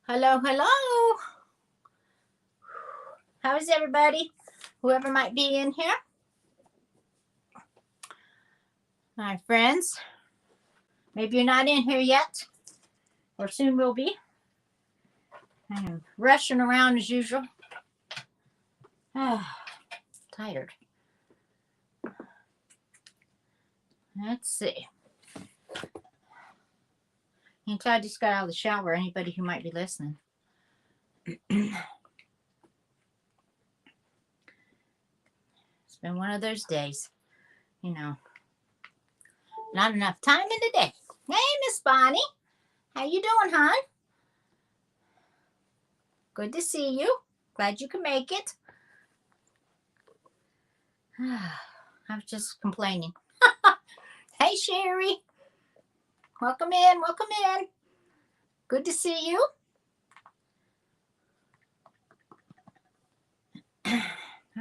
Hello, hello. How is everybody? Whoever might be in here. My friends, maybe you're not in here yet, or soon will be. I'm rushing around as usual. Tired. Let's see. Until I just got out of the shower, anybody who might be listening. It's been one of those days, you know. Not enough time in the day. Hey, Miss Bonnie. How you doing, hon? Good to see you. Glad you can make it. I was just complaining. Hey, Sherry. Welcome in. Welcome in. Good to see you.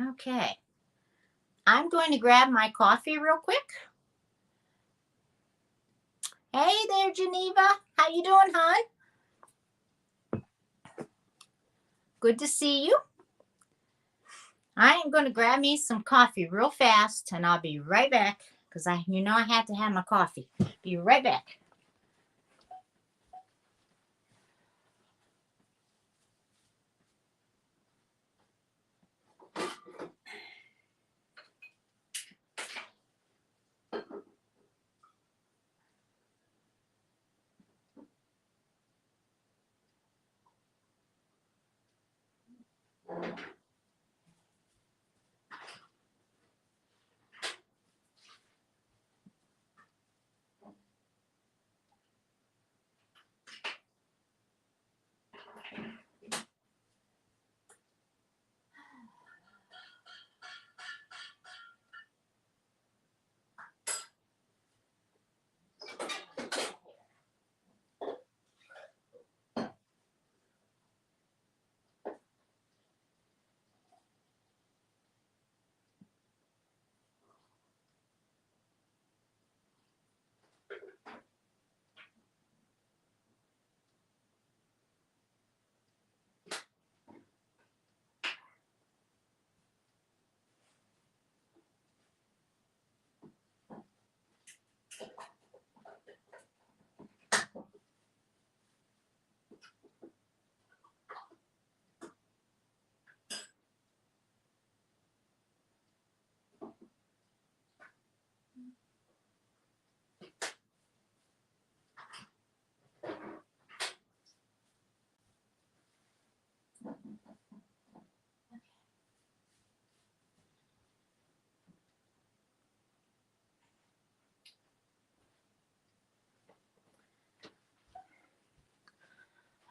Okay. I'm going to grab my coffee real quick. Hey there, Geneva. How you doing, hon? Good to see you. I am going to grab me some coffee real fast, and I'll be right back because I had to have my coffee. Be right back.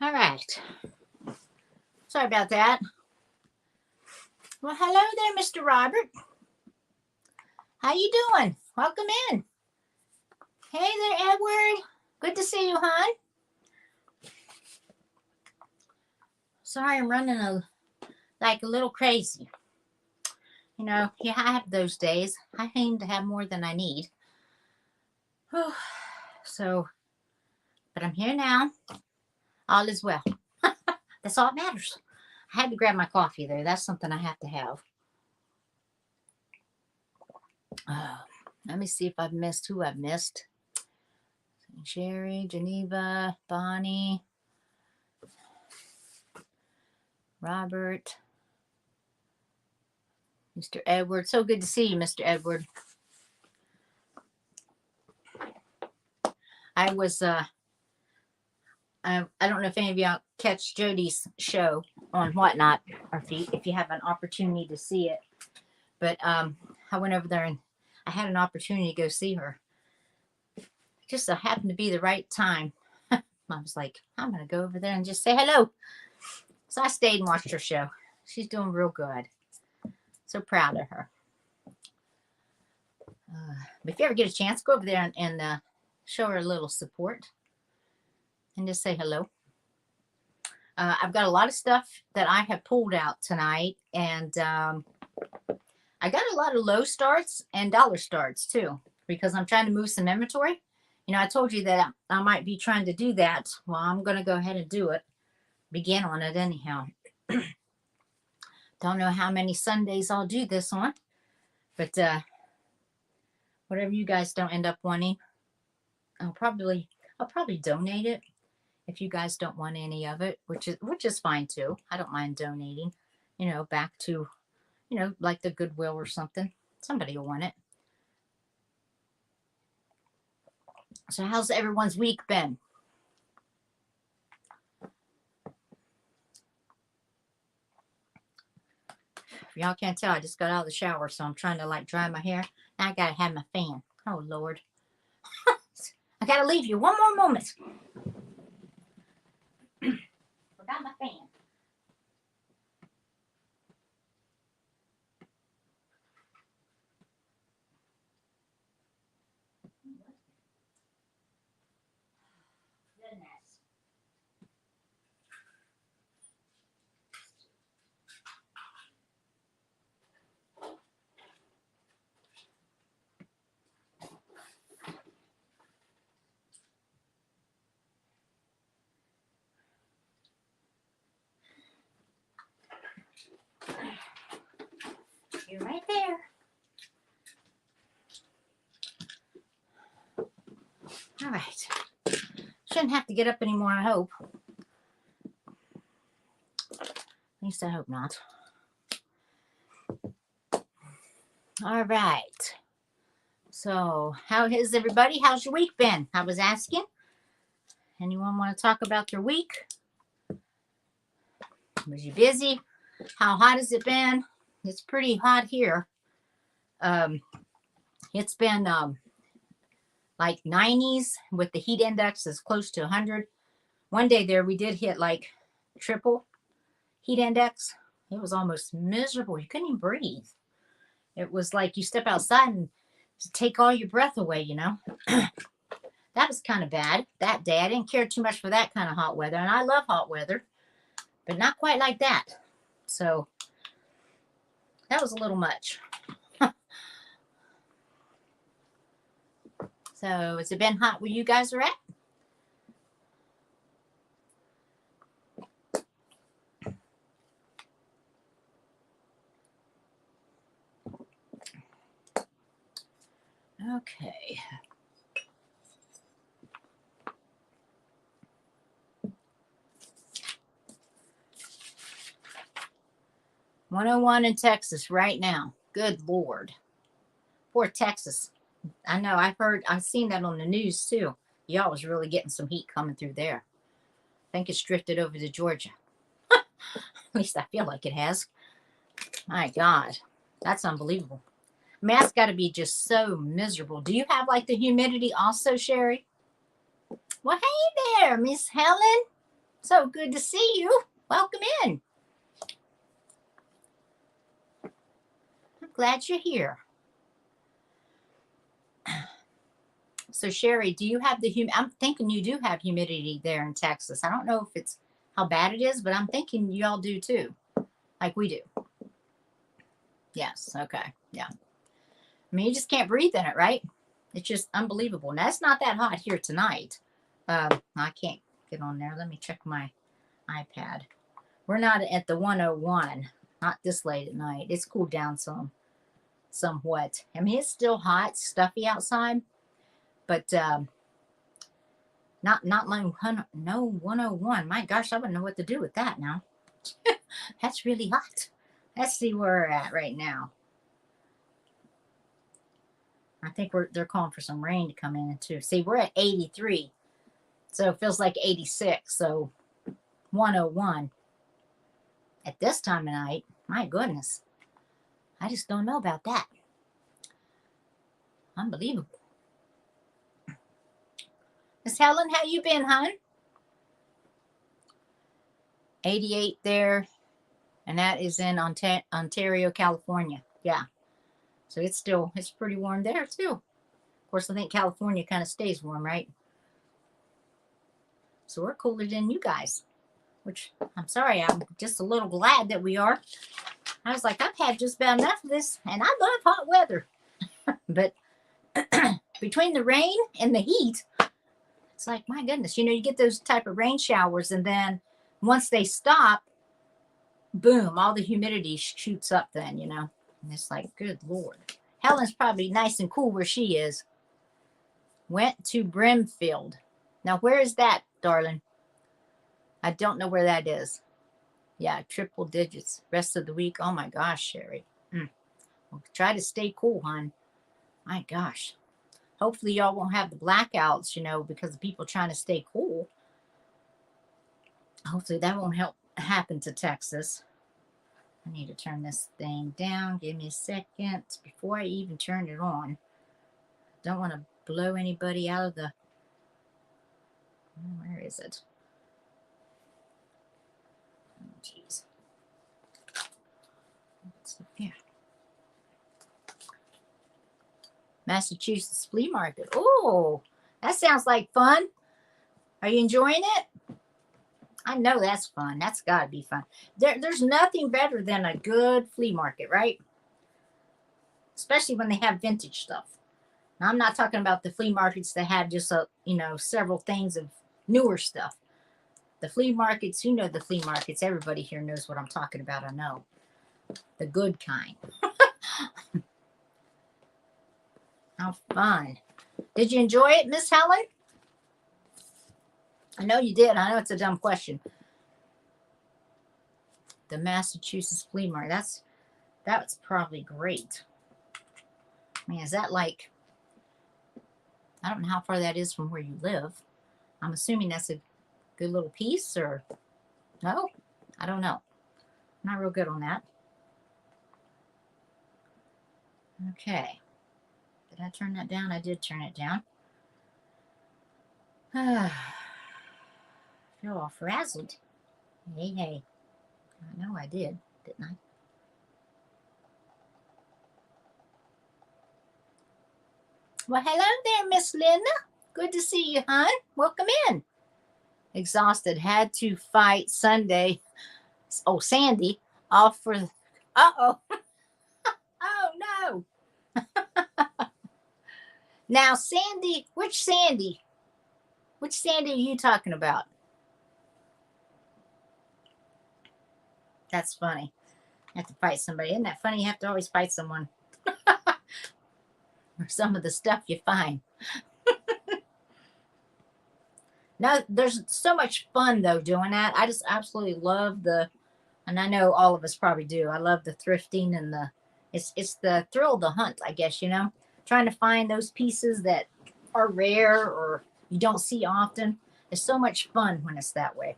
All right. Sorry about that. Well, hello there, Mr. Robert. How you doing? Welcome in. Hey there, Edward. Good to see you, hon. Sorry, I'm running like a little crazy. Yeah, I have those days. I aim to have more than I need. So, but I'm here now. All is well. That's all that matters. I had to grab my coffee there. That's something I have to have. Let me see if I've missed who I've missed. Sherry, Geneva, Bonnie, Robert, Mr. Edward. So good to see you, Mr. Edward. I was, I don't know if any of y'all catch Jody's show on Whatnot, or if you have an opportunity to see it. But I went over there and I had an opportunity to go see her. Just so happened to be the right time. I was like, I'm going to go over there and just say hello. So I stayed and watched her show. She's doing real good. So proud of her. But if you ever get a chance, go over there and show her a little support. And just say hello. I've got a lot of stuff that I have pulled out tonight. And I got a lot of low starts and dollar starts too. Because I'm trying to move some inventory. I told you that I might be trying to do that. Well, I'm going to go ahead and do it. begin on it anyhow. Don't know how many Sundays I'll do this on, but whatever you guys don't end up wanting, I'll probably donate it if you guys don't want any of it, which is fine too. I don't mind donating, back to, like the Goodwill or something. Somebody will want it. So how's everyone's week been? If y'all can't tell, I just got out of the shower, so I'm trying to like dry my hair. Now I gotta have my fan. Oh Lord. I gotta leave you one more moment. Forgot my fan. Goodness. You're right there. All right. Shouldn't have to get up anymore, I hope. At least I hope not. All right. So, how is everybody? How's your week been? I was asking. Anyone want to talk about their week? Was you busy? How hot has it been? It's pretty hot here. It's been like 90s with the heat index is close to 100. One day there we did hit like triple heat index. It was almost miserable. You couldn't even breathe. It was like you step outside and take all your breath away, That was kind of bad that day. I didn't care too much for that kind of hot weather. And I love hot weather, but not quite like that. So that was a little much. So has it been hot where you guys are at? Okay. .101 in Texas right now. Good Lord. Poor Texas. I know, I've seen that on the news too. Y'all was really getting some heat coming through there. I think it's drifted over to Georgia. At least I feel like it has. My God, that's unbelievable. I mean, that's got to be just so miserable. Do you have like the humidity also, Sherry? Well, hey there, Miss Helen. So good to see you. Welcome in. I'm glad you're here. So Sherry, do you have the I'm thinking you do have humidity there in Texas. I don't know if it's how bad it is, but I'm thinking y'all do too, like we do. Yes. Okay. Yeah. I mean, you just can't breathe in it, right? It's just unbelievable. Now, it's not that hot here tonight. I can't get on there. Let me check my iPad. We're not at the 101. Not this late at night. It's cooled down somewhat. I mean, it's still hot, stuffy outside, but not no 101. My gosh, I wouldn't know what to do with that now. That's really hot. Let's see where we're at right now. I think they're calling for some rain to come in too. See, we're at 83. So it feels like 86. So 101 at this time of night. My goodness. I just don't know about that. Unbelievable. Miss Helen, how you been, hon? 88 there. And that is in Ontario, California. Yeah. So it's pretty warm there too. Of course, I think California kind of stays warm, right? So we're cooler than you guys, which I'm sorry, I'm just a little glad that we are. I was like, I've had just about enough of this, and I love hot weather. But between the rain and the heat, it's like, my goodness, you get those type of rain showers, and then once they stop, boom, all the humidity shoots up then, you know. And it's like, good Lord. Helen's probably nice and cool where she is. Went to Brimfield. Now, where is that, darling? I don't know where that is. Yeah, triple digits. Rest of the week. Oh, my gosh, Sherry. Well, try to stay cool, hon. My gosh. Hopefully, y'all won't have the blackouts, you know, because of people trying to stay cool. Hopefully, that won't happen to Texas. I need to turn this thing down. Give me a second before I even turn it on. Don't want to blow anybody out of the... Where is it? Oh, jeez. Yeah. Massachusetts flea market. Oh, that sounds like fun. Are you enjoying it? I know that's fun. That's got to be fun. There's nothing better than a good flea market, right? Especially when they have vintage stuff. Now, I'm not talking about the flea markets that have just several things of newer stuff. The flea markets, you know, the flea markets. Everybody here knows what I'm talking about. I know. The good kind. How fun. Did you enjoy it, Miss Helen? I know you did. I know it's a dumb question. The Massachusetts flea market. That's probably great. I mean, is that like... I don't know how far that is from where you live. I'm assuming that's a good little piece, or... No? I don't know. I'm not real good on that. Okay. Did I turn that down? I did turn it down. I feel all frazzled. Hey. I know I did, didn't I? Well, hello there, Miss Linda. Good to see you, hon. Welcome in. Exhausted. Had to fight Sunday. Oh, Sandy. Off for... Uh-oh. Oh, no. Now, Sandy, which Sandy? Which Sandy are you talking about? That's funny. I have to fight somebody. Isn't that funny? You have to always fight someone. Or some of the stuff you find. Now, there's so much fun, though, doing that. I just absolutely love and I know all of us probably do. I love the thrifting and it's the thrill of the hunt, I guess, you know. Trying to find those pieces that are rare or you don't see often. It's so much fun when it's that way.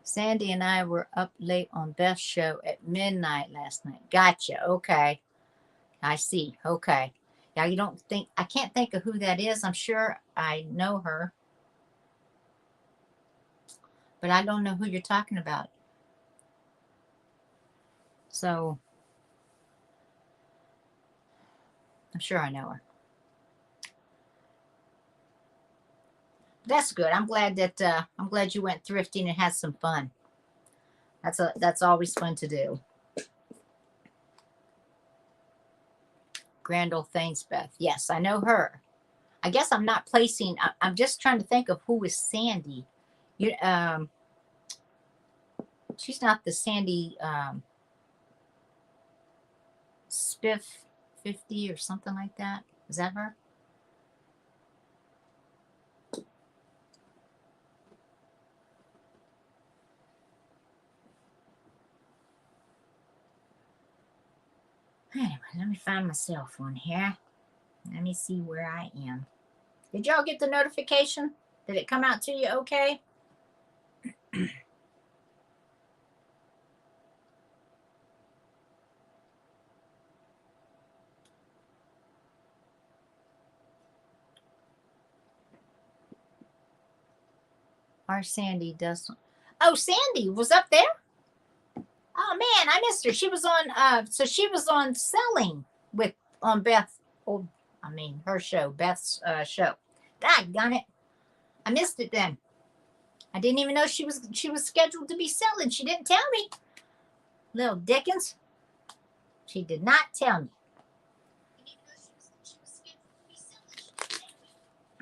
Sandy and I were up late on Beth's show at midnight last night. Gotcha. Okay. I see. Okay. Now, I can't think of who that is. I'm sure I know her. But I don't know who you're talking about. So, I'm sure I know her. That's good. I'm glad you went thrifting and had some fun. That's always fun to do. Grand Old Thanes Beth. Yes, I know her. I guess I'm not placing. I'm just trying to think of who is Sandy. She's not the Sandy Spiff 50 or something like that. Is that her? Anyway, let me find my cell phone here. Let me see where I am. Did y'all get the notification? Did it come out to you okay? Our Sandy does. Oh, Sandy was up there? Oh man, I missed her. She was on she was on selling on Beth. Oh, I mean her show, Beth's show. Doggone it. I missed it then. I didn't even know she was scheduled to be selling. She didn't tell me. Little Dickens. She did not tell me.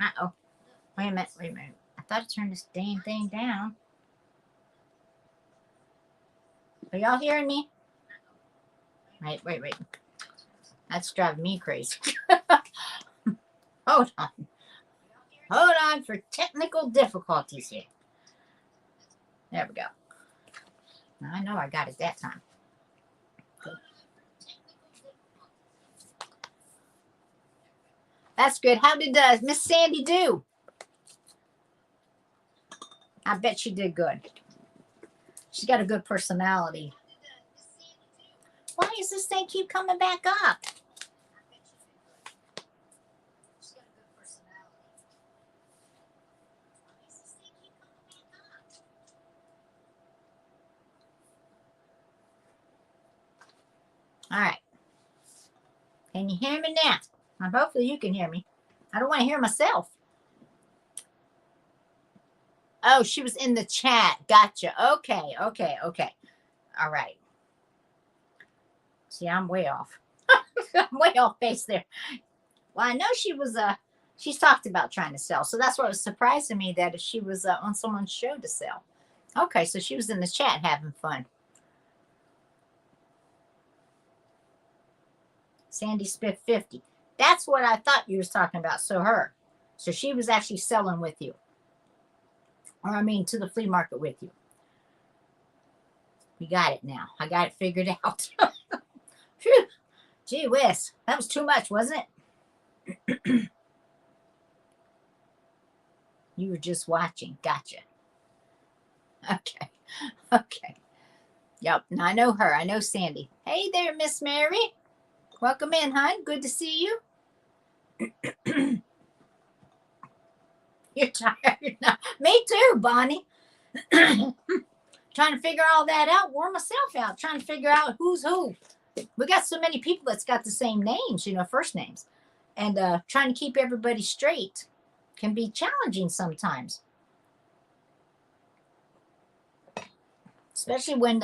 Uh-oh. Wait a minute. Wait a minute. I thought I turned this dang thing down. Are y'all hearing me? Wait. That's driving me crazy. Hold on. Hold on for technical difficulties here. There we go. I know I got it that time. Good. That's good. How did Miss Sandy do? I bet she did good. She's got a good personality. Why does this thing keep coming back up? All right. Can you hear me now? Hopefully you can hear me. I don't want to hear myself. Oh, she was in the chat. Gotcha. Okay. All right. See, I'm way off. I'm way off base there. Well, I know she was she's talked about trying to sell. So that's what was surprising me, that she was on someone's show to sell. Okay, so she was in the chat having fun. Sandy Spiff 50. That's what I thought you was talking about. So her. So she was actually selling with you. Or I mean to the flea market with you. We got it now. I got it figured out. Phew. Gee whiz. That was too much, wasn't it? You were just watching. Gotcha. Okay. Yep. Now I know her. I know Sandy. Hey there, Miss Mary. Welcome in, hon. Good to see you. You're tired now. Me too, Bonnie. Trying to figure all that out. Wore myself out. Trying to figure out who's who. We got so many people that's got the same names, first names. And trying to keep everybody straight can be challenging sometimes. Especially when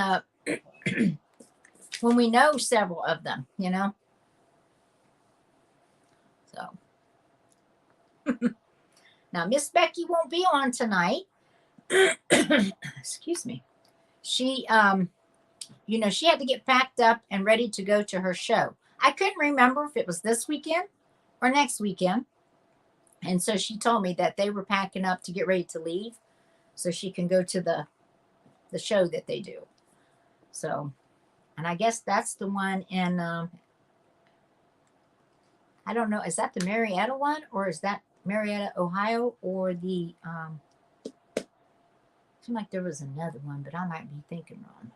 when we know several of them, So now Miss Becky won't be on tonight. Excuse me. She she had to get packed up and ready to go to her show. I couldn't remember if it was this weekend or next weekend. And so she told me that they were packing up to get ready to leave so she can go to the show that they do. So, and I guess that's the one in, I don't know, is that the Marietta one, or is that Marietta, Ohio, or the, seemed like there was another one, but I might be thinking wrong.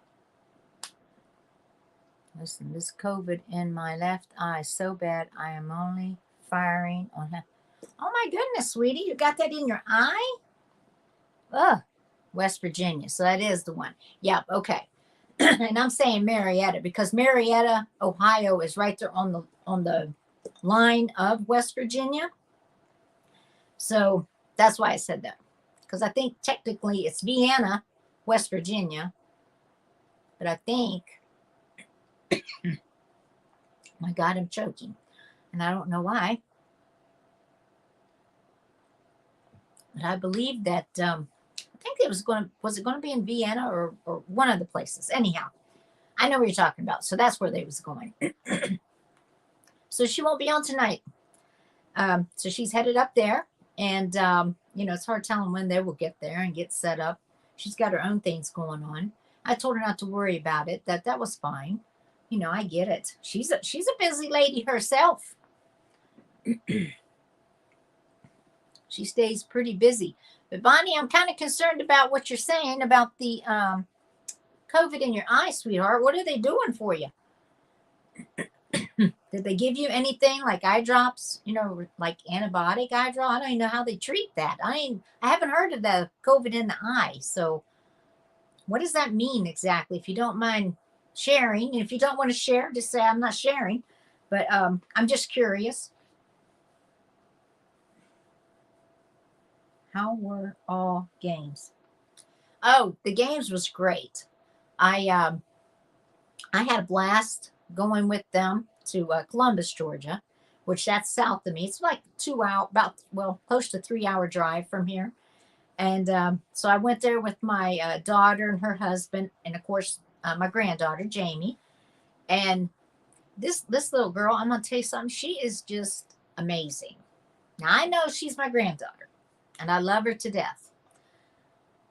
Listen, this COVID in my left eye so bad, I am only firing on him. Oh my goodness, sweetie, you got that in your eye? Ugh, West Virginia. So that is the one. Yep, okay. And I'm saying Marietta because Marietta, Ohio is right there on the line of West Virginia. So that's why I said that. Because I think technically it's Vienna, West Virginia. But I think, my God, I'm choking. And I don't know why. But I believe that, I think it was going to be in Vienna or one of the places. Anyhow, I know what you're talking about. So that's where they was going. So she won't be on tonight. So she's headed up there. And, it's hard telling when they will get there and get set up. She's got her own things going on. I told her not to worry about it, that was fine. I get it. She's a busy lady herself. She stays pretty busy. But Bonnie, I'm kind of concerned about what you're saying about the COVID in your eye, sweetheart. What are they doing for you? Did they give you anything like eye drops, like antibiotic eye drop? I don't even know how they treat that. I haven't heard of the COVID in the eye. So what does that mean exactly? If you don't mind sharing, and if you don't want to share, just say I'm not sharing. But I'm just curious. How were all games? Oh, the games was great. I had a blast going with them to Columbus, Georgia, which that's south of me. It's like 2 hour, about, well, close to 3 hour drive from here. And so I went there with my daughter and her husband, and of course my granddaughter Jamie. And this little girl, I'm gonna tell you something. She is just amazing. Now I know she's my granddaughter, and I love her to death.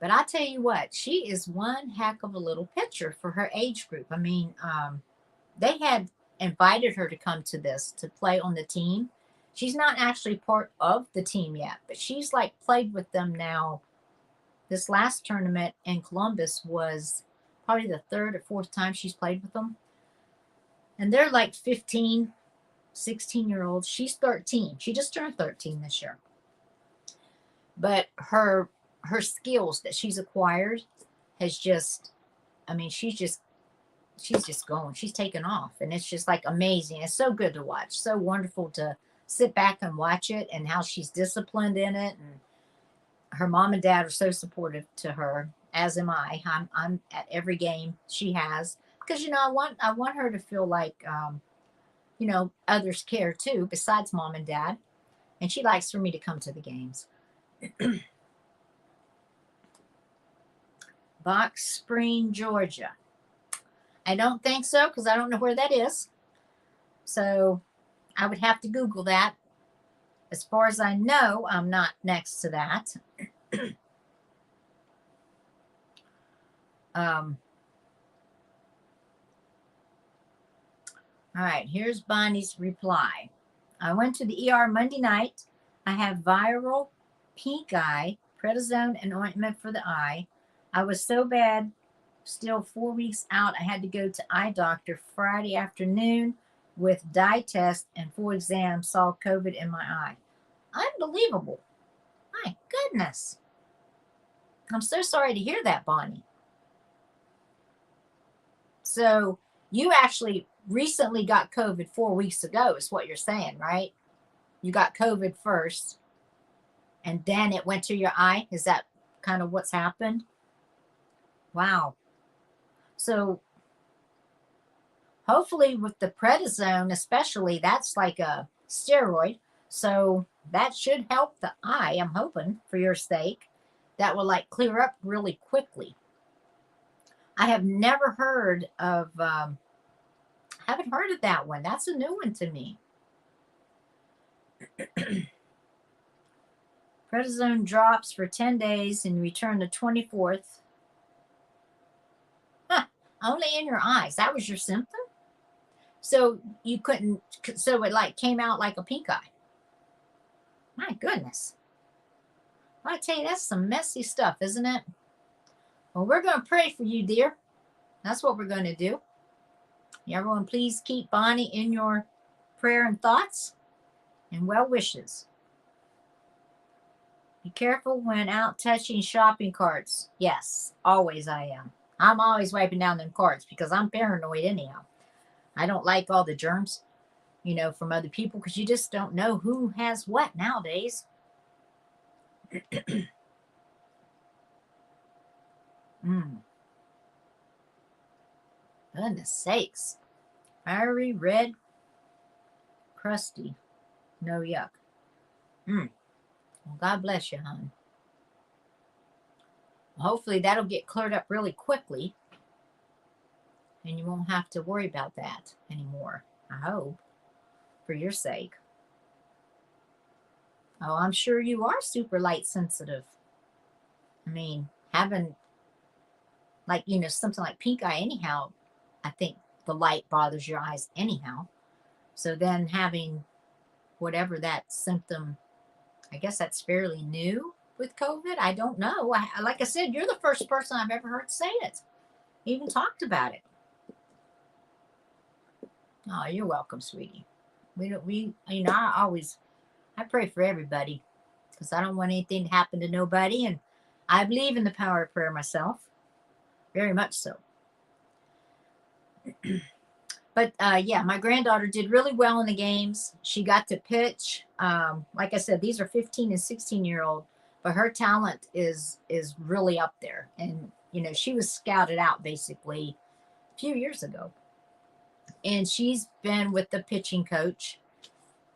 But I tell you what, she is one heck of a little pitcher for her age group. I mean, they had invited her to come to this to play on the team. She's not actually part of the team yet, but she's like played with them now. This last tournament in Columbus was probably the third or fourth time she's played with them. And they're like 15, 16-year-olds. She's 13. She just turned 13 this year. But her skills that she's acquired has just, I mean, she's just going. She's taken off. And it's just like amazing. It's so good to watch. So wonderful to sit back and watch it, and how she's disciplined in it. And her mom and dad are so supportive to her, as am I. I'm at every game she has, because I want her to feel like others care too, besides mom and dad. And she likes for me to come to the games. Box Spring, Georgia. I don't think so, because I don't know where that is. So I would have to Google that. As far as I know, I'm not next to that. All right, here's Bonnie's reply. I went to the ER Monday night. I have viral pink eye, prednisone and ointment for the eye. I was so bad, still 4 weeks out. I had to go to eye doctor Friday afternoon with dye test and full exam, saw COVID in my eye. Unbelievable. My goodness. I'm so sorry to hear that, Bonnie. So you actually recently got COVID 4 weeks ago, is what you're saying, right? You got COVID first, and then it went to your eye. Is that kind of what's happened? Wow. So hopefully with the prednisone, especially, that's like a steroid. So that should help the eye, I'm hoping, for your sake. That will like clear up really quickly. I have never heard of, haven't heard of that one. That's a new one to me. Prednisone drops for 10 days and return the 24th. Huh, only in your eyes. That was your symptom? So you couldn't, so it like came out like a pink eye. My goodness. I tell you, that's some messy stuff, isn't it? Well, we're going to pray for you, dear. That's what we're going to do. Everyone, please keep Bonnie in your prayer and thoughts and well wishes. Be careful when out touching shopping carts. Yes, always I am. I'm always wiping down them carts because I'm paranoid anyhow. I don't like all the germs, from other people, because you just don't know who has what nowadays. Goodness sakes. Fiery red, crusty, no yuck. Well, God bless you, hon. Hopefully that'll get cleared up really quickly, and you won't have to worry about that anymore. I hope, for your sake. Oh, I'm sure you are super light sensitive. I mean, having like, something like pink eye anyhow, I think the light bothers your eyes anyhow. So then having whatever that symptom, I guess that's fairly new with COVID. I don't know. Like I said, you're the first person I've ever heard say it. Even talked about it. Oh, you're welcome, sweetie. I pray for everybody because I don't want anything to happen to nobody. And I believe in the power of prayer myself. Very much so. But yeah, my granddaughter did really well in the games. She got to pitch. Like I said, these are 15 and 16-year-old, but her talent is really up there. And, she was scouted out basically a few years ago. And she's been with the pitching coach.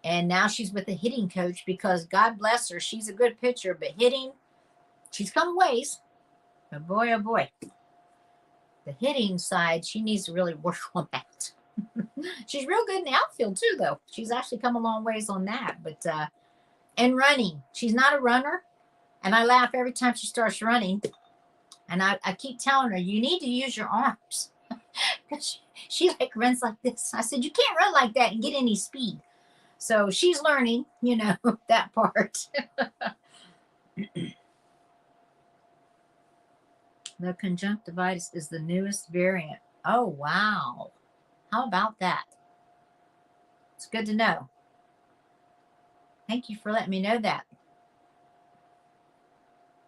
And now she's with a hitting coach because God bless her, she's a good pitcher, but hitting, she's come a ways. But boy, oh boy, the hitting side, she needs to really work on that. She's real good in the outfield too, though. She's actually come a long ways on that. But and running, she's not a runner, and I laugh every time she starts running. And I keep telling her, you need to use your arms. Because she like runs like this. I said, you can't run like that and get any speed. So she's learning, you know, that part. The conjunctivitis is the newest variant. Oh, wow. How about that? It's good to know. Thank you for letting me know that.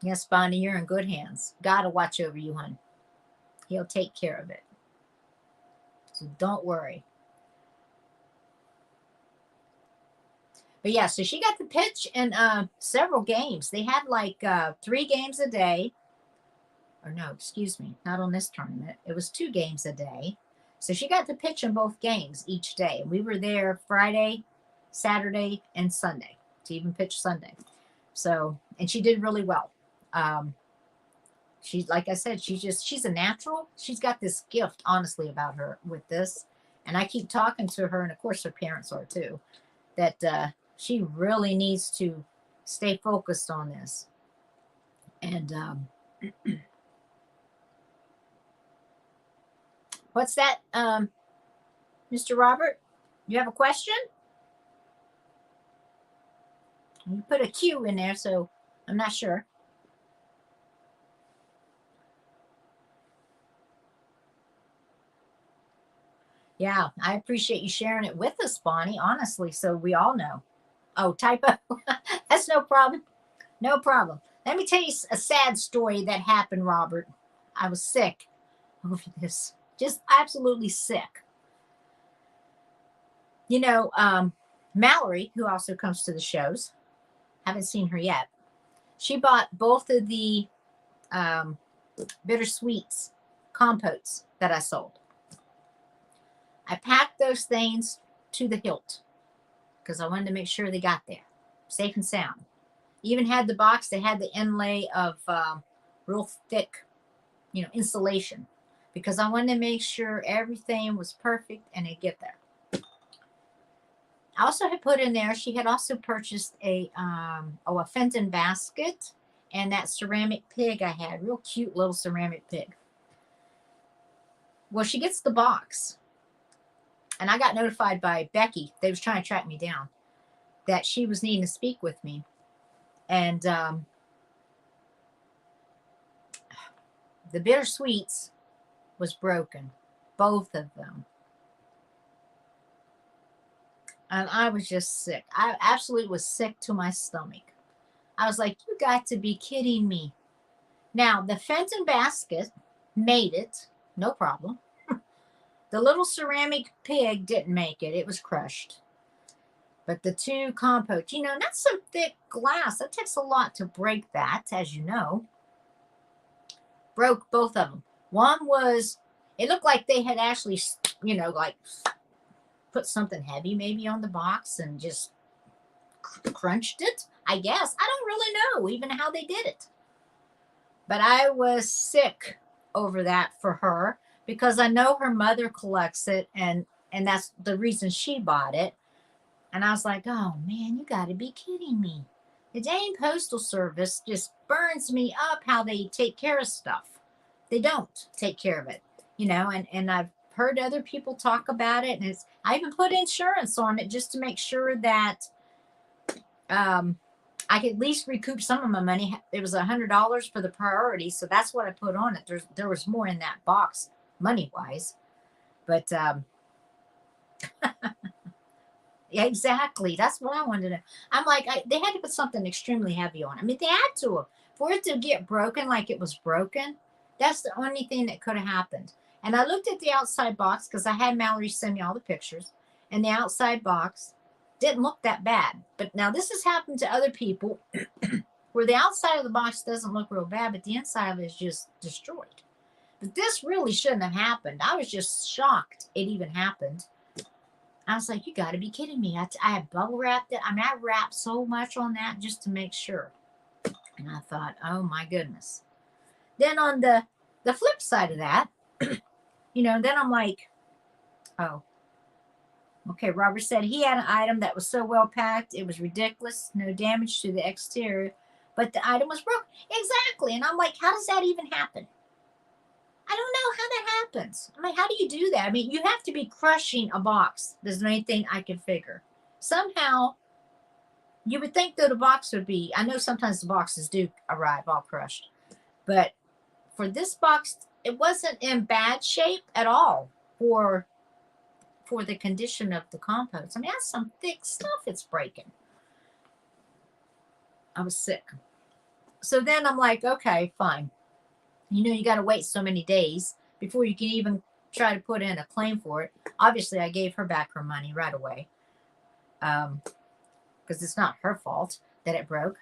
Yes, Bonnie, you're in good hands. God will watch over you, hon. He'll take care of it. So don't worry. But yeah, so she got the pitch in several games. They had like 3 games a day. Or no, excuse me, not on this tournament. It was 2 games a day. So she got to pitch in both games each day. We were there Friday, Saturday, and Sunday to even pitch Sunday. So, and she did really well. She's, like I said, she's a natural. She's got this gift, honestly, about her with this. And I keep talking to her, and of course her parents are too, that she really needs to stay focused on this. And what's that, Mr. Robert? You have a question? You put a Q in there, so I'm not sure. Yeah, I appreciate you sharing it with us, Bonnie, honestly, so we all know. Oh, typo. That's no problem. No problem. Let me tell you a sad story that happened, Robert. I was sick over this. Just absolutely sick. You know, Mallory, who also comes to the shows, haven't seen her yet. She bought both of the bittersweets compotes that I sold. I packed those things to the hilt because I wanted to make sure they got there safe and sound. Even had the box that had the inlay of real thick, you know, insulation, because I wanted to make sure everything was perfect and it'd get there. I also had put in there, she had also purchased a Fenton basket and that ceramic pig I had, real cute little ceramic pig. Well, she gets the box, and I got notified by Becky, they was trying to track me down, that she was needing to speak with me. And the bittersweets was broken, both of them. And I was just sick. I absolutely was sick to my stomach. I was like, you got to be kidding me. Now, the Fenton basket made it, no problem. The little ceramic pig didn't make it. It was crushed. But the 2 compotes, you know, that's some thick glass. That takes a lot to break that, as you know. Broke both of them. One was, it looked like they had actually, you know, like put something heavy maybe on the box and just crunched it, I guess. I don't really know even how they did it. But I was sick over that for her because I know her mother collects it, and that's the reason she bought it. And I was like, oh man, you got to be kidding me. The dang Postal Service just burns me up how they take care of stuff. They don't take care of it, you know, and I've heard other people talk about it, and I even put insurance on it just to make sure that I could at least recoup some of my money. It was $100 for the priority, so that's what I put on it. There was more in that box money wise, but yeah, exactly. That's what I wanted to know. I'm like, they had to put something extremely heavy on it. I mean, they had to. For it to get broken like it was broken, that's the only thing that could have happened. And I looked at the outside box because I had Mallory send me all the pictures, and the outside box didn't look that bad. But now this has happened to other people where the outside of the box doesn't look real bad, but the inside of it is just destroyed. But this really shouldn't have happened. I was just shocked it even happened. I was like, you got to be kidding me. I had bubble wrapped it. I mean, I wrapped so much on that just to make sure. And I thought, oh my goodness. Then on the flip side of that, then I'm like, oh, okay. Robert said he had an item that was so well packed, it was ridiculous. No damage to the exterior, but the item was broken. Exactly. And I'm like, how does that even happen? I don't know how that happens. I mean, how do you do that? I mean, you have to be crushing a box. There's no anything I can figure. Somehow, you would think that the box would be, I know sometimes the boxes do arrive all crushed, but for this box, it wasn't in bad shape at all for the condition of the compost. I mean, that's some thick stuff it's breaking. I was sick. So then I'm like, okay, fine. You got to wait so many days before you can even try to put in a claim for it. Obviously, I gave her back her money right away because it's not her fault that it broke.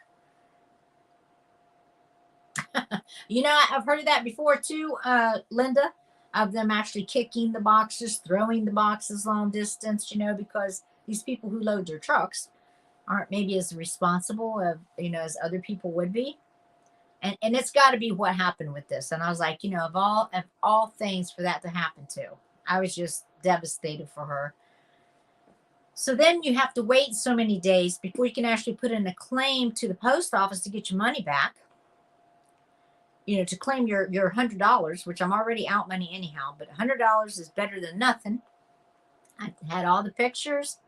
I've heard of that before too, Linda, of them actually kicking the boxes, throwing the boxes long distance, because these people who load their trucks aren't maybe as responsible as other people would be. And it's got to be what happened with this. And I was like, of all things for that to happen to, I was just devastated for her. So then you have to wait so many days before you can actually put in a claim to the post office to get your money back. To claim your $100, which I'm already out money anyhow, but $100 is better than nothing. I had all the pictures.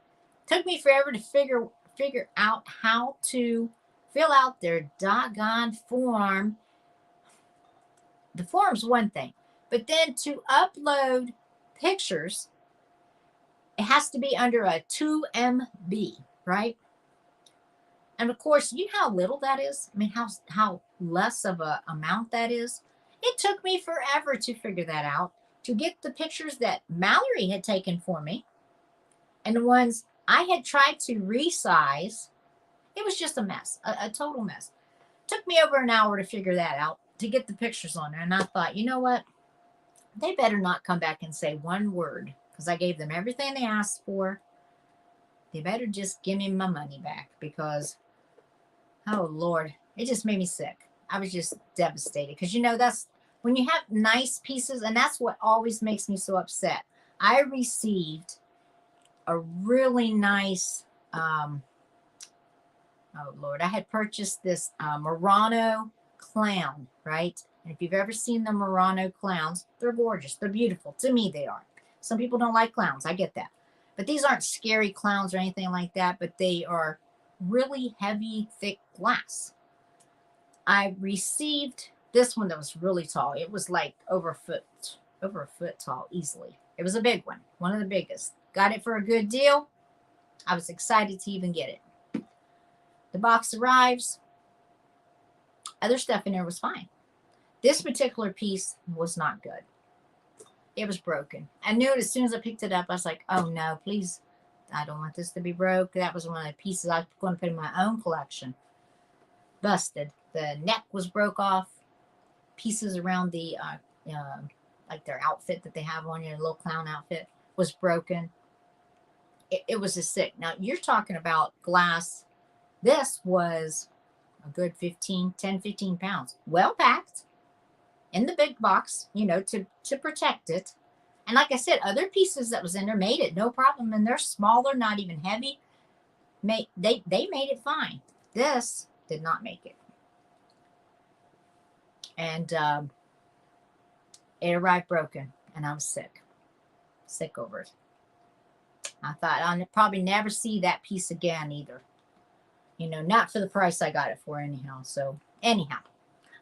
Took me forever to figure out how to fill out their doggone form. The form's one thing, but then to upload pictures, it has to be under a 2 MB, right? And of course, you know how little that is? I mean, how less of a amount that is? It took me forever to figure that out, to get the pictures that Mallory had taken for me and the ones I had tried to resize. It was just a mess, a total mess. Took me over an hour to figure that out, to get the pictures on there. And I thought, you know what? They better not come back and say one word, because I gave them everything they asked for. They better just give me my money back, because, oh Lord, it just made me sick. I was just devastated, because that's when you have nice pieces, and that's what always makes me so upset. I received a really nice, oh Lord, I had purchased this Murano clown, right? And if you've ever seen the Murano clowns, they're gorgeous. They're beautiful. To me, they are. Some people don't like clowns. I get that. But these aren't scary clowns or anything like that, but they are really heavy, thick glass. I received this one that was really tall. It was like over a foot tall, easily. It was a big one of the biggest. Got it for a good deal. I was excited to even get it. The box arrives. Other stuff in there was fine. This particular piece was not good. It was broken. I knew it as soon as I picked it up. I was like, oh no, please. I don't want this to be broke. That was one of the pieces I was going to put in my own collection. Busted. The neck was broke off. Pieces around the, like their outfit that they have on, your little clown outfit, was broken. It was just sick. Now, you're talking about glass. This was a good 10, 15 pounds. Well packed in the big box, to protect it. And like I said, other pieces that was in there made it no problem. And they're smaller, not even heavy. They made it fine. This did not make it. And it arrived broken. And I was sick. Sick over it. I thought I'll probably never see that piece again either. Not for the price I got it for anyhow. So anyhow,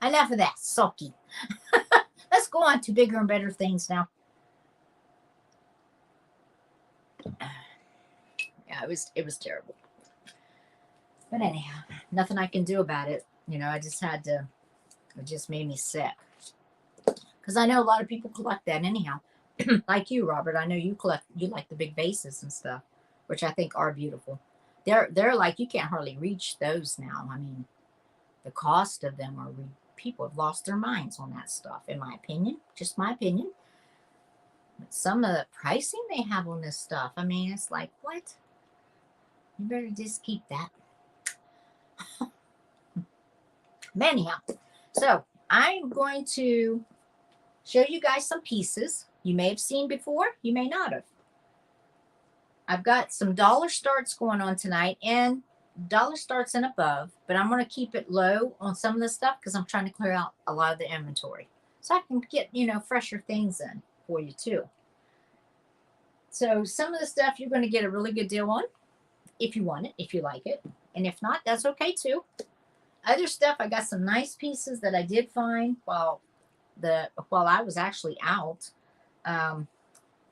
enough of that. Sulky. Let's go on to bigger and better things now. Yeah, it was terrible. But anyhow, nothing I can do about it. I just had to, it just made me sick. Because I know a lot of people collect that anyhow. Like you, Robert. I know you like the big vases and stuff, which I think are beautiful. They're like, you can't hardly reach those now. I mean, the cost of them people have lost their minds on that stuff, in my opinion. Just my opinion. But some of the pricing they have on this stuff, I mean, it's like, what? You better just keep that. But anyhow, so I'm going to show you guys some pieces you may have seen before, you may not have. I've got some dollar starts going on tonight and dollar starts and above, but I'm going to keep it low on some of the stuff because I'm trying to clear out a lot of the inventory so I can get, you know, fresher things in for you too. So some of the stuff you're going to get a really good deal on if you want it, if you like it, and if not, that's okay too. Other stuff, I got some nice pieces that I did find while I was actually out.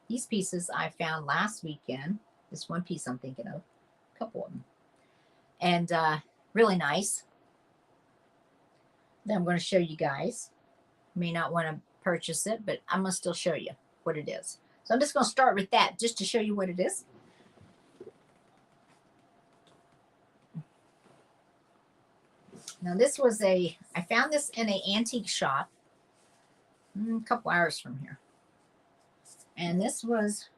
These pieces I found last weekend. This one piece I'm thinking of, a couple of them, and really nice. That I'm going to show you guys. You may not want to purchase it, but I'm going to still show you what it is. So I'm just going to start with that just to show you what it is. Now this was I found this in an antique shop a couple hours from here. And this was,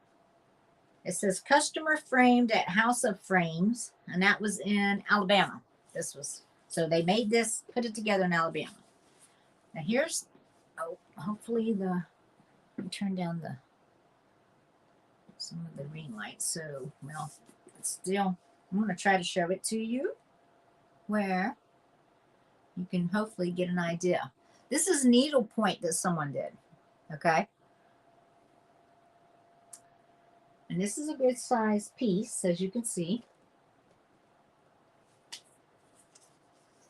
it says customer framed at House of Frames. And that was in Alabama. This was, so they made this, put it together in Alabama. Now here's, oh, hopefully let me turn down some of the ring lights. So, well, it's still, I'm going to try to show it to you where you can hopefully get an idea. This is needlepoint that someone did, okay? And this is a good size piece, as you can see.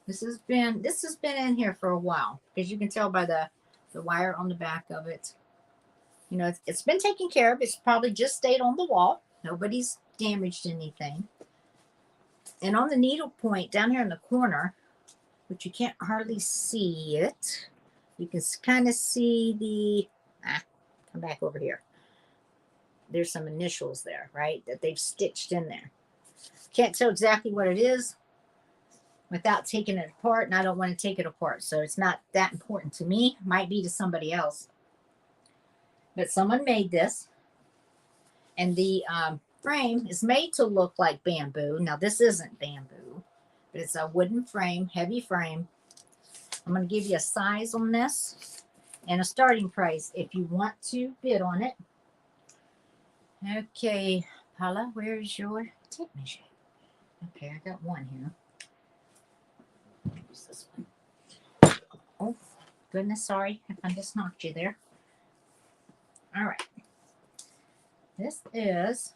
This has been in here for a while, because you can tell by the wire on the back of it. You know, it's been taken care of. It's probably just stayed on the wall. Nobody's damaged anything. And on the needlepoint down here in the corner, which you can't hardly see it, you can kind of see come back over here. There's some initials there, right, that they've stitched in there. Can't tell exactly what it is without taking it apart, and I don't want to take it apart, so it's not that important to me. Might be to somebody else. But someone made this, and the frame is made to look like bamboo. Now, this isn't bamboo, but it's a wooden frame, heavy frame. I'm going to give you a size on this and a starting price if you want to bid on it. Okay, Paula, where's your tape measure? Okay, I got one here. Where's this one? Oh, goodness, sorry if I just knocked you there. All right. This is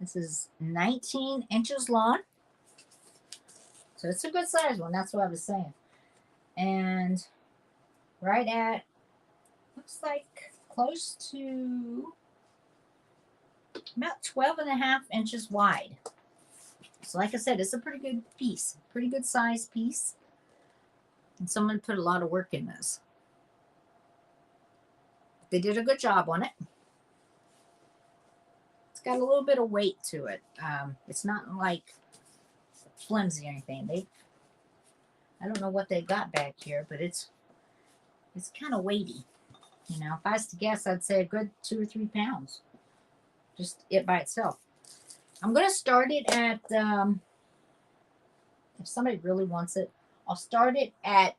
This is 19 inches long. So it's a good size one. That's what I was saying. And right at, looks like close to about 12.5 inches wide. So like I said, it's a pretty good piece. Pretty good size piece. And someone put a lot of work in this. They did a good job on it. It's got a little bit of weight to it. It's not like flimsy or anything. I don't know what they got back here, but it's kind of weighty. You know, if I was to guess, I'd say a good 2 or 3 pounds. Just it by itself. I'm going to start it at, if somebody really wants it, I'll start it at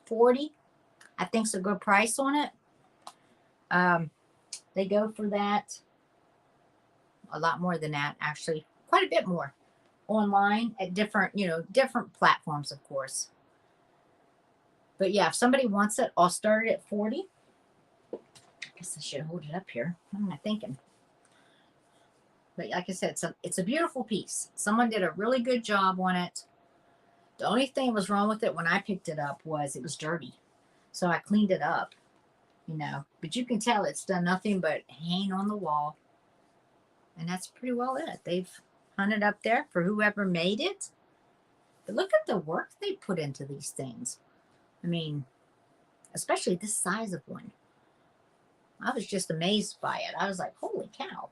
$40. I think it's a good price on it. They go for that a lot more than that, actually. Quite a bit more online at different, different platforms, of course. But yeah, if somebody wants it, I'll start it at $40. I guess I should hold it up here. What am I thinking? But like I said, it's a beautiful piece. Someone did a really good job on it. The only thing that was wrong with it when I picked it up was it was dirty. So I cleaned it up, But you can tell it's done nothing but hang on the wall. And that's pretty well it. They've hung it up there for whoever made it. But look at the work they put into these things. I mean, especially this size of one. I was just amazed by it. I was like, holy cow.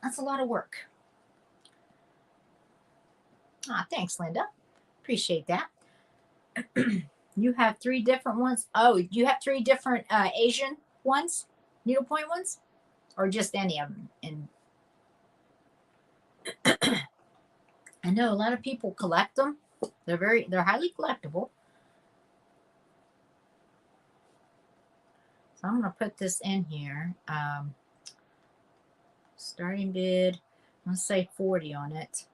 That's a lot of work. Ah, thanks, Linda. Appreciate that. You have 3 different ones. Oh, you have 3 different Asian ones, needlepoint ones, or just any of them? And I know a lot of people collect them. They're highly collectible. So I'm going to put this in here. Starting bid, let's say 40 on it.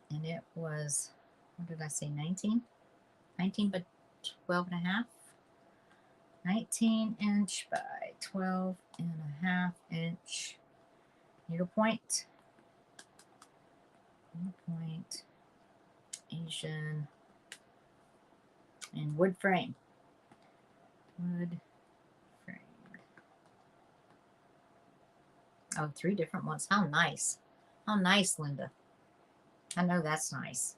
And it was, what did I say, 19? 19 by 12 and a half. 19 inch by 12 and a half inch needlepoint. Needlepoint, Asian, and wood frame. Wood frame. Oh, 3 different ones. How nice. How nice, Linda. I know that's nice.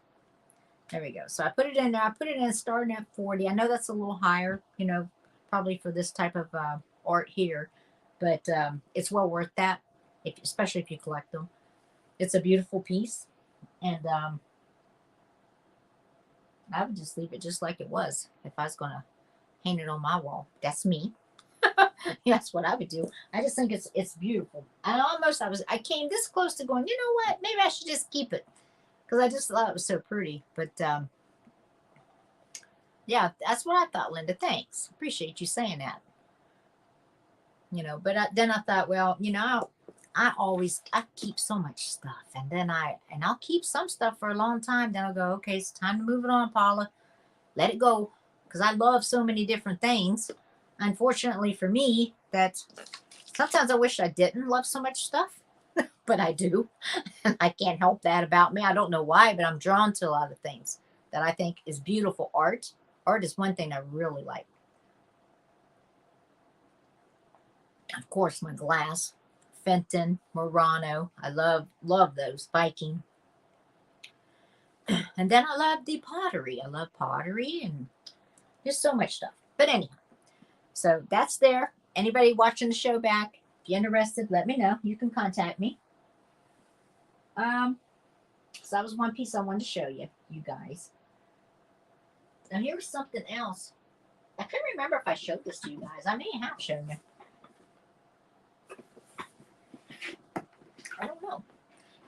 There we go. So I put it in there. I put it in starting at 40. I know that's a little higher, you know, probably for this type of art here. But it's well worth that, especially if you collect them. It's a beautiful piece. And I would just leave it just like it was if I was going to hang it on my wall. That's me. That's what I would do. I just think it's beautiful. And I came this close to going, you know what? Maybe I should just keep it. Because I just thought it was so pretty. But yeah, that's what I thought, Linda. Thanks. Appreciate you saying that. You know, but then I thought, well, you know, I keep so much stuff. And then I'll keep some stuff for a long time. Then I'll go, okay, it's time to move it on, Paula. Let it go. Because I love so many different things. Unfortunately for me, that sometimes I wish I didn't love so much stuff. But I do. I can't help that about me. I don't know why, but I'm drawn to a lot of things that I think is beautiful art. Art is one thing I really like. Of course, my glass, Fenton, Murano. I love those. Viking. And then I love the pottery. I love pottery and just so much stuff. But anyhow, so that's there. Anybody watching the show back, if you're interested, let me know. You can contact me. So that was one piece I wanted to show you guys. Now here's something else. I couldn't remember if I showed this to you guys. I may have shown you. I don't know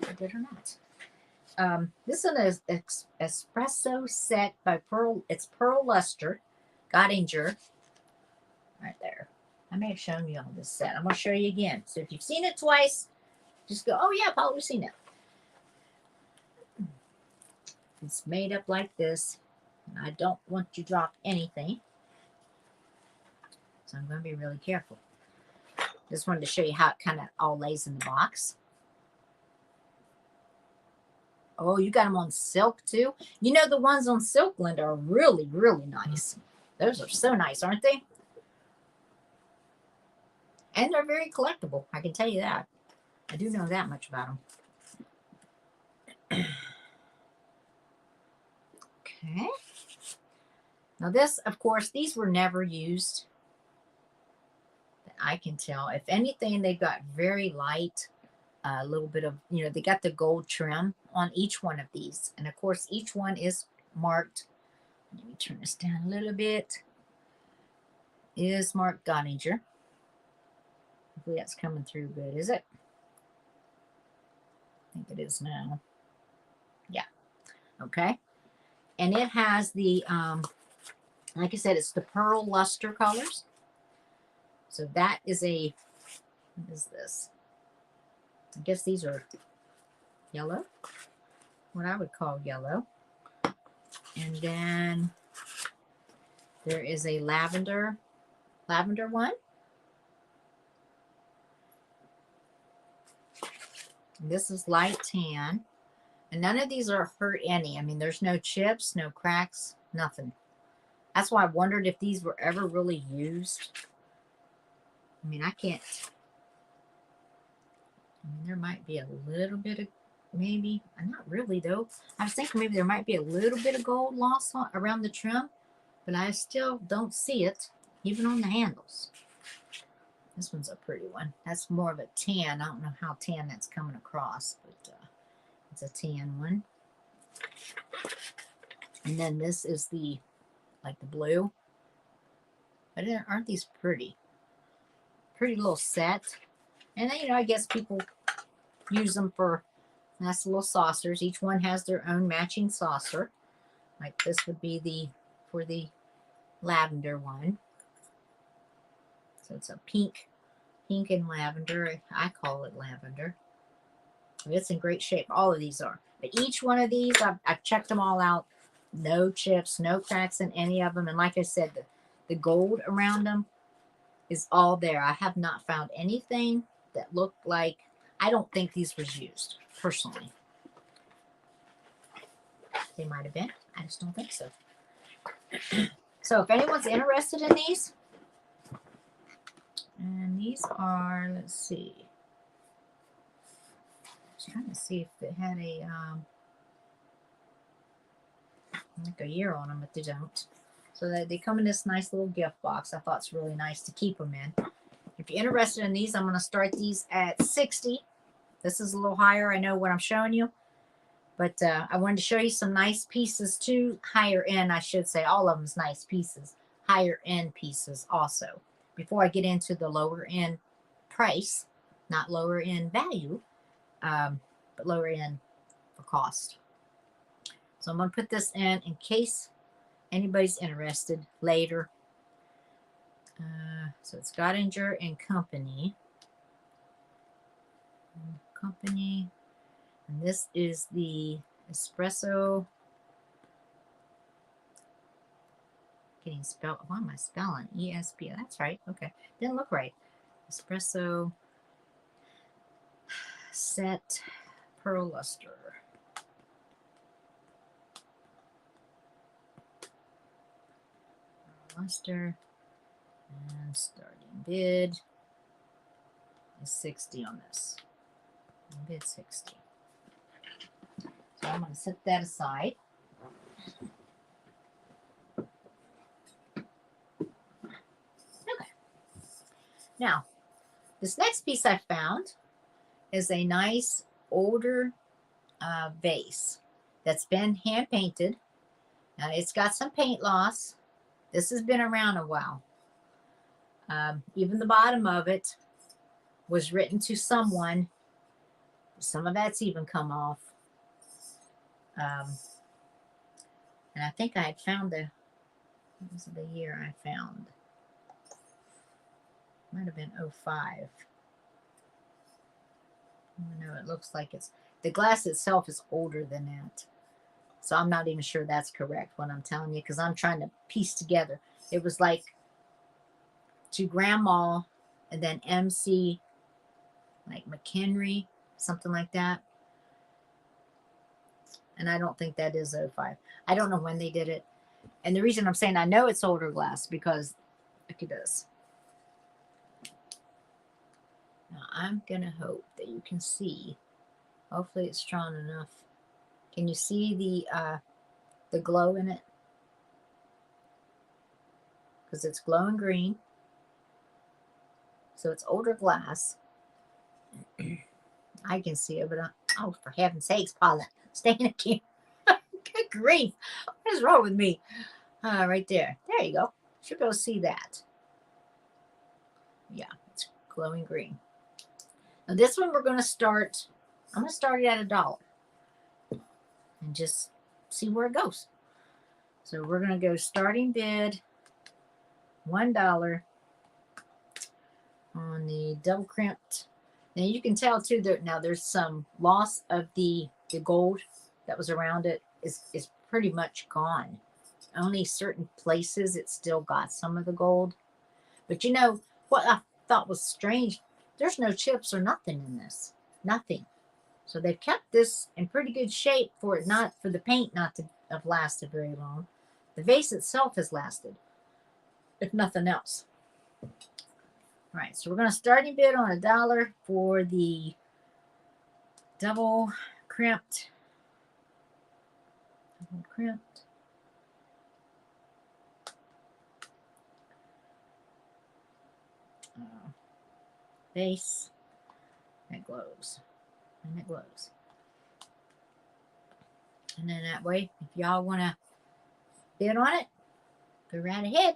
if I did or not. This is an espresso set by Pearl. It's Pearl Luster, Gottinger. Right there. I may have shown you all this set. I'm going to show you again. So if you've seen it twice, just go, oh yeah, Paul, we've seen it. It's made up like this. I don't want to drop anything. So I'm going to be really careful. Just wanted to show you how it kind of all lays in the box. Oh, you got them on silk too? You know the ones on silk, Linda, are really, really nice. Those are so nice, aren't they? And they're very collectible. I can tell you that. I do know that much about them. Okay. Now this, of course, these were never used. I can tell. If anything, they've got very light, a little bit of, you know, they got the gold trim on each one of these. And of course, each one is marked. Let me turn this down a little bit. Is marked Gottinger. Hopefully that's coming through good, is it? I think it is now. Yeah. Okay. And it has the, like I said, it's the Pearl Luster colors. So that is a, what is this? I guess these are yellow, what I would call yellow. And then there is a lavender one. And this is light tan. And none of these are hurt any. I mean, there's no chips, no cracks, nothing. That's why I wondered if these were ever really used. I mean, I can't. I mean, there might be a little bit of, maybe, not really though. I was thinking maybe there might be a little bit of gold loss around the trim, but I still don't see it, even on the handles. This one's a pretty one. That's more of a tan. I don't know how tan that's coming across, but it's a tan one. And then this is the, like the blue. But aren't these pretty? Pretty little set. And then, you know, I guess people use them for nice little saucers. Each one has their own matching saucer. Like this would be the, for the lavender one. So it's a pink and lavender. I call it lavender. It's in great shape. All of these are. But each one of these, I've checked them all out. No chips, no cracks in any of them. And like I said, the gold around them is all there. I have not found anything that looked like, I don't think these was used, personally. They might have been. I just don't think so. So if anyone's interested in these, and these are, let's see. I was trying to see if they had a, like a year on them, but they don't. So they come in this nice little gift box. I thought it's really nice to keep them in. If you're interested in these, I'm going to start these at 60. This is a little higher. I know what I'm showing you. But I wanted to show you some nice pieces too. Higher end, I should say. All of them's nice pieces. Higher end pieces also. Before I get into the lower end price, not lower end value, but lower end for cost. So I'm going to put this in case anybody's interested later. So it's Gottinger and Company. And this is the espresso. Getting spelled. Why am I spelling? ESP. That's right. Okay. Didn't look right. Espresso set pearl luster. Luster. And starting bid is 60 on this. Bid 60. So I'm going to set that aside. Okay. Now, this next piece I found is a nice older vase that's been hand painted. Now, it's got some paint loss. This has been around a while. Even the bottom of it was written to someone. Some of that's even come off. And I think I had found what was the year I found? Might have been 05. No, it looks like the glass itself is older than that. So I'm not even sure that's correct what I'm telling you, because I'm trying to piece together. It was like to Grandma and then MC, like McHenry, something like that. And I don't think that is 05. I don't know when they did it. And the reason I'm saying I know it's older glass because look at this. Now I'm going to hope that you can see. Hopefully it's strong enough. Can you see the glow in it? Because it's glowing green. So it's older glass. I can see it, but oh, for heaven's sakes, Paula, stay in the camera. Good grief. What is wrong with me? Right there. There you go. Should be able to see that. Yeah, it's glowing green. Now this one we're going to start, I'm going to start it at $1 and just see where it goes. So we're going to go starting bid $1 on the double crimped. Now you can tell too that now there's some loss of the gold that was around it is pretty much gone. Only certain places it still got some of the gold. But you know what I thought was strange? There's no chips or nothing in this. Nothing. So they've kept this in pretty good shape for the paint not to have lasted very long. The vase itself has lasted, if nothing else. All right, so we're going to starting bid on $1 for the double crimped. Base that glows, and it glows. And then that way, if y'all want to bid on it, go right ahead.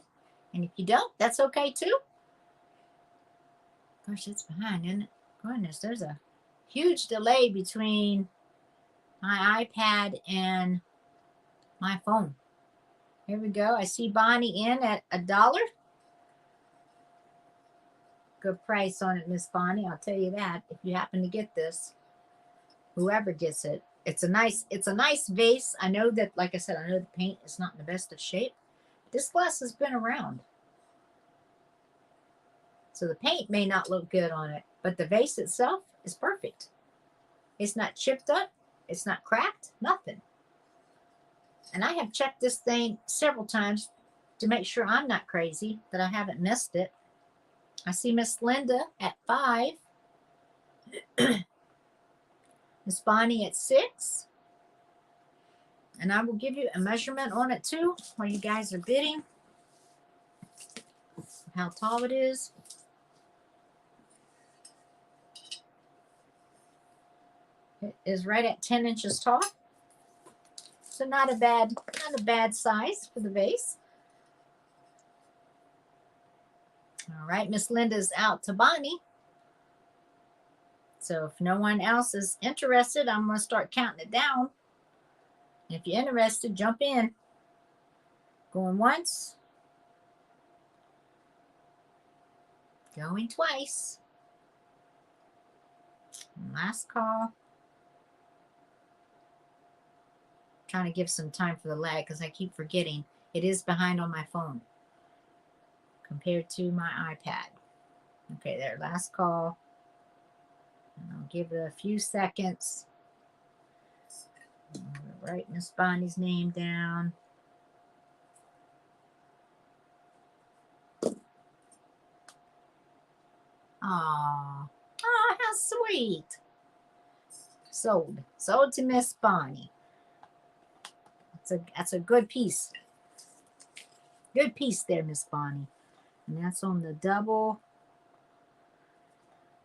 And if you don't, that's okay too. Of course, it's behind, isn't it? Goodness, there's a huge delay between my iPad and my phone. Here we go. I see Bonnie in at $1. Good price on it, Miss Bonnie. I'll tell you that. If you happen to get this, whoever gets it, it's a nice vase. I know that, like I said, I know the paint is not in the best of shape. This glass has been around, so the paint may not look good on it, but the vase itself is perfect. It's not chipped up. It's not cracked. Nothing. And I have checked this thing several times to make sure I'm not crazy, that I haven't missed it. I see Miss Linda at 5. Miss Bonnie at 6. And I will give you a measurement on it too while you guys are bidding. How tall it is. It is right at 10 inches tall. So not a bad size for the vase. All right, Miss Linda's out to Bonnie. So if no one else is interested, I'm going to start counting it down. If you're interested, jump in. Going once. Going twice. Last call. Trying to give some time for the lag because I keep forgetting it is behind on my phone compared to my iPad. Okay, there, last call. And I'll give it a few seconds. Write Miss Bonnie's name down. Aw, how sweet. Sold to Miss Bonnie. That's a good piece. Good piece there, Miss Bonnie. And that's on the double.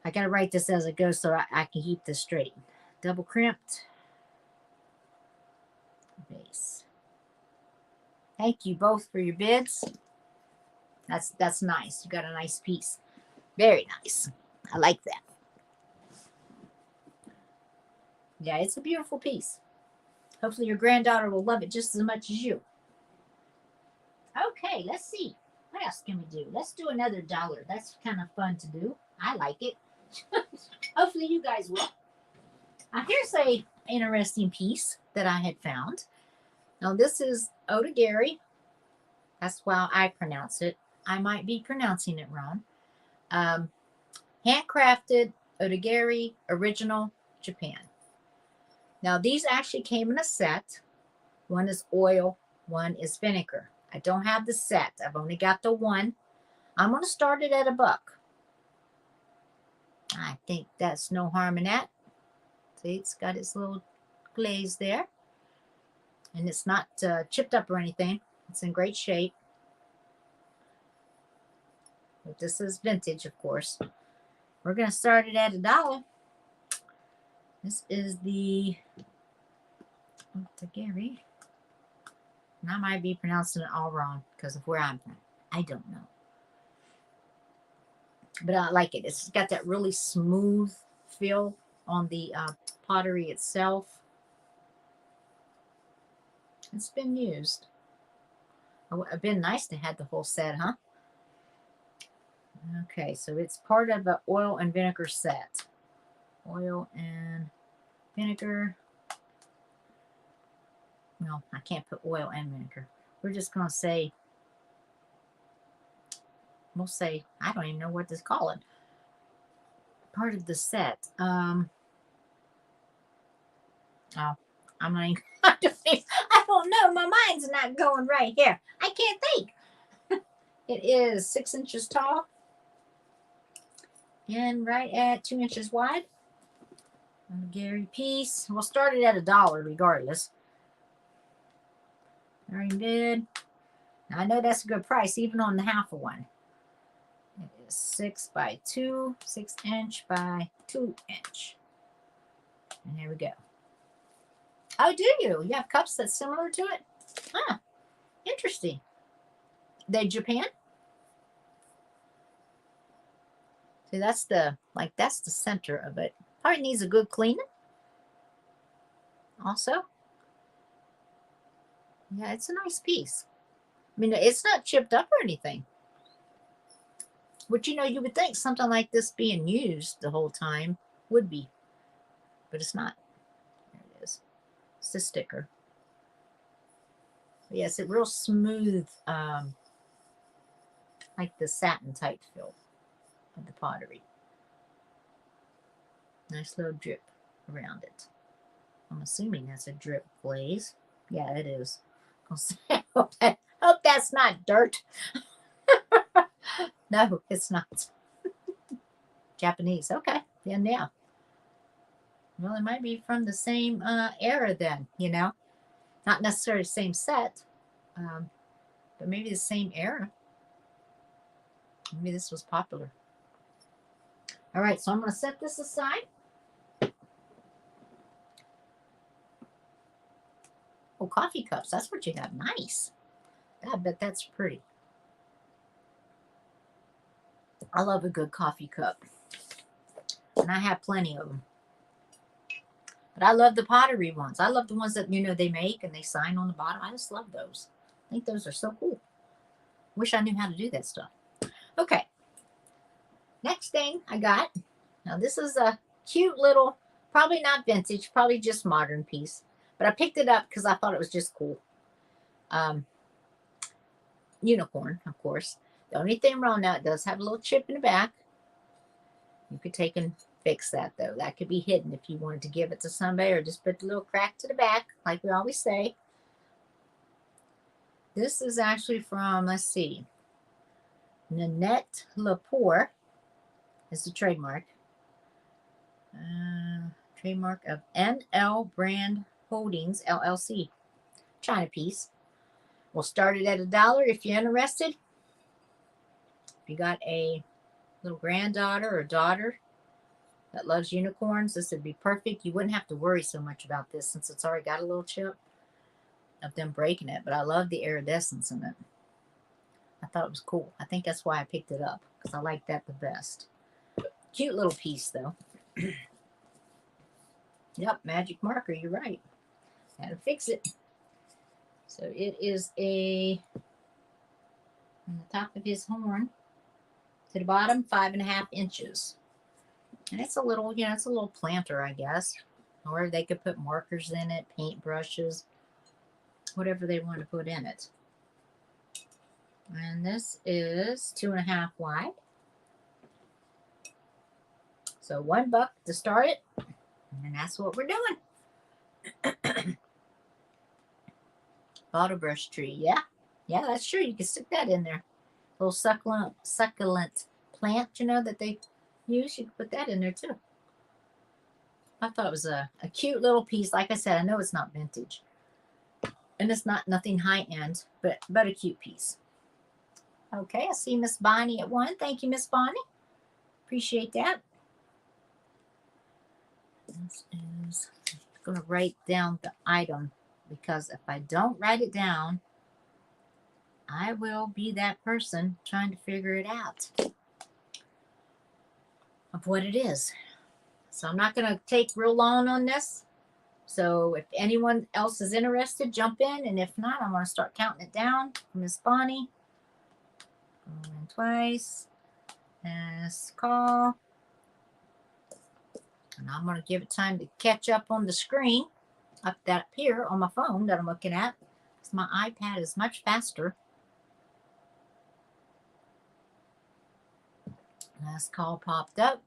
I gotta write this as it goes so I can keep this straight. Double crimped base. Thank you both for your bids. That's nice. You got a nice piece. Very nice. I like that. Yeah, it's a beautiful piece. Hopefully your granddaughter will love it just as much as you. Okay, let's see. What else can we do? Let's do another $1. That's kind of fun to do. I like it. Hopefully you guys will. Here's a interesting piece that I had found. Now this is Otagiri. That's how I pronounce it. I might be pronouncing it wrong. Handcrafted Otagiri, original Japan. Now these actually came in a set. One is oil, one is vinegar. I don't have the set. I've only got the one. I'm going to start it at $1. I think that's no harm in that. See, it's got its little glaze there. And it's not chipped up or anything. It's in great shape. But this is vintage, of course. We're going to start it at $1. This is the Otagiri. And I might be pronouncing it all wrong because of where I'm from. I don't know. But I like it. It's got that really smooth feel on the pottery itself. It's been used. It would have been nice to have the whole set, huh? Okay, so it's part of an oil and vinegar set. Oil and vinegar. No, I can't put oil and vinegar. We're just going to say, we'll say, I don't even know what to call it. Part of the set. Oh, I'm not even, I don't know. My mind's not going right here. I can't think. It is 6 inches tall and right at 2 inches wide. Gary piece. We'll start it at $1 regardless. Very good. Now, I know that's a good price even on the half of one. It is 6 by 2, 6 inch by 2 inch. And there we go. Oh, do you? You have cups that's similar to it? Huh. Interesting. They Japan? See, that's the, like, that's the center of it. Probably needs a good cleaning. Also. Yeah, it's a nice piece. I mean, it's not chipped up or anything. Which, you know, you would think something like this being used the whole time would be. But it's not. There it is. It's the sticker. But yes, it's real smooth, like the satin type feel of the pottery. Nice little drip around it. I'm assuming that's a drip glaze. Yeah, it is. Hope that's not dirt. No, it's not. Japanese. Okay. Then yeah. Well, it might be from the same era then, you know. Not necessarily the same set, but maybe the same era. Maybe this was popular. All right, so I'm going to set this aside. Oh, coffee cups. That's what you have. Nice. I bet that's pretty. I love a good coffee cup. And I have plenty of them. But I love the pottery ones. I love the ones that, you know, they make and they sign on the bottom. I just love those. I think those are so cool. Wish I knew how to do that stuff. Okay. Next thing I got. Now this is a cute little, probably not vintage, probably just modern piece. But I picked it up because I thought it was just cool. Unicorn, of course. The only thing wrong now, it does have a little chip in the back. You could take and fix that, though. That could be hidden if you wanted to give it to somebody or just put a little crack to the back, like we always say. This is actually from, let's see, Nanette Lepore is the trademark. Trademark of NL Brand Holdings, LLC. China piece. We'll start it at $1 if you're interested. If you got a little granddaughter or daughter that loves unicorns, this would be perfect. You wouldn't have to worry so much about this since it's already got a little chip of them breaking it. But I love the iridescence in it. I thought it was cool. I think that's why I picked it up, because I like that the best. Cute little piece, though. Yep, magic marker. You're right. Had to fix it. So it is on the top of his horn to the bottom, 5.5 inches. And it's a little, you know, it's a little planter, I guess. Or they could put markers in it, paint brushes, whatever they want to put in it. And this is 2.5 wide. So $1 to start it. And that's what we're doing. Bottle brush tree. Yeah. Yeah, that's true. You can stick that in there. Little succulent plant, you know, that they use. You can put that in there too. I thought it was a cute little piece. Like I said, I know it's not vintage. And it's not nothing high end, but a cute piece. Okay, I see Miss Bonnie at 1. Thank you, Miss Bonnie. Appreciate that. This is, I'm going to write down the item, because if I don't write it down, I will be that person trying to figure it out of what it is. So I'm not going to take real long on this. So if anyone else is interested, jump in. And if not, I'm going to start counting it down. Miss Bonnie. Going twice. Last call. And I'm going to give it time to catch up on the screen up here on my phone that I'm looking at. Because my iPad is much faster. Last call popped up.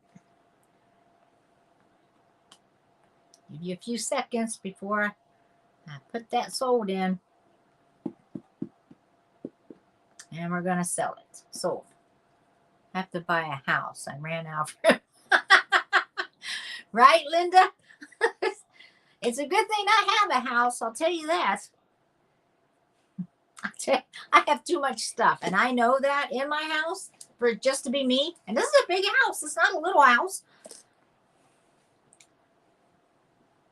Give you a few seconds before I put that sold in. And we're going to sell it. Sold. I have to buy a house. I ran out of right, Linda? It's a good thing I have a house, I'll tell you that. I have too much stuff, and I know that in my house for just to be me. And this is a big house. It's not a little house.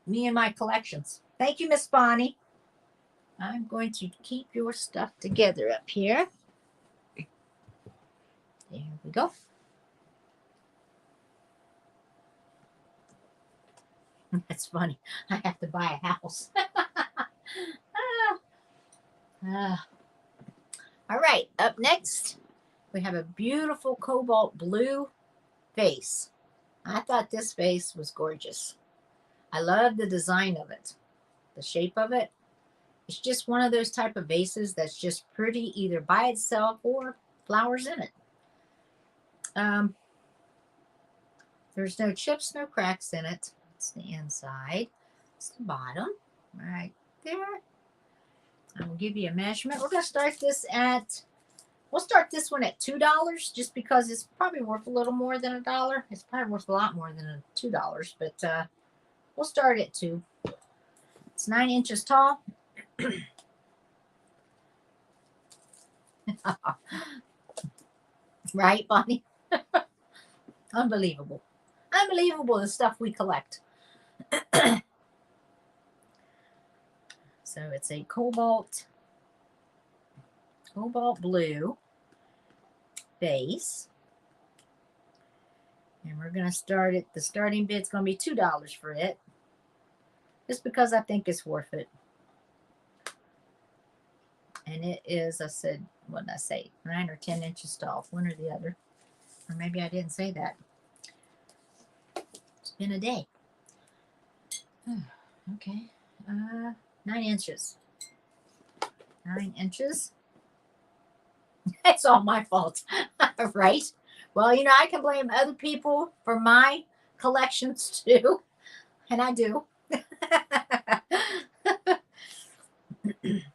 Me and my collections. Thank you, Miss Bonnie. I'm going to keep your stuff together up here. There we go. That's funny. I have to buy a house. All right, up next, we have a beautiful cobalt blue vase. I thought this vase was gorgeous. I love the design of it, the shape of it. It's just one of those type of vases that's just pretty either by itself or flowers in it. There's no chips, no cracks in it. It's the inside. It's the bottom right there. I'm going to give you a measurement. We're going to start this at, we'll start this one at $2 just because it's probably worth a little more than $1. It's probably worth a lot more than $2, but we'll start at 2. It's 9 inches tall. Right, Bonnie? Unbelievable. Unbelievable the stuff we collect. So it's a cobalt blue base. And we're going to start it. The starting bid's going to be $2 for it. Just because I think it's worth it. And it is, I said, what did I say? 9 or 10 inches tall. One or the other. Or maybe I didn't say that. It's been a day. Okay. 9 inches. 9 inches. It's all my fault. Right? Well, you know, I can blame other people for my collections too. And I do.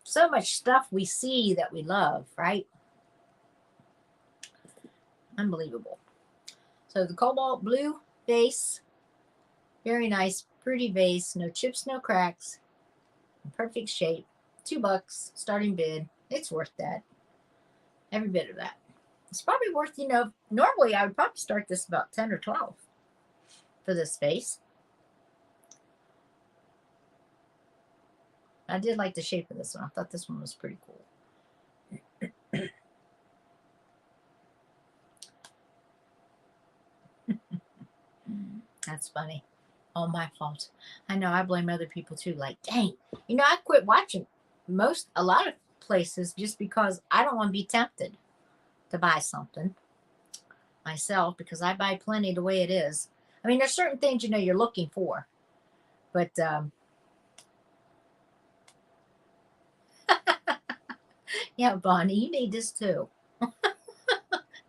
So much stuff we see that we love, right? Unbelievable. So the cobalt blue base, very nice, pretty vase, no chips, no cracks, perfect shape, $2 starting bid. It's worth that. Every bit of that. It's probably worth, you know, normally I would probably start this about 10 or 12 for this vase. I did like the shape of this one. I thought this one was pretty cool. That's funny. All my fault. I know I blame other people too. Like, dang, you know, I quit watching a lot of places just because I don't want to be tempted to buy something myself because I buy plenty the way it is. I mean, there's certain things, you know, you're looking for, but yeah, Bonnie, you need this too.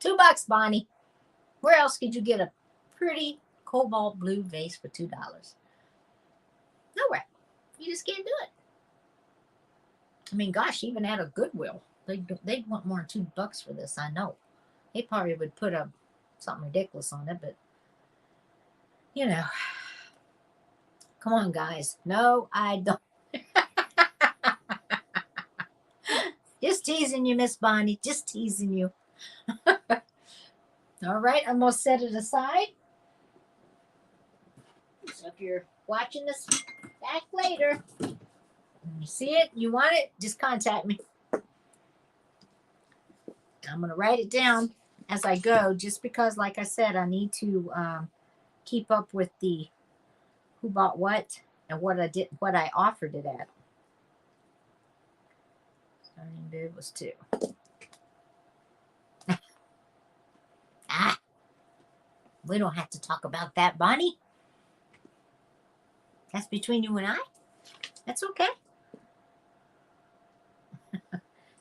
$2, Bonnie. Where else could you get a pretty cobalt blue vase for $2? Nowhere. You just can't do it. I mean, gosh, even at a Goodwill, they'd want more than $2 for this. I know. They probably would put something ridiculous on it, but you know, come on, guys. No, I don't. Just teasing you, Miss Bonnie. Just teasing you. All right, I'm going to set it aside. So if you're watching this back later, and you see it, you want it, just contact me. I'm going to write it down as I go, just because, like I said, I need to keep up with the who bought what and what I offered it at. Starting bid was 2. We don't have to talk about that, Bonnie. That's between you and I. That's okay.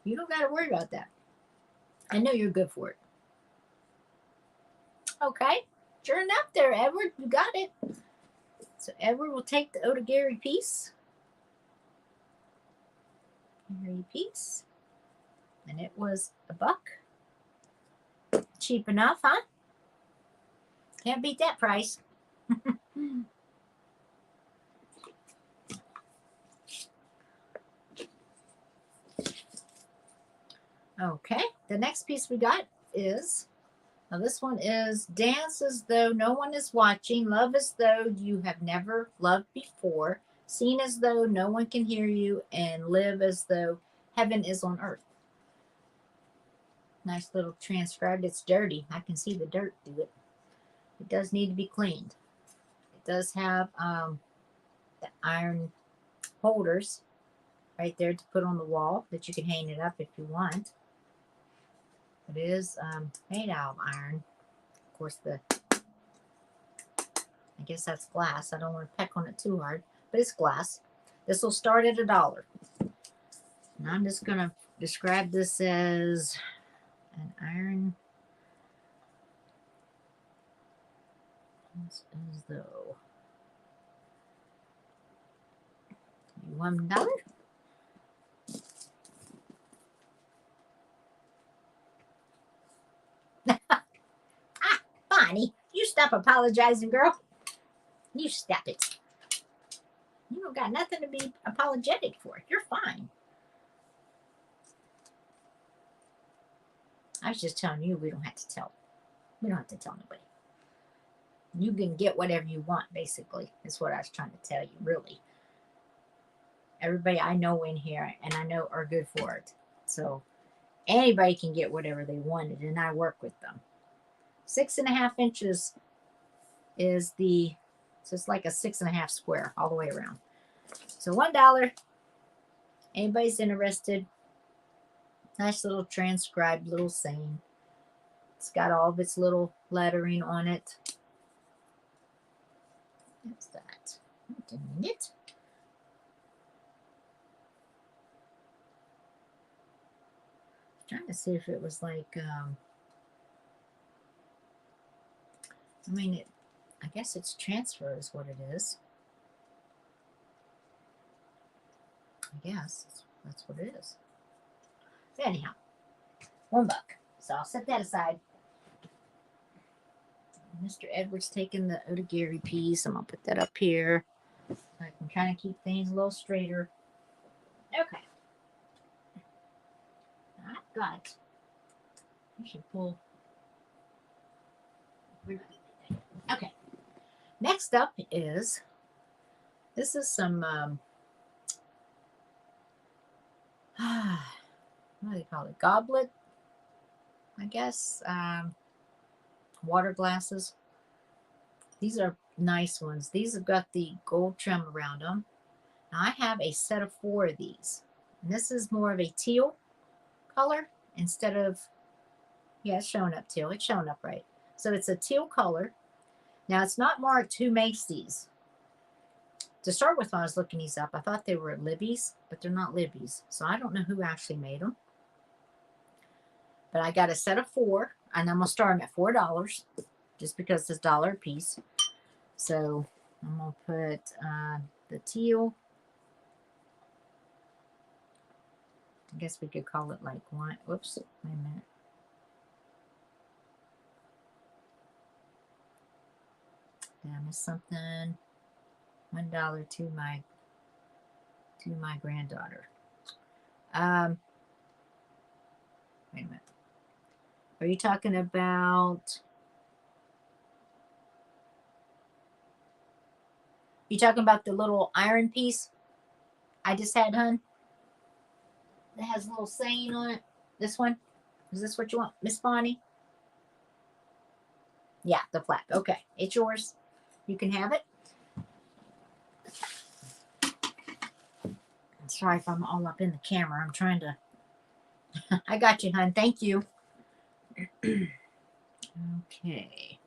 You don't got to worry about that. I know you're good for it. Okay. Sure enough there, Edward. You got it. So Edward will take the Otagary piece. Gary piece. And it was $1. Cheap enough, huh? Can't beat that price. Okay, the next piece we got is, now this one is Dance as Though No One is Watching, Love as Though You Have Never Loved Before, Seen as though no one can hear you, and live as though heaven is on earth. Nice little transcribed. It's dirty. I can see the dirt through it. It does need to be cleaned. It does have the iron holders right there to put on the wall that you can hang it up if you want. It is made out of iron. Of course, I guess that's glass. I don't want to peck on it too hard, but it's glass. This will start at $1. And I'm just going to describe this as an iron. As though $1. Bonnie, you stop apologizing, girl. You stop it. You don't got nothing to be apologetic for. You're fine. I was just telling you we don't have to tell. We don't have to tell nobody. You can get whatever you want, basically, is what I was trying to tell you, really. Everybody I know in here, and I know, are good for it. So anybody can get whatever they wanted, and I work with them. 6.5 inches is so it's like a 6.5 square all the way around. So $1. Anybody's interested? Nice little transcribed little saying. It's got all of its little lettering on it. What's that? Wait a minute. Trying to see if it was like, I mean, I guess it's transfer is what it is. I guess that's what it is. But anyhow, $1. So I'll set that aside. Mr. Edwards taking the Otagiri piece. I'm going to put that up here. I can kind of keep things a little straighter. Okay. I've got, I should pull. Okay. Next up is, this is some, what do they call it? Goblet, I guess. Water glasses. These are nice ones. These have got the gold trim around them. Now I have a set of 4 of these. And this is more of a teal color instead of, yeah, it's showing up teal. It's showing up right. So it's a teal color. Now it's not marked who makes these. To start with, when I was looking these up, I thought they were Libby's, but they're not Libby's. So I don't know who actually made them. But I got a set of 4, and I'm going to start them at $4 just because it's $1 a piece. So I'm going to put the teal. I guess we could call it like one. Whoops, wait a minute. Did I miss something? $1 to my granddaughter. Wait a minute. Are you talking about? You talking about the little iron piece I just had, hun? That has a little saying on it. This one? Is this what you want, Miss Bonnie? Yeah, the plaque. Okay, it's yours. You can have it. Sorry if I'm all up in the camera. I'm trying to. I got you, hun. Thank you. Okay.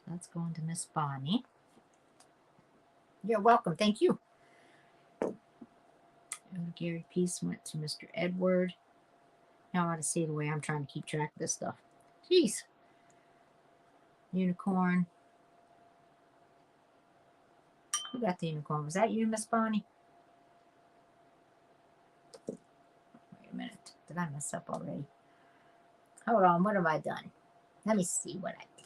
That's going to Miss Bonnie. You're welcome. Thank you. Gary Peace went to Mr. Edward. Now I ought to see the way I'm trying to keep track of this stuff. Jeez. Unicorn. Who got the unicorn? Was that you, Miss Bonnie? Wait a minute. Did I mess up already? Hold on. What have I done? Let me see what I did.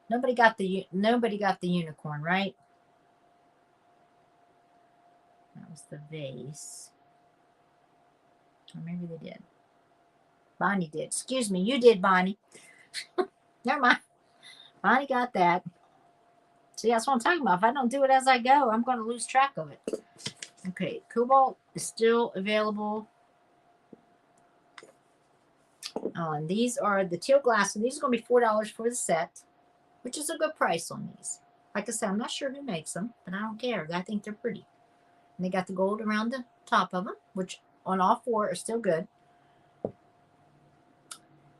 Nobody got the unicorn, right? That was the vase. Or maybe they did. Bonnie did. Excuse me, you did, Bonnie. Never mind. Bonnie got that. See, that's what I'm talking about. If I don't do it as I go, I'm going to lose track of it. Okay, Cobalt is still available. And these are the teal glass, and these are going to be $4 for the set, which is a good price on these. Like I said, I'm not sure who makes them, but I don't care. I think they're pretty. And they got the gold around the top of them, which on all four are still good.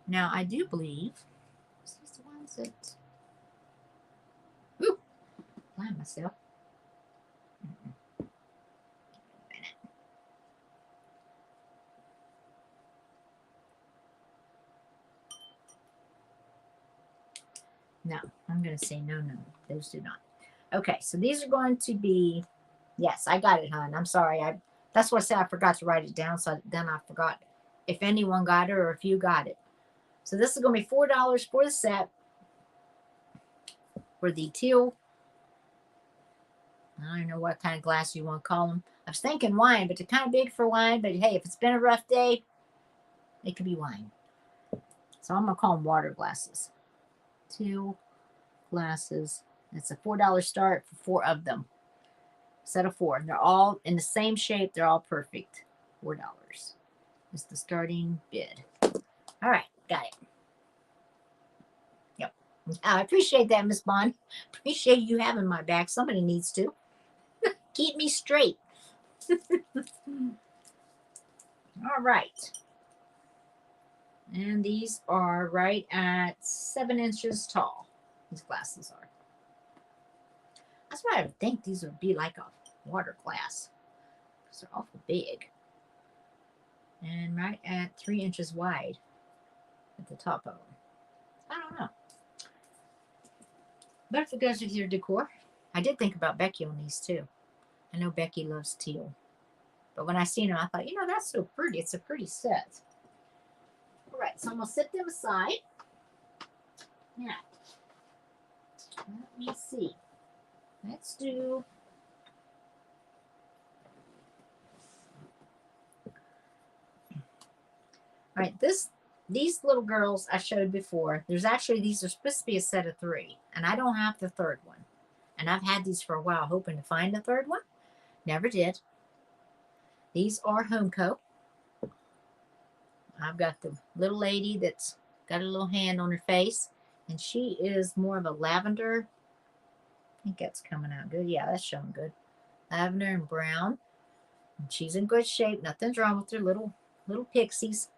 Now, I do believe, is this the ones that, ooh, blind myself. No, I'm going to say no. Those do not. Okay, so these are going to be, yes, I got it, hon. I'm sorry. That's what I said. I forgot to write it down, so then I forgot if anyone got it or if you got it. So this is going to be $4 for the set for the teal. I don't know what kind of glass you want to call them. I was thinking wine, but they're kind of big for wine. But hey, if it's been a rough day, it could be wine. So I'm going to call them water glasses. Teal glasses. It's a $4 start for 4 of them. Set of 4. They're all in the same shape. They're all perfect. $4 is the starting bid. All right, got it. Yep. I appreciate that, Miss Bond. Appreciate you having my back. Somebody needs to. Keep me straight. All right. And these are right at 7 inches tall. These glasses are. That's why I would think these would be like a water glass. Because they're awful big. And right at 3 inches wide at the top of them. I don't know. But if it goes with your decor, I did think about Becky on these too. I know Becky loves teal. But when I seen them, I thought, that's so pretty. It's a pretty set. All right, so I'm going to set them aside. Now, let me see. Let's do... All right, these little girls I showed before, these are supposed to be a set of 3, and I don't have the third one. And I've had these for a while, hoping to find the third one. Never did. These are Homeco. I've got the little lady that's got a little hand on her face, and she is more of a lavender. I think that's coming out good. Yeah, that's showing good. Lavender and brown. And she's in good shape. Nothing's wrong with her little pixies.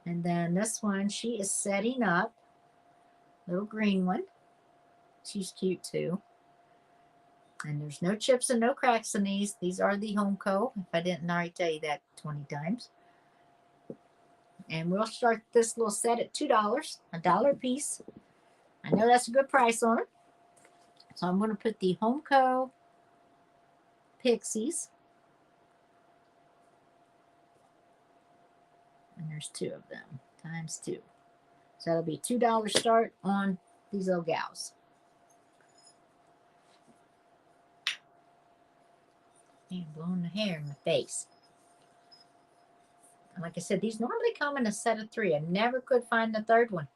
And then this one, she is setting up. Little green one. She's cute too. And there's no chips and no cracks in these. These are the Homeco, if I didn't already tell you that 20 times. And we'll start this little set at $2, $1 a piece. I know that's a good price on it. So I'm going to put the Homeco Pixies. And there's 2 of them, times 2. So that'll be $2 start on these little gals. And blowing the hair in my face. And like I said, these normally come in a set of 3. I never could find the third one.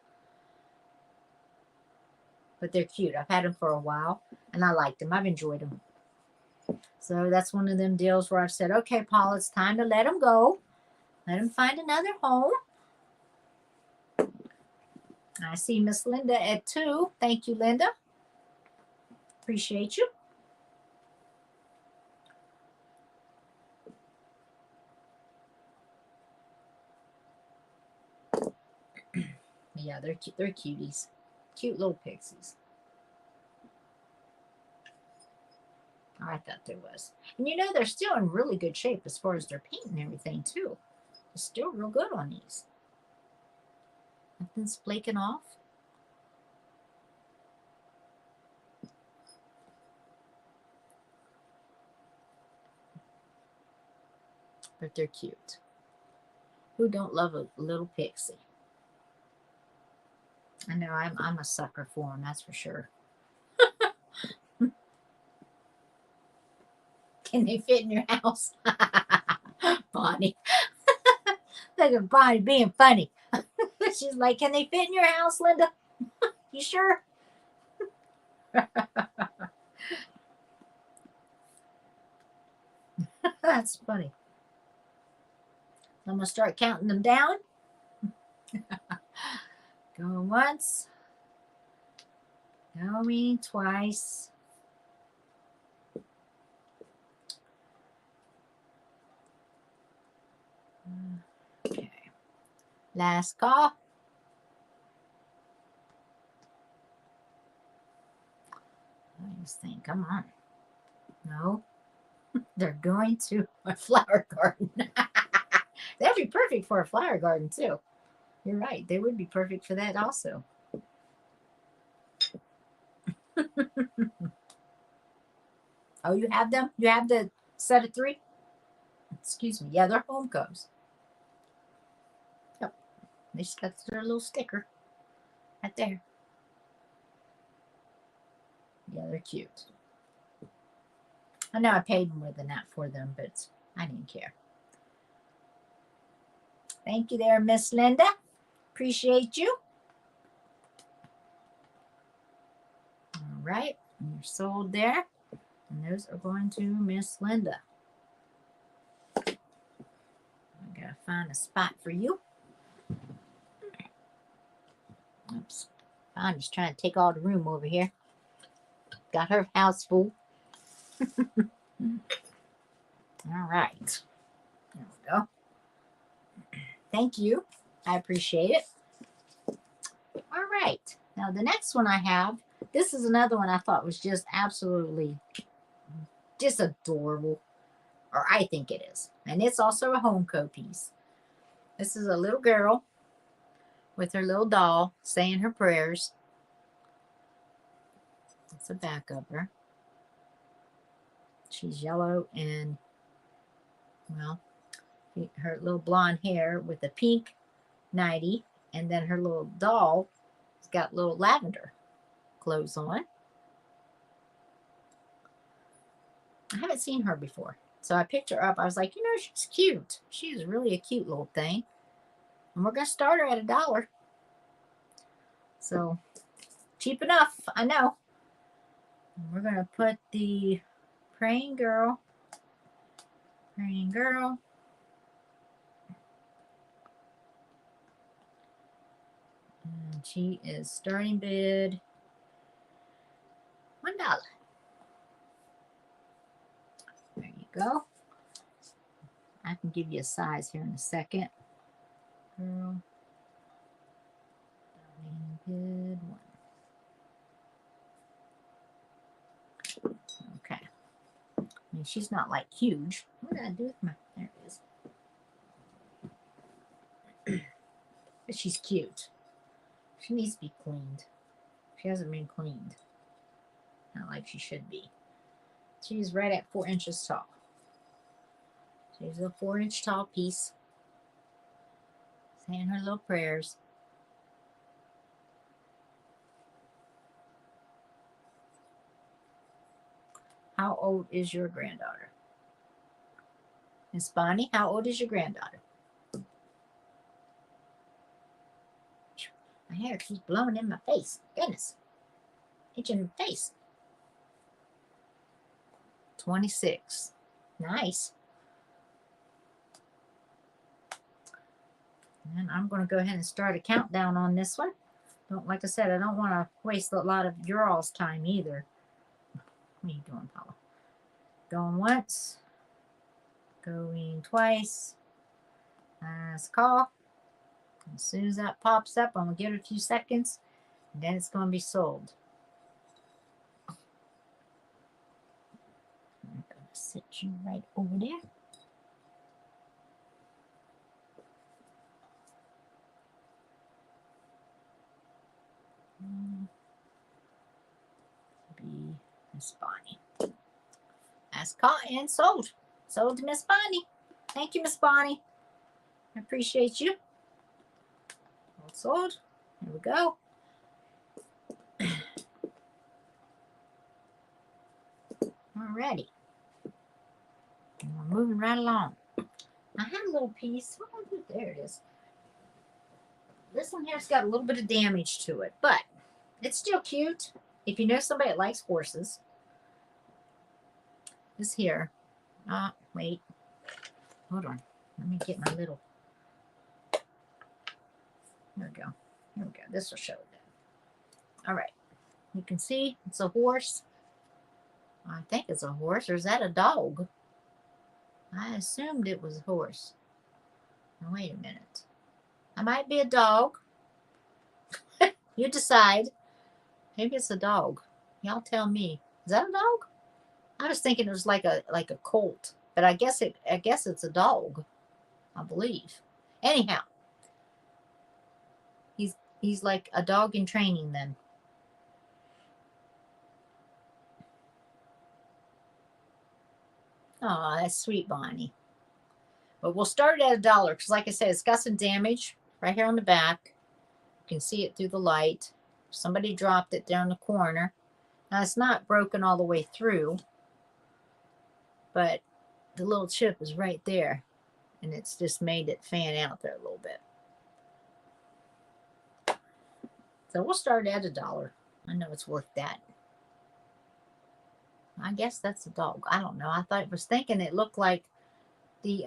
But they're cute. I've had them for a while, and I like them. I've enjoyed them. So that's one of them deals where I've said, okay, Paula, it's time to let them go. Let them find another home. I see Miss Linda at 2. Thank you, Linda. Appreciate you. Yeah, they're cuties. Cute little pixies. I thought there was. And they're still in really good shape as far as their paint and everything, too. It's still real good on these. Nothing's flaking off. But they're cute. Who don't love a little pixie? I know I'm a sucker for them, that's for sure. Can they fit in your house? Bonnie. Look at Bonnie being funny. She's like, can they fit in your house, Linda? You sure? That's funny. I'm going to start counting them down. Going once. Going twice. Okay. Last call. I just think, come on. No. They're going to a flower garden. That'd be perfect for a flower garden, too. You're right. They would be perfect for that also. Oh, you have them? You have the set of 3? Excuse me. Yeah, they're home combs. Yep. They just got their little sticker right there. Yeah, they're cute. I know I paid more than that for them, but I didn't care. Thank you there, Miss Linda. Appreciate you. All right. You're sold there. And those are going to Miss Linda. I gotta find a spot for you. Oops. I'm just trying to take all the room over here. Got her house full. All right. There we go. Thank you. I appreciate it. All right. Now the next one I have, this is another one I thought was just absolutely just adorable. Or I think it is. And it's also a home piece. This is a little girl with her little doll saying her prayers. That's the back of her. She's yellow and, well, her little blonde hair with a pink nightie. And then her little doll has got little lavender clothes on. I haven't seen her before. So I picked her up. I was like, you know, she's cute. She's really a cute little thing. And we're going to start her at $1. So cheap enough, I know. And we're going to put the praying girl. And she is starting bid $1. There you go. I can give you a size here in a second. Girl. Bid 1. Okay. I mean, she's not like huge. What did I do with my... There it is. But she's cute. She needs to be cleaned. She hasn't been cleaned. Not like she should be. She's right at 4 inches tall. She's a 4-inch tall piece. Saying her little prayers. How old is your granddaughter? Miss Bonnie, how old is your granddaughter? My hair keeps blowing in my face. Goodness. Itching my face. 26. Nice. And I'm going to go ahead and start a countdown on this one. Like I said, I don't want to waste a lot of your all's time either. What are you doing, Paula? Going once. Going twice. Last call. As soon as that pops up, I'm going to give it a few seconds. And then it's going to be sold. I'm going to sit you right over there. Be Miss Bonnie. Last call and sold. Sold to Miss Bonnie. Thank you, Miss Bonnie. I appreciate you. All sold. Here we go. Alrighty. And we're moving right along. I had a little piece. Oh, there it is. This one here's got a little bit of damage to it, but it's still cute. If you know somebody that likes horses. This here. Wait. Hold on. Let me get my little. There we go. Here we go. This will show it then. All right. You can see it's a horse. I think it's a horse. Or is that a dog? I assumed it was a horse. Now, wait a minute. I might be a dog. You decide. Maybe it's a dog. Y'all tell me. Is that a dog? I was thinking it was like a colt, but I guess it's a dog. I believe. Anyhow, he's like a dog in training then. Oh, that's sweet, Bonnie. But we'll start it at $1 because, like I said, it's got some damage right here on the back. You can see it through the light. Somebody dropped it down the corner. Now, it's not broken all the way through, but the little chip is right there, and it's just made it fan out there a little bit. So we'll start at $1. I know it's worth that. I guess that's a dog. I don't know. I was thinking it looked like the,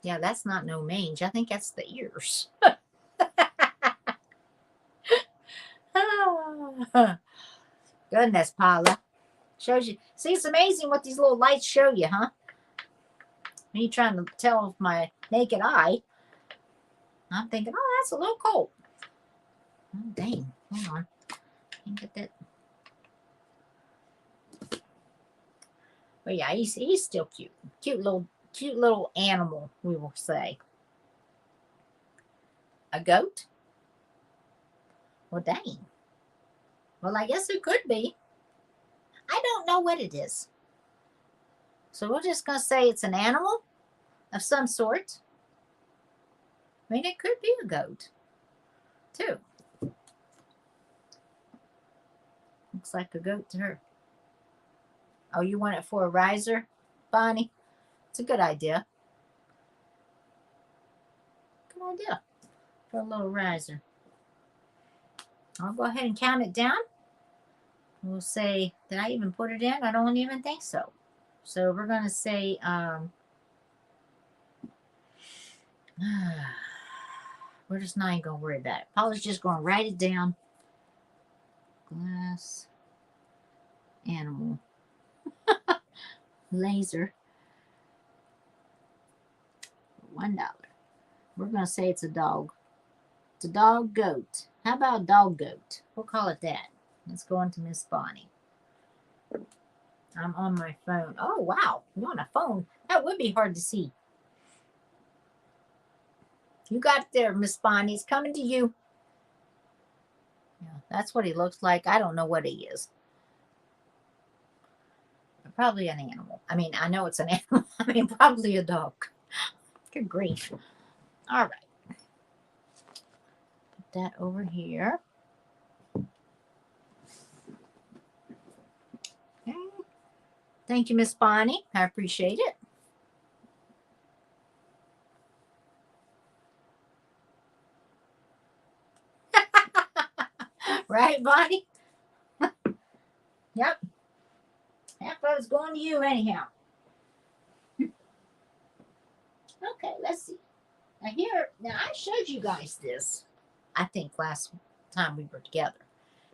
yeah, that's not no mange. I think that's the ears. Goodness, Paula. Shows you. See, it's amazing what these little lights show you, huh? Me trying to tell with my naked eye. I'm thinking, oh, that's a little cold. Oh, dang. Hold on. Can't get that. But yeah, he's still cute. Cute little animal, we will say. A goat? Well, dang. Well, I guess it could be. I don't know what it is. So we're just going to say it's an animal of some sort. I mean, it could be a goat, too. Looks like a goat to her. Oh, you want it for a riser, Bonnie? It's a good idea. Good idea for a little riser. I'll go ahead and count it down. We'll say, did I even put it in? I don't even think so. So we're going to say, we're just not even going to worry about it. Paula's just going to write it down. Glass animal. Laser. $1. We're going to say it's a dog. It's a dog goat. How about a dog goat? We'll call it that. Let's go on to Miss Bonnie. I'm on my phone. Oh, wow. You're on a phone. That would be hard to see. You got it there, Miss Bonnie. It's coming to you. Yeah, that's what he looks like. I don't know what he is. Probably an animal. I mean, I know it's an animal. I mean, probably a dog. Good grief. All right. Put that over here. Okay. Thank you, Miss Bonnie. I appreciate it. Right, Bonnie? Yep. That photo's going to you anyhow. Okay, let's see. Now I showed you guys this, I think, last time we were together.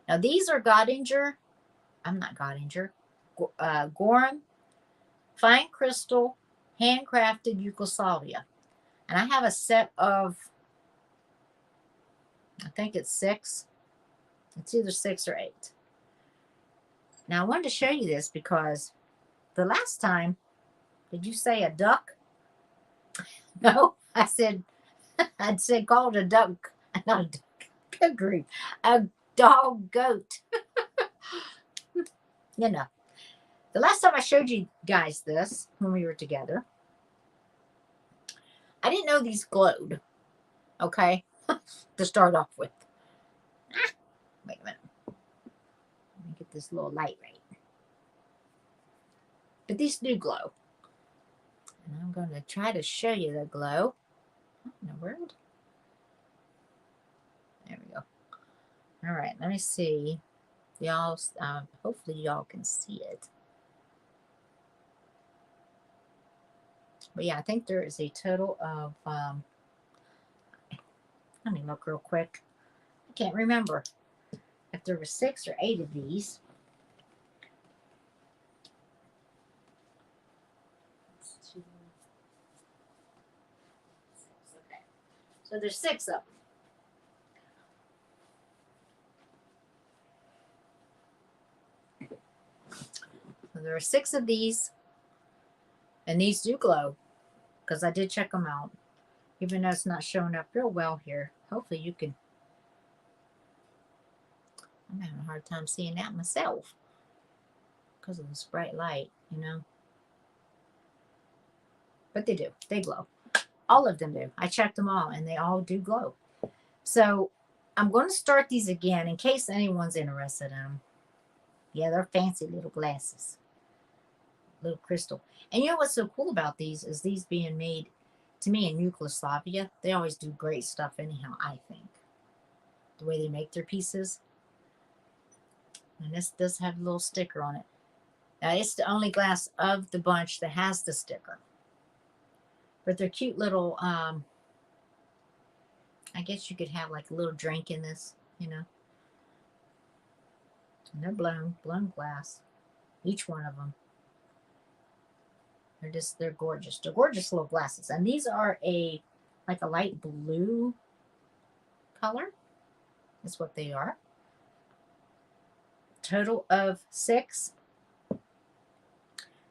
Now these are Gorham fine crystal handcrafted Yugoslavia. And I have a set of, I think it's 6. It's either 6 or 8. Now I wanted to show you this because the last time, did you say a duck? No, I said called a duck, not a duck. Good grief. A dog goat. You know, the last time I showed you guys this when we were together, I didn't know these glowed. Okay, to start off with. Wait a minute. Let me get this little light right. But these do glow. And I'm going to try to show you the glow. What in the world? There we go. All right, let me see. Y'all, hopefully y'all can see it. But yeah, I think there is a total of, let me look real quick. I can't remember if there were 6 or 8 of these. Okay. So there's 6 of them. So there are 6 of these, and these do glow because I did check them out. Even though it's not showing up real well here. Hopefully you can. I'm having a hard time seeing that myself because of this bright light, you know. But they do. They glow. All of them do. I checked them all, and they all do glow. So I'm going to start these again in case anyone's interested in them. Yeah, they're fancy little glasses. Little crystal. And you know what's so cool about these is these being made, to me, in Yugoslavia. They always do great stuff anyhow, I think. The way they make their pieces. And this does have a little sticker on it. Now, it's the only glass of the bunch that has the sticker. But they're cute little, I guess you could have like a little drink in this, you know. And they're blown glass. Each one of them. They're gorgeous. They're gorgeous little glasses. And these are like a light blue color. That's what they are. Total of 6.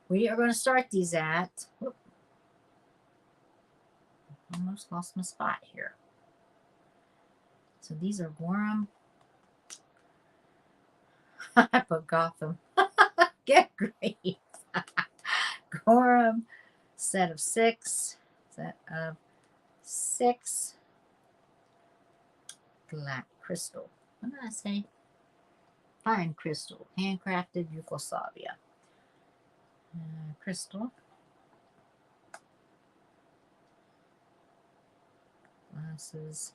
We are going to start these at, whoop, almost lost my spot here. So these are Gorham. I put Gotham. Get grief. Gorham, set of 6. Black crystal. What did I say? Fine crystal. Handcrafted Yugoslavia. Crystal. Glasses.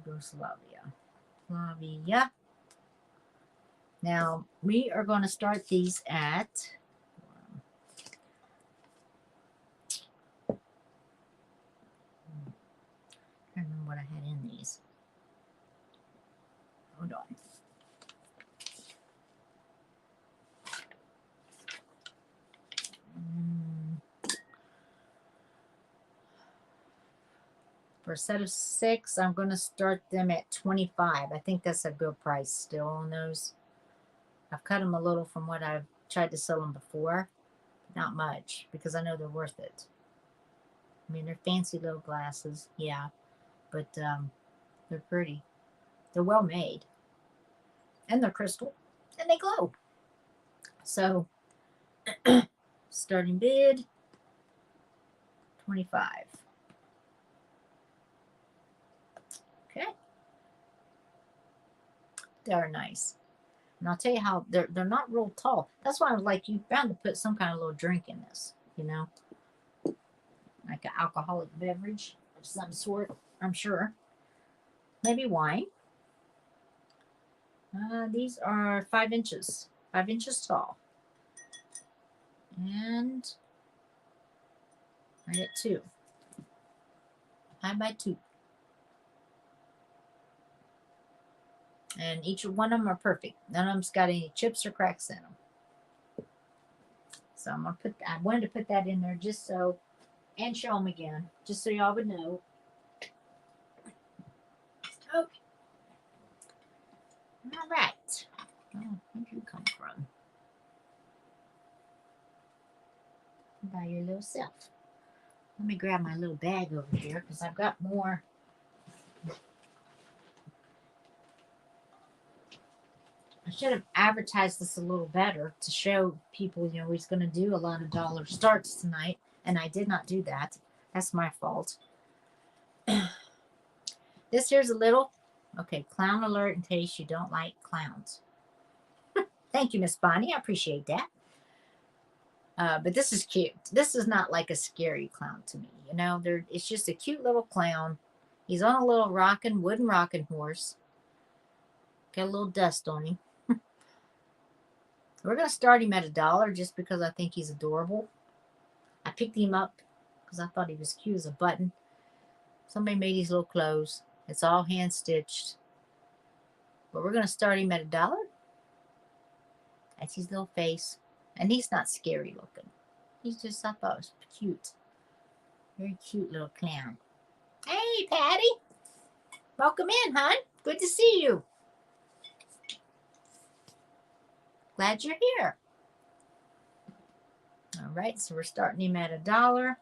Yugoslavia. Now, we are going to start these at, I can't remember what I had in these. Hold on. For a set of 6, I'm going to start them at $25. I think that's a good price still on those. I've cut them a little from what I've tried to sell them before. Not much, because I know they're worth it. I mean, they're fancy little glasses, yeah. But they're pretty. They're well made. And they're crystal. And they glow. So, starting bid, $25. Okay. They're nice. And I'll tell you how, they're not real tall. That's why I was like, you bound to put some kind of little drink in this, you know? Like an alcoholic beverage of some sort, I'm sure. Maybe wine. These are 5 inches. 5 inches tall. And I get 2. 5 by 2. And each one of them are perfect. None of them's got any chips or cracks in them. So I'm going to put that. I wanted to put that in there just so, and show them again, just so y'all would know. Okay. All right. Oh, where'd you come from? By your little self. Let me grab my little bag over here because I've got more. I should have advertised this a little better to show people, you know, he's going to do a lot of dollar starts tonight. And I did not do that. That's my fault. This here's a little, okay, clown alert in case you don't like clowns. Thank you, Miss Bonnie. I appreciate that. But this is cute. This is not like a scary clown to me. You know, it's just a cute little clown. He's on a little wooden rocking horse. Got a little dust on him. We're going to start him at $1 just because I think he's adorable. I picked him up because I thought he was cute as a button. Somebody made these little clothes. It's all hand stitched. But we're going to start him at $1. That's his little face. And he's not scary looking. He's just, I thought it was cute. Very cute little clown. Hey, Patty. Welcome in, hon. Good to see you. Glad you're here. All right, so we're starting him at $1.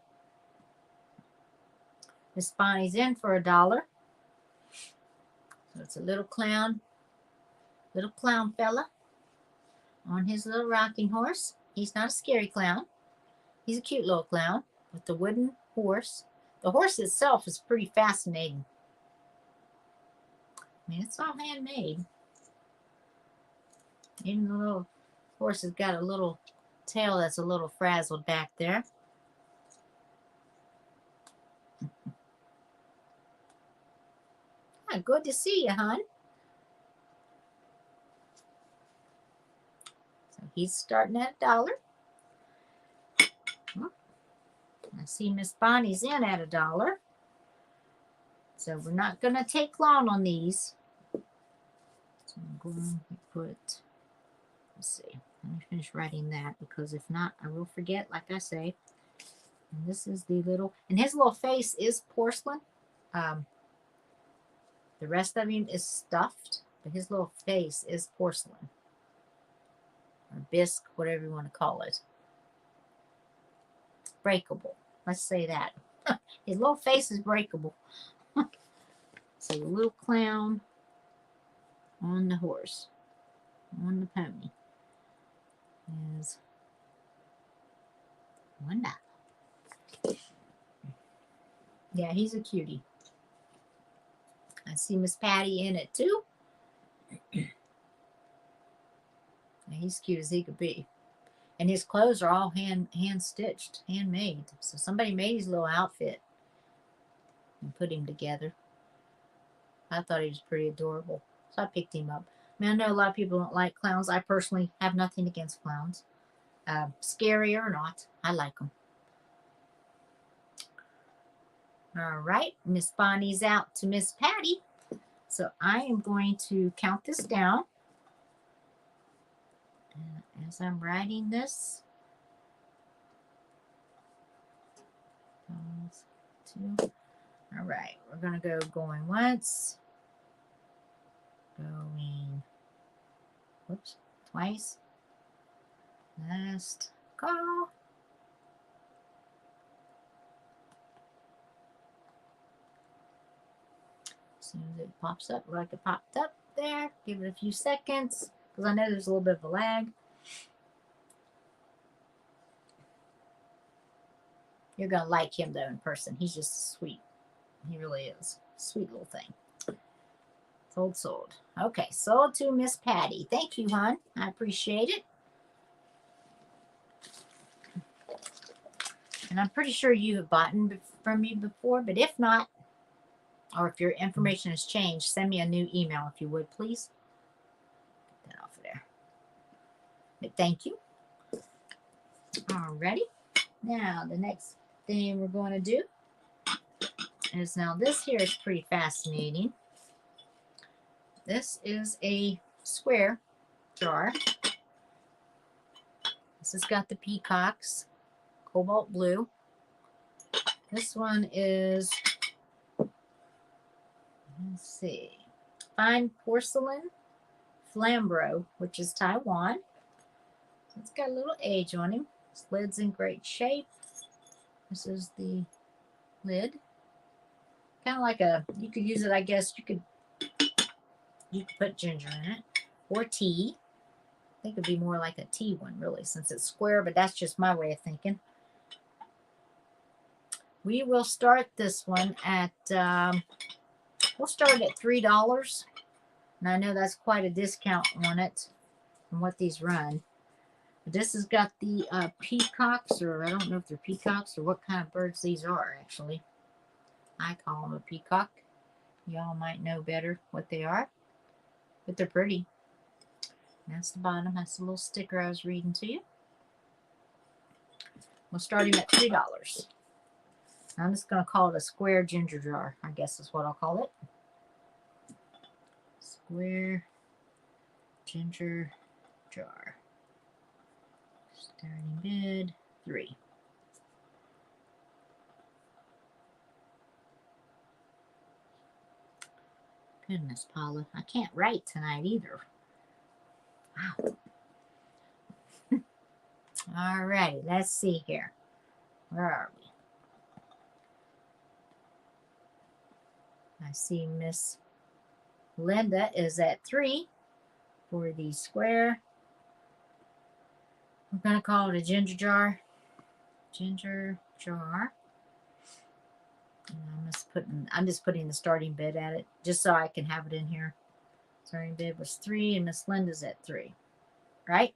Miss Bonnie's in for $1. So it's a little clown fella on his little rocking horse. He's not a scary clown. He's a cute little clown with the wooden horse. The horse itself is pretty fascinating. I mean, it's all handmade. Even the little horse has got a little tail that's a little frazzled back there. Good to see you, hon. So he's starting at $1. I see Miss Bonnie's in at $1. So we're not going to take long on these. So I'm going to put, let's see, let me finish writing that because if not, I will forget, like I say. And this is the little, and his little face is porcelain. The rest of him is stuffed, but his little face is porcelain. Or bisque, whatever you want to call it. Breakable. Let's say that. His little face is breakable. So the little clown on the horse, on the pony, is $1. Yeah, he's a cutie. I see Miss Patty in it too. He's cute as he could be. And his clothes are all hand stitched, handmade. So somebody made his little outfit and put him together. I thought he was pretty adorable. So I picked him up. I mean, I know a lot of people don't like clowns. I personally have nothing against clowns. Scary or not, I like them. All right, Miss Bonnie's out to Miss Patty. So I am going to count this down. And as I'm writing this, 1, 2. All right, we're going to go going once, going, whoops, twice. Last call. As soon as it pops up, like it popped up there, give it a few seconds because I know there's a little bit of a lag. You're going to like him though in person. He's just sweet. He really is. Sweet little thing. Sold. Okay, sold to Miss Patty. Thank you, hon. I appreciate it. And I'm pretty sure you have bought from me before, but if not, or if your information has changed, send me a new email if you would, please. Get that off of there. But thank you. Alrighty. Now, the next thing we're going to do is, now this here is pretty fascinating. This is a square jar. This has got the peacocks, cobalt blue. This one is, let's see, fine porcelain Flambro, which is Taiwan. So it's got a little age on him. This lid's in great shape. This is the lid. Kind of like a, you could use it, I guess, you could put ginger in it, or tea. I think it'd be more like a tea one, really, since it's square, but that's just my way of thinking. We will start this one at, we'll start at $3. And I know that's quite a discount on it, on what these run. This has got the peacocks, or I don't know if they're peacocks or what kind of birds these are, actually. I call them a peacock. Y'all might know better what they are, but they're pretty. That's the bottom. That's the little sticker I was reading to you. We'll start him at $3. I'm just going to call it a square ginger jar. I guess is what I'll call it. Square ginger jar. Starting bid, 3. Goodness, Paula. I can't write tonight either. Wow. Alrighty, let's see here. Where are we? I see Miss Linda is at 3 for the square. We're going to call it a ginger jar. Ginger jar. And I'm just putting the starting bid at it just so I can have it in here. Starting bid was 3 and Miss Linda's at 3. Right?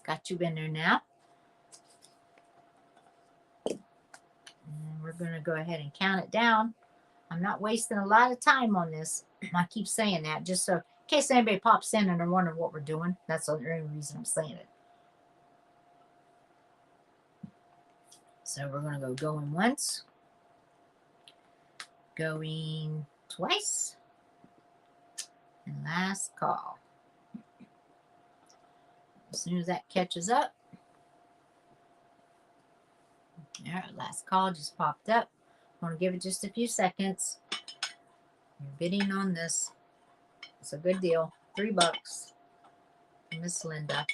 Got you in there now. And we're going to go ahead and count it down. I'm not wasting a lot of time on this. I keep saying that just so in case anybody pops in and they're wondering what we're doing. That's the only reason I'm saying it. So we're going to go going once. Going twice. And last call. As soon as that catches up. All right, last call just popped up. I want to give it just a few seconds. You're bidding on this. It's a good deal. $3 for Miss Linda.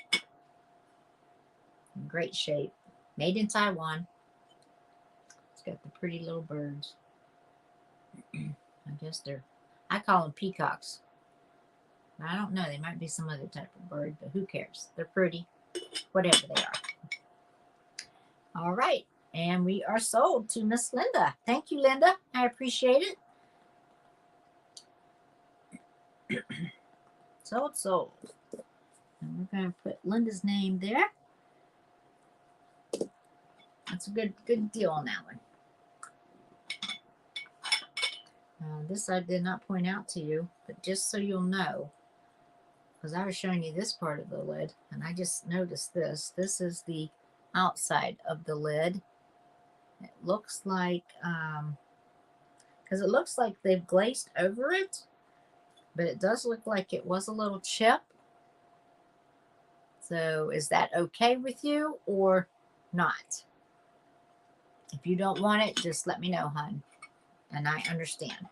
In great shape. Made in Taiwan. It's got the pretty little birds. I guess I call them peacocks. I don't know. They might be some other type of bird, but who cares? They're pretty. Whatever they are. All right. And we are sold to Miss Linda. Thank you, Linda. I appreciate it. Sold. And we're going to put Linda's name there. That's a good deal on that one. This I did not point out to you, but just so you'll know, because I was showing you this part of the lid, and I just noticed this. This is the outside of the lid. It looks like, because it looks like they've glazed over it, but it does look like it was a little chip. So is that okay with you or not? If you don't want it, just let me know, hon, and I understand.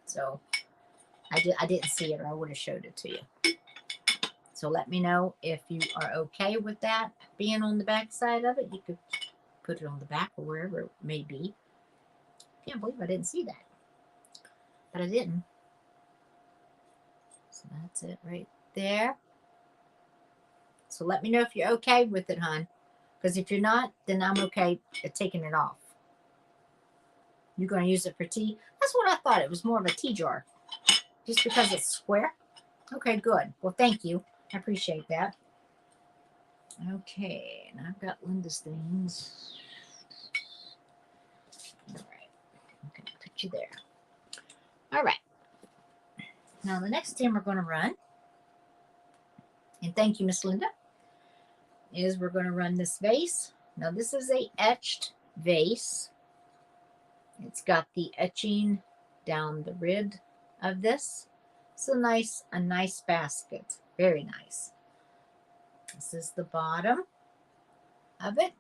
So I didn't see it, or I would have showed it to you. So let me know if you are okay with that being on the back side of it. You could put it on the back or wherever it may be. Can't believe I didn't see that. But I didn't. So that's it right there. So let me know if you're okay with it, hon. Because if you're not, then I'm okay at taking it off. You're going to use it for tea? That's what I thought. It was more of a tea jar. Just because it's square? Okay, good. Well, thank you. I appreciate that. Okay, and I've got Linda's things. All right. I'm going to put you there. All right. Now, the next thing we're going to run, and thank you, Miss Linda, is we're going to run this vase. Now, this is a etched vase. It's got the etching down the rib of this. It's a nice basket. Very nice. This is the bottom of it.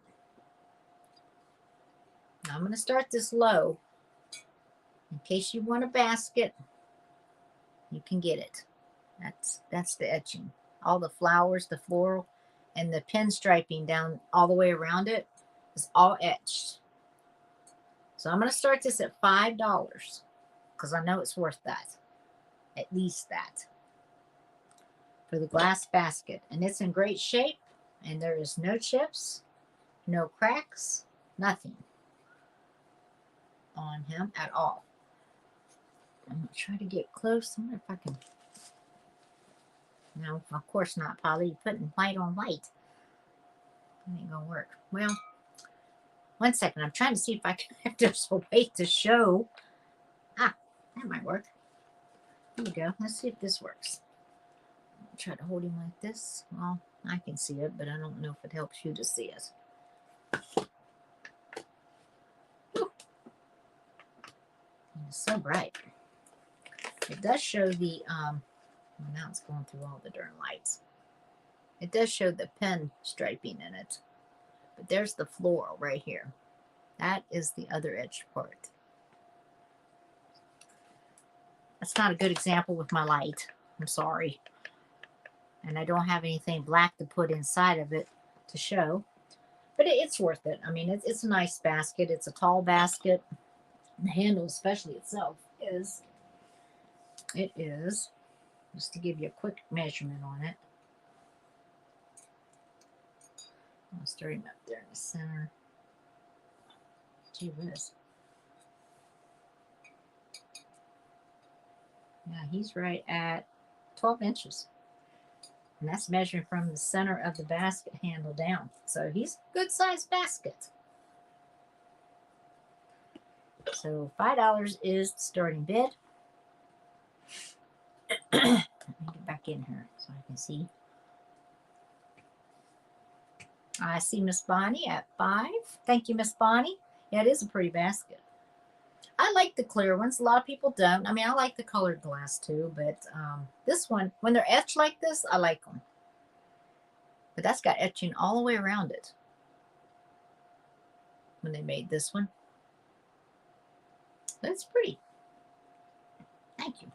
Now I'm going to start this low. In case you want a basket, you can get it. That's the etching. All the flowers, the floral, and the pinstriping down all the way around it is all etched. So I'm going to start this at $5 because I know it's worth that. At least that. For the glass basket. And it's in great shape. And there is no chips, no cracks, nothing on him at all. I'm going to try to get close. I wonder if I can. No, of course not, Polly. You're putting white on white. That ain't gonna work. Well, one second. I'm trying to see if I can, if there's a way to show. Ah, that might work. Here we go. Let's see if this works. I'll try to hold him like this. Well, I can see it, but I don't know if it helps you to see it. It's so bright. It does show the, well, now it's going through all the darn lights. It does show the pen striping in it. But there's the floral right here. That is the other edge part. That's not a good example with my light. I'm sorry. And I don't have anything black to put inside of it to show. But it's worth it. I mean, it's a nice basket. It's a tall basket. The handle, especially itself, is, just to give you a quick measurement on it. I'll start him up there in the center. Gee whiz. Yeah, he's right at 12 inches. And that's measuring from the center of the basket handle down. So he's a good sized basket. So $5 is the starting bid. Let me get back in here so I can see. I see Miss Bonnie at 5. Thank you, Miss Bonnie. Yeah, it is a pretty basket. I like the clear ones. A lot of people don't. I mean, I like the colored glass too, but this one, when they're etched like this, I like them. But that's got etching all the way around it when they made this one. That's pretty. Thank you.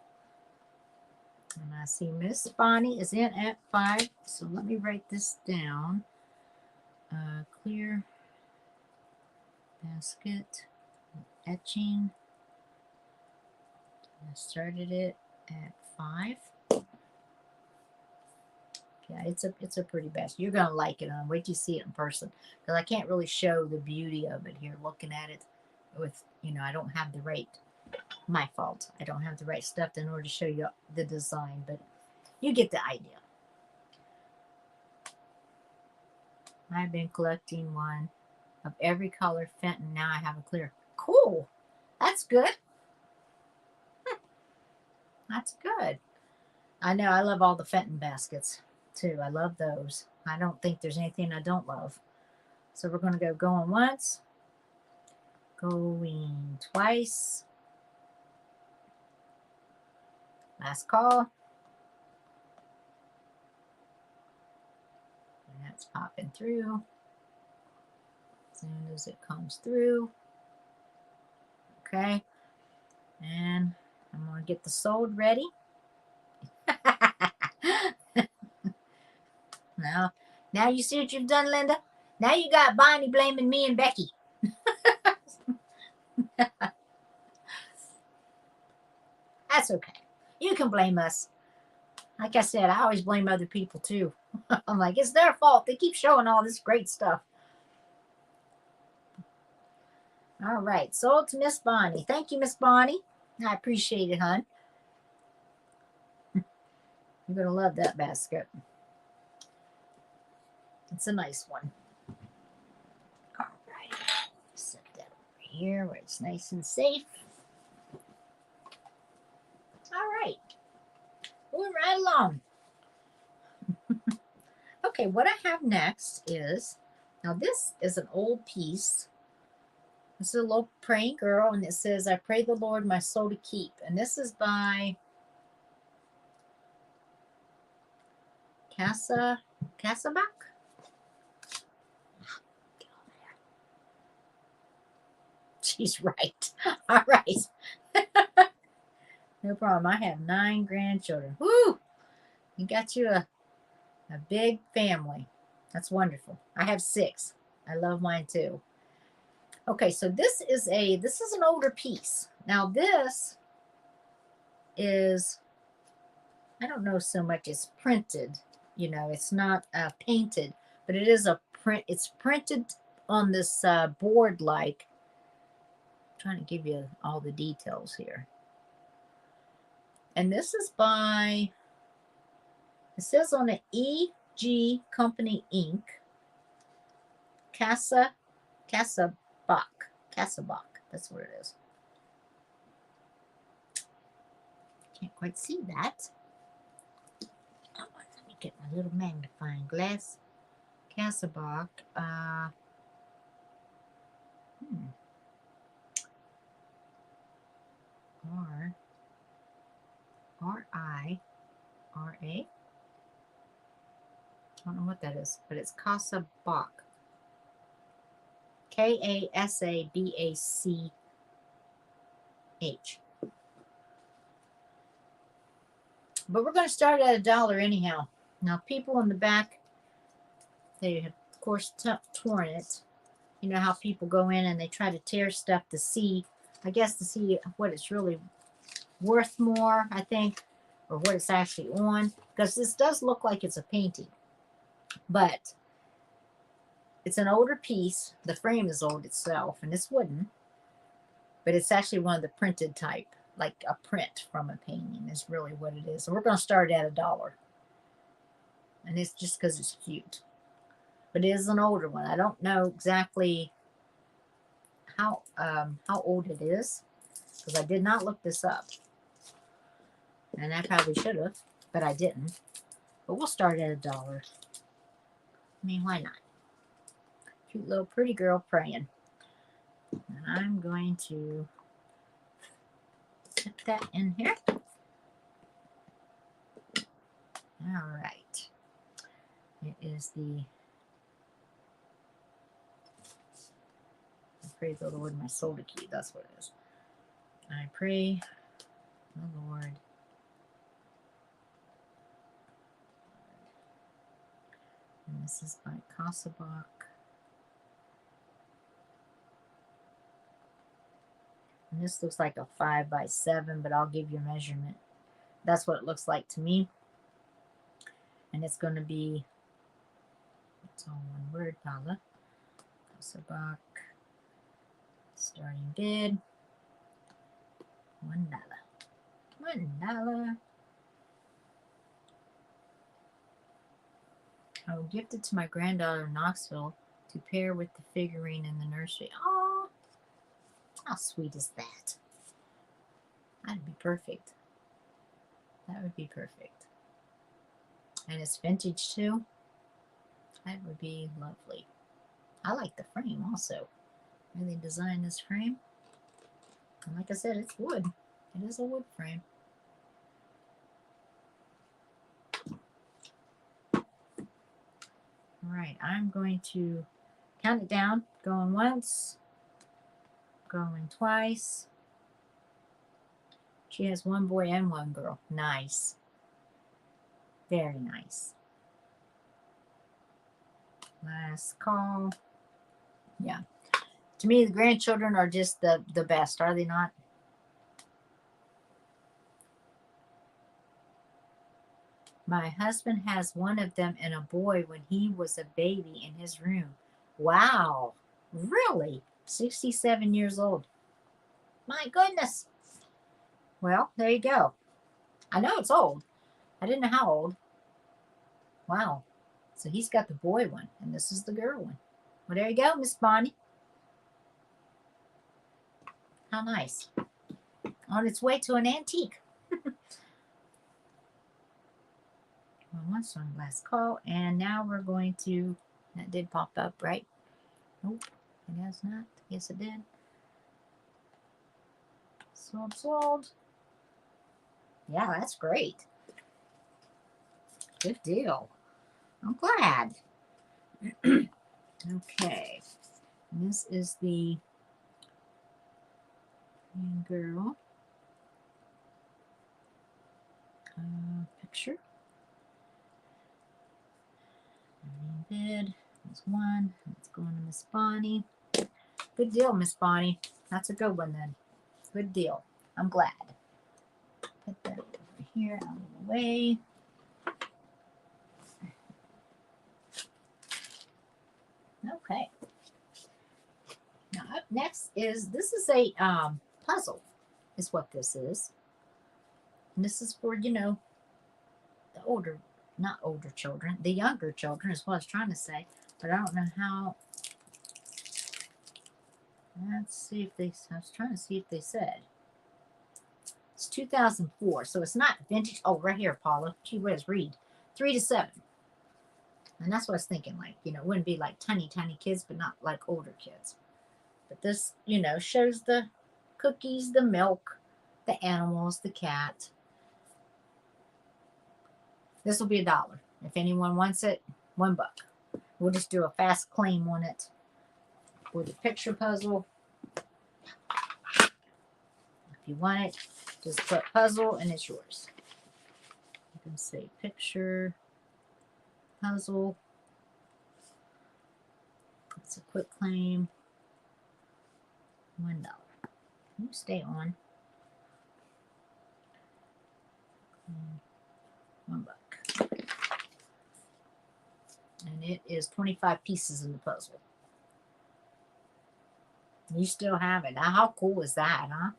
And I see Miss Bonnie is in at 5. So let me write this down. Clear basket etching. I started it at 5. Yeah, it's a pretty basket. You're gonna like it. Wait till you see it in person, because I can't really show the beauty of it here looking at it with, you know, I don't have the right, my fault, I don't have the right stuff in order to show you the design, but you get the idea. I've been collecting one of every color Fenton. Now I have a clear. Cool. That's good. That's good. I know. I love all the Fenton baskets too. I love those. I don't think there's anything I don't love. So we're going to go going once, going twice. Last call. And that's popping through. As soon as it comes through. Okay. And I'm going to get the sold ready. Now you see what you've done, Linda? Now you got Bonnie blaming me and Becky. That's okay. You can blame us. Like I said, I always blame other people too. I'm like, it's their fault. They keep showing all this great stuff. All right. Sold to Miss Bonnie. Thank you, Miss Bonnie. I appreciate it, hon. You're going to love that basket. It's a nice one. All right. Set that over here where it's nice and safe. All right. Moving right along. Okay, what I have next is, now this is an old piece. This is a little praying girl, and it says, I pray the Lord my soul to keep. And this is by Casabach. She's right. All right. No problem. I have 9 grandchildren. Woo! You got you a big family. That's wonderful. I have 6. I love mine too. Okay, so this is an older piece. Now this is, I don't know so much it's printed, you know, it's not painted, but it is a print. It's printed on this board like. I'm trying to give you all the details here. And this is by It says on the EG Company Inc. Casabach. Casabach. That's what it is. Can't quite see that. Oh, let me get my little magnifying glass. Casabach. R-I-R-A. I don't know what that is, but it's Casabach. Kasabach. But we're going to start at $1 anyhow. Now, people in the back, they have, of course, torn it. You know how people go in and they try to tear stuff to see, I guess, to see what it's really worth more, I think, or what it's actually on. Because this does look like it's a painting. But it's an older piece. The frame is old itself, and it's wooden. But it's actually one of the printed type, like a print from a painting is really what it is. So we're going to start at $1. And it's just because it's cute. But it is an older one. I don't know exactly how old it is, because I did not look this up. And I probably should have, but I didn't. But we'll start at $1. I mean, why not? Cute little pretty girl praying. And I'm going to put that in here. All right. It is the, I pray the Lord my soul to keep. That's what it is. I pray the Lord. And this is by Casabach. And this looks like a 5x7, but I'll give you a measurement. That's what it looks like to me. And it's going to be, it's all one word, Paula. Casabach. Starting bid. $1. $1. I will gift it to my granddaughter in Knoxville to pair with the figurine in the nursery. Oh, how sweet is that? That'd be perfect. That would be perfect. And it's vintage too. That would be lovely. I like the frame also. Really designed this frame. And like I said, it's wood. It is a wood frame. All right, I'm going to count it down. Going once. Going twice. She has one boy and one girl. Nice. Very nice. Last call. Yeah. To me, the grandchildren are just the best, are they not? My husband has one of them and a boy when he was a baby in his room. Wow. Really? 67 years old. My goodness. Well, there you go. I know it's old. I didn't know how old. Wow. So he's got the boy one, and this is the girl one. Well, there you go, Miss Bonnie. How nice. On its way to an antique. One song, last call. And now we're going to, that did pop up, right? Nope, it has not. Yes, it did. Sold. Yeah, that's great. Good deal. I'm glad. Okay. And this is the girl picture. Bid. There's one. It's going to Miss Bonnie. Good deal, Miss Bonnie. That's a good one then. Good deal. I'm glad. Put that over here out of the way. Okay. Now up next is, this is a puzzle, is what this is. And this is for, you know, the older not older children, the younger children is what I was trying to say, but I don't know how. Let's see if they, I was trying to see if they said. It's 2004, so it's not vintage. Oh, right here, Paula. Gee whiz, read. 3 to 7. And that's what I was thinking, like, you know, it wouldn't be like tiny, tiny kids, but not like older kids. But this, you know, shows the cookies, the milk, the animals, the cat. This will be $1. If anyone wants it, $1. We'll just do a fast claim on it for the picture puzzle. If you want it, just put puzzle and it's yours. You can say picture, puzzle. It's a quick claim. $1. You stay on. $1. And it is 25 pieces in the puzzle. You still have it. Now, how cool is that, huh?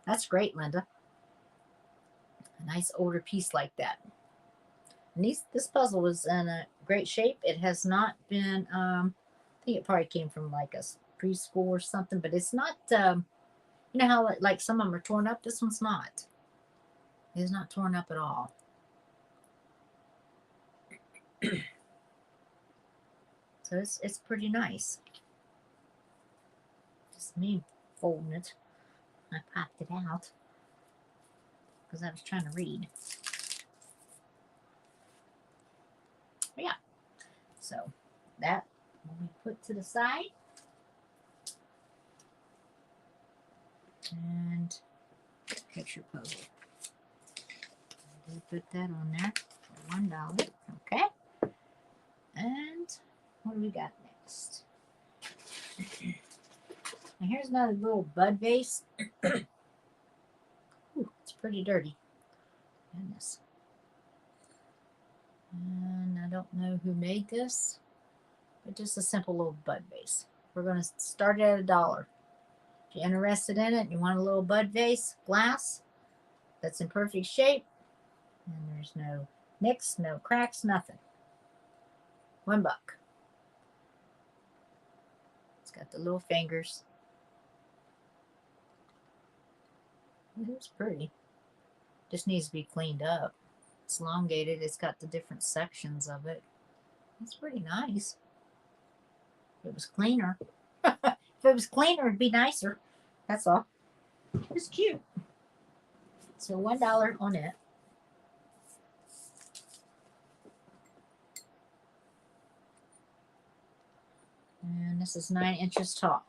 That's great, Linda. A nice older piece like that. And this puzzle is in a great shape. It has not been, I think it probably came from like a preschool or something, but it's not, you know how like some of them are torn up? This one's not. It's not torn up at all. So it's pretty nice. Just me folding it. I popped it out because I was trying to read. But yeah, so that will be put to the side. And picture puzzle. Put that on there for $1. Okay. And what do we got next? Now here's another little bud vase. Ooh, it's pretty dirty. Goodness. And I don't know who made this, but just a simple little bud vase. We're going to start it at $1. If you're interested in it and you want a little bud vase, glass, that's in perfect shape, and there's no nicks, no cracks, nothing. $1. It's got the little fingers. It's pretty. Just needs to be cleaned up. It's elongated. It's got the different sections of it. It's pretty nice. If it was cleaner. If it was cleaner, it'd be nicer. That's all. It's cute. So $1 on it. And this is 9 inches tall.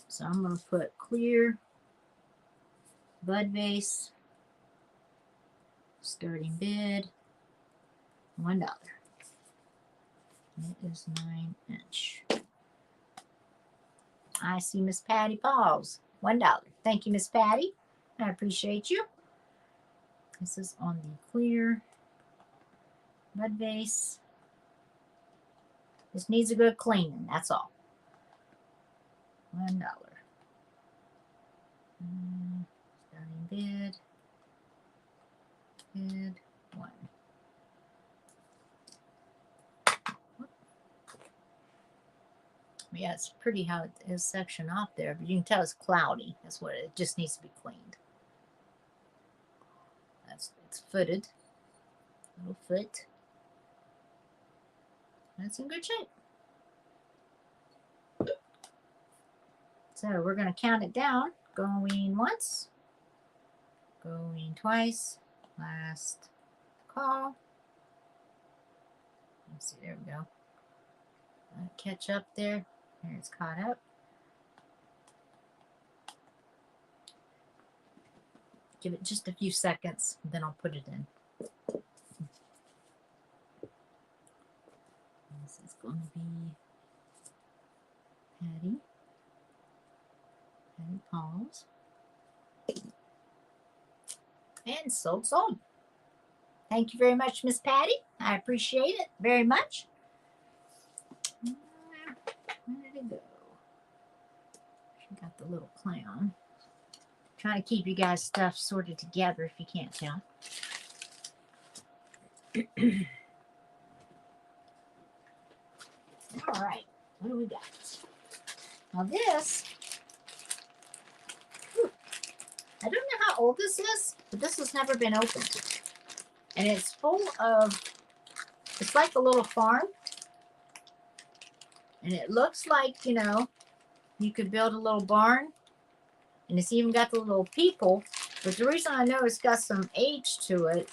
So I'm going to put clear bud vase, starting bid, $1. It is 9 inch. I see Miss Patty Paws, $1. Thank you, Miss Patty. I appreciate you. This is on the clear bud vase. This needs a good cleaning, that's all. $1. Starting bid. Bid 1. Yeah, it's pretty how it is sectioned off there, but you can tell it's cloudy. That's what it just needs to be cleaned. It's footed. Little foot. That's in good shape. So we're going to count it down. Going once. Going twice. Last call. Let's see, there we go. Catch up there. There it's caught up. Give it just a few seconds, then I'll put it in. This is going to be Patty Paws. And sold. Thank you very much, Miss Patty. I appreciate it very much. Where did it go? She got the little clown. Trying to keep you guys' stuff sorted together if you can't tell. All right, what do we got? Now this, I don't know how old this is, but this has never been opened. And it's full of, it's like a little farm. And it looks like, you know, you could build a little barn. And it's even got the little people. But the reason I know it's got some age to it,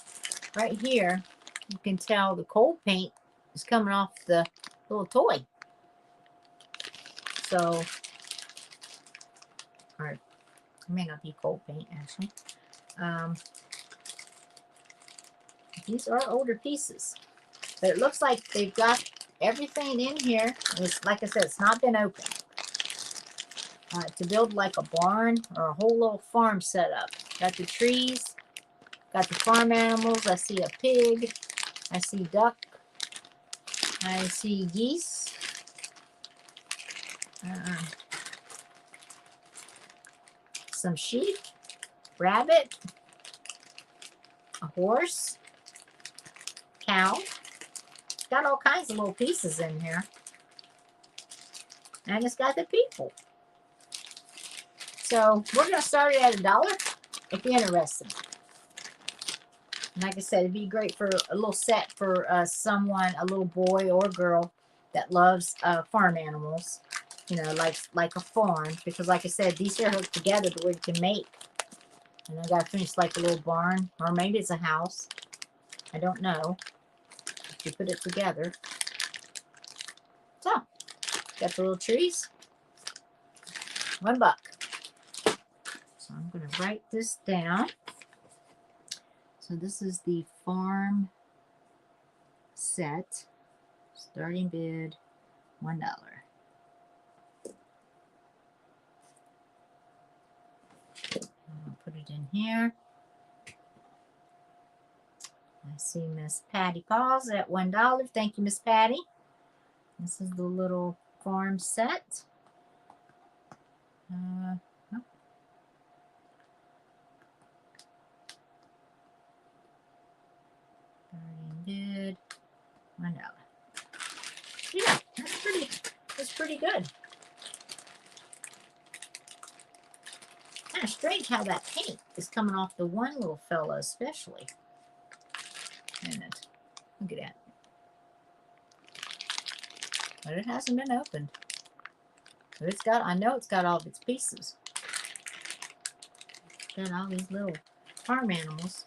right here, you can tell the cold paint is coming off the little toy. So, or it may not be cold paint actually. These are older pieces. But it looks like they've got everything in here. It's, like I said, it's not been opened. To build like a barn or a whole little farm setup. Got the trees, got the farm animals. I see a pig, I see duck, I see geese, some sheep, rabbit, a horse, cow. Got all kinds of little pieces in here. And it's got the people. So we're going to start it at $1 if you're interested. And like I said, it'd be great for a little set for someone, a little boy or girl that loves farm animals. You know, like a farm. Because like I said, these are hooked together to where you can make. And I got to finish like a little barn. Or maybe it's a house. I don't know. If you put it together. So, got the little trees. $1. So I'm going to write this down. So this is the farm set. Starting bid, $1. I'll put it in here. I see Miss Patty Paws at $1. Thank you, Miss Patty. This is the little farm set. Bid $1. Yeah, that's pretty good. Kind of strange how that paint is coming off the one little fella especially. And look at that. But it hasn't been opened. But it's got, I know it's got all of its pieces. Got all these little farm animals.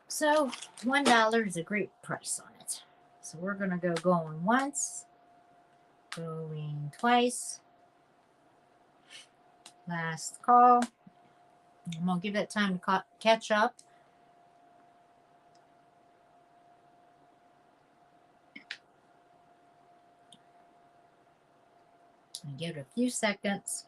So $1 is a great price on it. So we're going to go going once, going twice. Last call. I'm going to give that time to catch up. And give it a few seconds.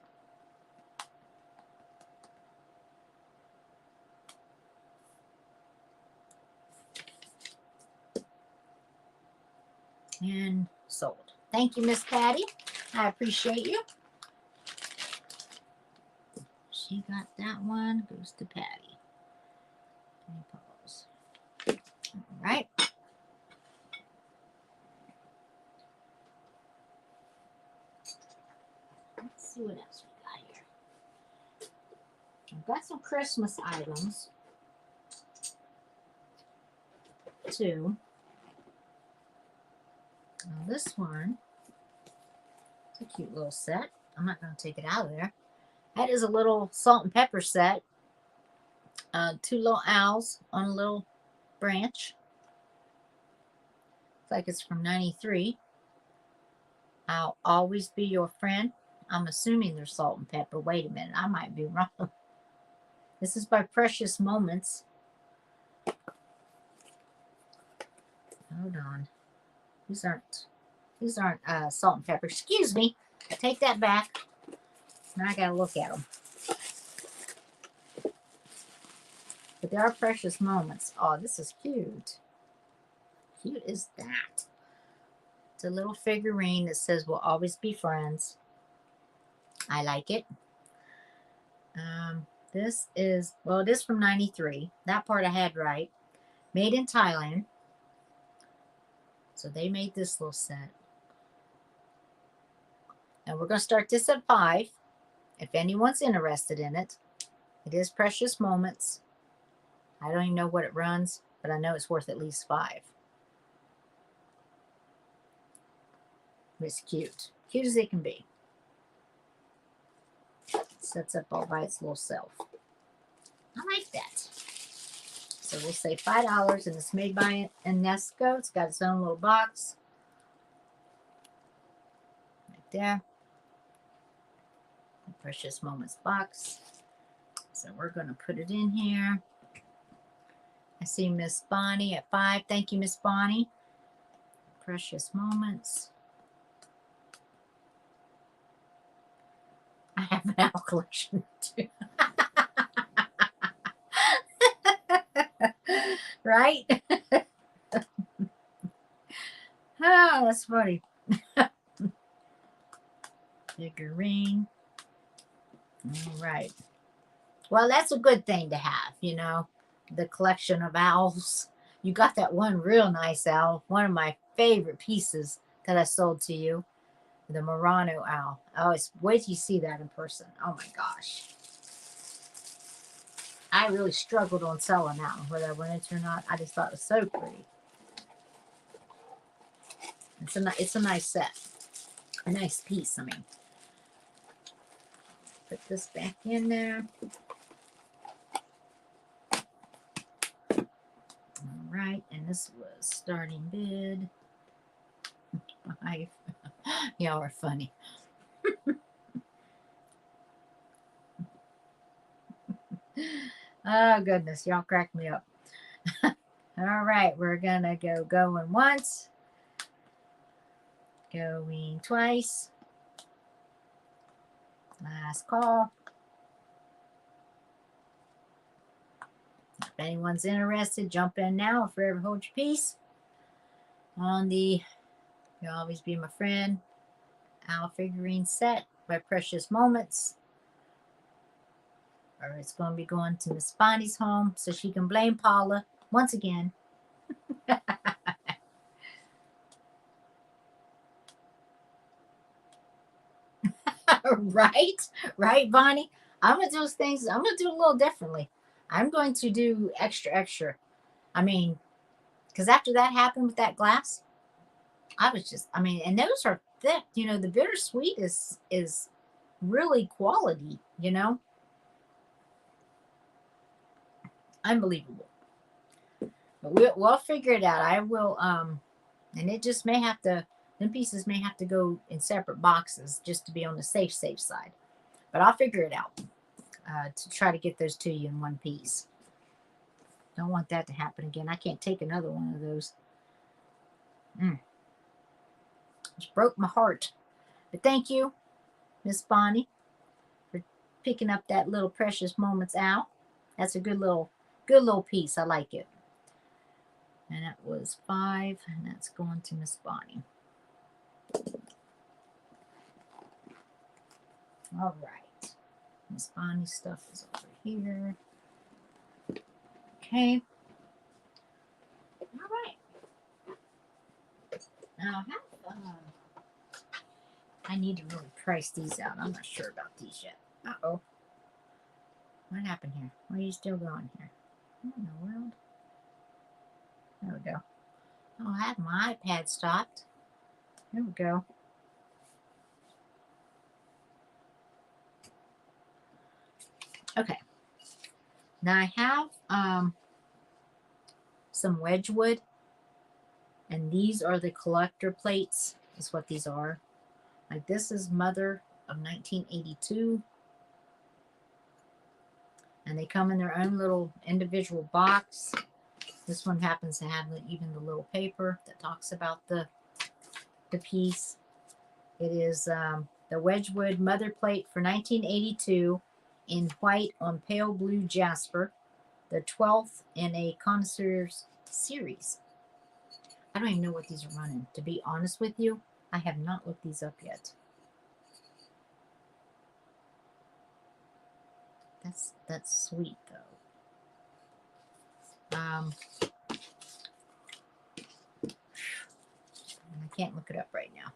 And sold. Thank you, Miss Patty. I appreciate you. She got that one. Goes to Patty. Pause. All right. Let's see what else we got here. I've got some Christmas items too. Now this one, it's a cute little set. I'm not going to take it out of there. That is a little salt and pepper set. 2 little owls on a little branch. Looks like it's from '93. I'll always be your friend. I'm assuming they're salt and pepper. Wait a minute, I might be wrong. This is by Precious Moments. Hold on. These aren't salt and pepper. Excuse me. I take that back. Now I gotta look at them. But they are Precious Moments. Oh, this is cute. Cute is that? It's a little figurine that says we'll always be friends. I like it. This is, well, it is from 93. That part I had right. Made in Thailand. So they made this little set. And we're going to start this at 5. If anyone's interested in it. It is Precious Moments. I don't even know what it runs, but I know it's worth at least 5. It's cute. Cute as it can be. It sets up all by its little self. I like that. So we'll say $5, and it's made by Enesco. It's got its own little box. Right there. The Precious Moments box. So we're going to put it in here. I see Miss Bonnie at 5. Thank you, Miss Bonnie. Precious Moments. I have an owl collection too. Right? Oh, that's funny. Figurine. All right. Well, that's a good thing to have, you know, the collection of owls. You got that one real nice owl, one of my favorite pieces that I sold to you, the Murano owl. Oh, it's wait till you see that in person. Oh my gosh. I really struggled on selling that one, whether I wanted to or not. I just thought it was so pretty. It's a nice set. A nice piece, I mean. Put this back in there. All right, and this was starting bid 5. Y'all are funny. Oh goodness, y'all crack me up. All right, we're gonna go going once, going twice. Last call. If anyone's interested, jump in now. Forever hold your peace. On the You'll Always Be My Friend owl figurine set by Precious Moments. Or it's going to be going to Miss Bonnie's home so she can blame Paula once again. Right, Bonnie? I'm going to do things, I'm going to do a little differently. I'm going to do extra. I mean, because after that happened with that glass, I was just, I mean, and those are thick. You know, the bittersweet is really quality, you know? Unbelievable. But we'll figure it out. I will, and it just may have to, them pieces may have to go in separate boxes just to be on the safe side. But I'll figure it out to try to get those to you in one piece. Don't want that to happen again. I can't take another one of those. Just broke my heart. But thank you, Miss Bonnie, for picking up that little Precious Moments owl. That's a good little piece. I like it. And that was 5, and that's going to Miss Bonnie. All right. Miss Bonnie's stuff is over here. Okay. All right. Now, I need to really price these out. I'm not sure about these yet. Uh-oh. What happened here? Why are you still going here? What in the world? There we go. Oh, I have my iPad stopped. There we go. Okay. Now I have some Wedgwood, and these are the collector plates, is what these are. Like this is Mother of 1982. And they come in their own little individual box. This one happens to have even the little paper that talks about the piece. It is the Wedgwood Mother Plate for 1982 in white on pale blue jasper, the 12th in a connoisseur's series. I don't even know what these are running. To be honest with you, I have not looked these up yet. That's sweet though. I can't look it up right now.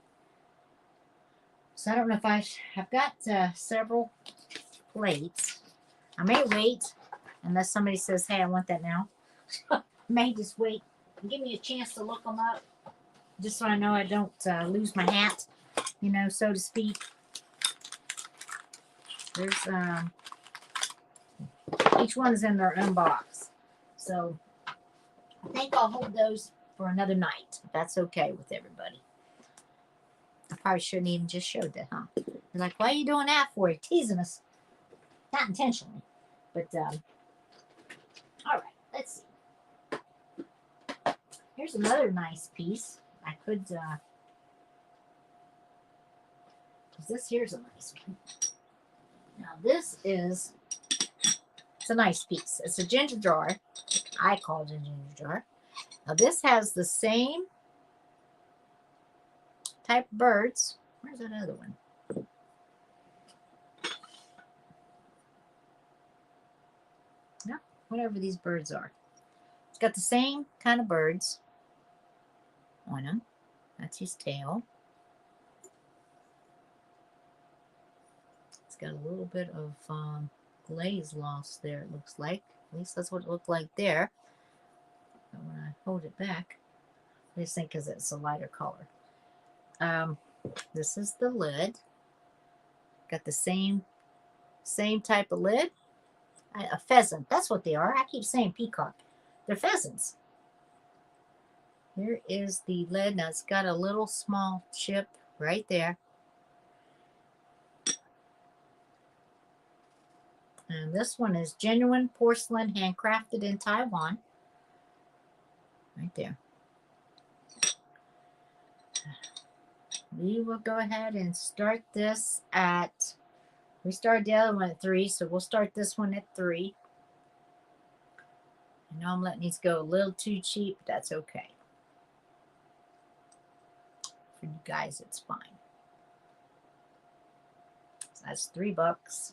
So I don't know if I've got several plates. I may wait unless somebody says, hey, I want that now. I may just wait and give me a chance to look them up just so I know I don't lose my hat, you know, so to speak. There's each one is in their own box. So I think I'll hold those for another night, if that's okay with everybody. I probably shouldn't even just showed that, huh? They're like, why are you doing that for? You're teasing us. Not intentionally, but all right, let's see. Here's another nice piece. I could, because this here's a nice one. Now this is, it's a nice piece. It's a ginger jar. I call it a ginger jar. Now this has the same type of birds. Where's that other one? No, whatever these birds are. It's got the same kind of birds on him. That's his tail. It's got a little bit of glaze lost there, it looks like. At least that's what it looked like there. But when I hold it back, I just think because it's a lighter color. This is the lid. Got the same type of lid. A pheasant. That's what they are. I keep saying peacock. They're pheasants. Here is the lid. Now it's got a little small chip right there. And this one is genuine porcelain, handcrafted in Taiwan. Right there. We will go ahead and start this at, we started the other one at 3, so we'll start this one at 3. I know I'm letting these go a little too cheap, but that's okay. For you guys, it's fine. So that's $3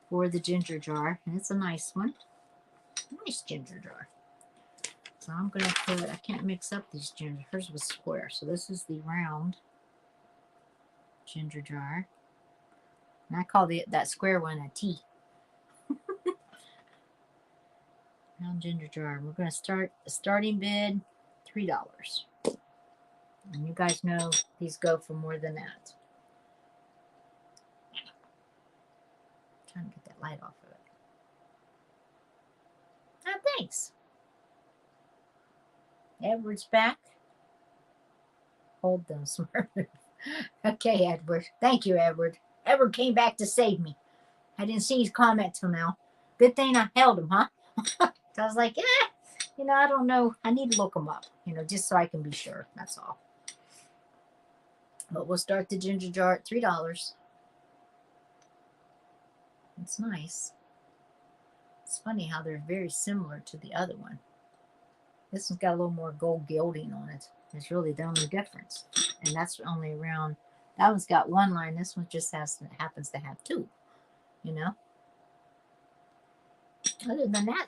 for the ginger jar, and it's a nice one. Nice ginger jar. So I'm going to put, I can't mix up these ginger. Hers was square, so this is the round ginger jar. And I call that square one a T. Round ginger jar. We're going to start the starting bid, $3. And you guys know these go for more than that. I'm trying to get that light off of it. Oh, thanks. Edward's back. Hold them, Smurf. Okay, Edward. Thank you, Edward. Edward came back to save me. I didn't see his comment till now. Good thing I held him, huh? So I was like, you know, I don't know. I need to look them up, you know, just so I can be sure. That's all. But we'll start the ginger jar at $3. It's nice. It's funny how they're very similar to the other one. This one's got a little more gold gilding on it. It's really the only difference. And that's only around, that one's got 1 line. This one just happens to have 2, you know. Other than that,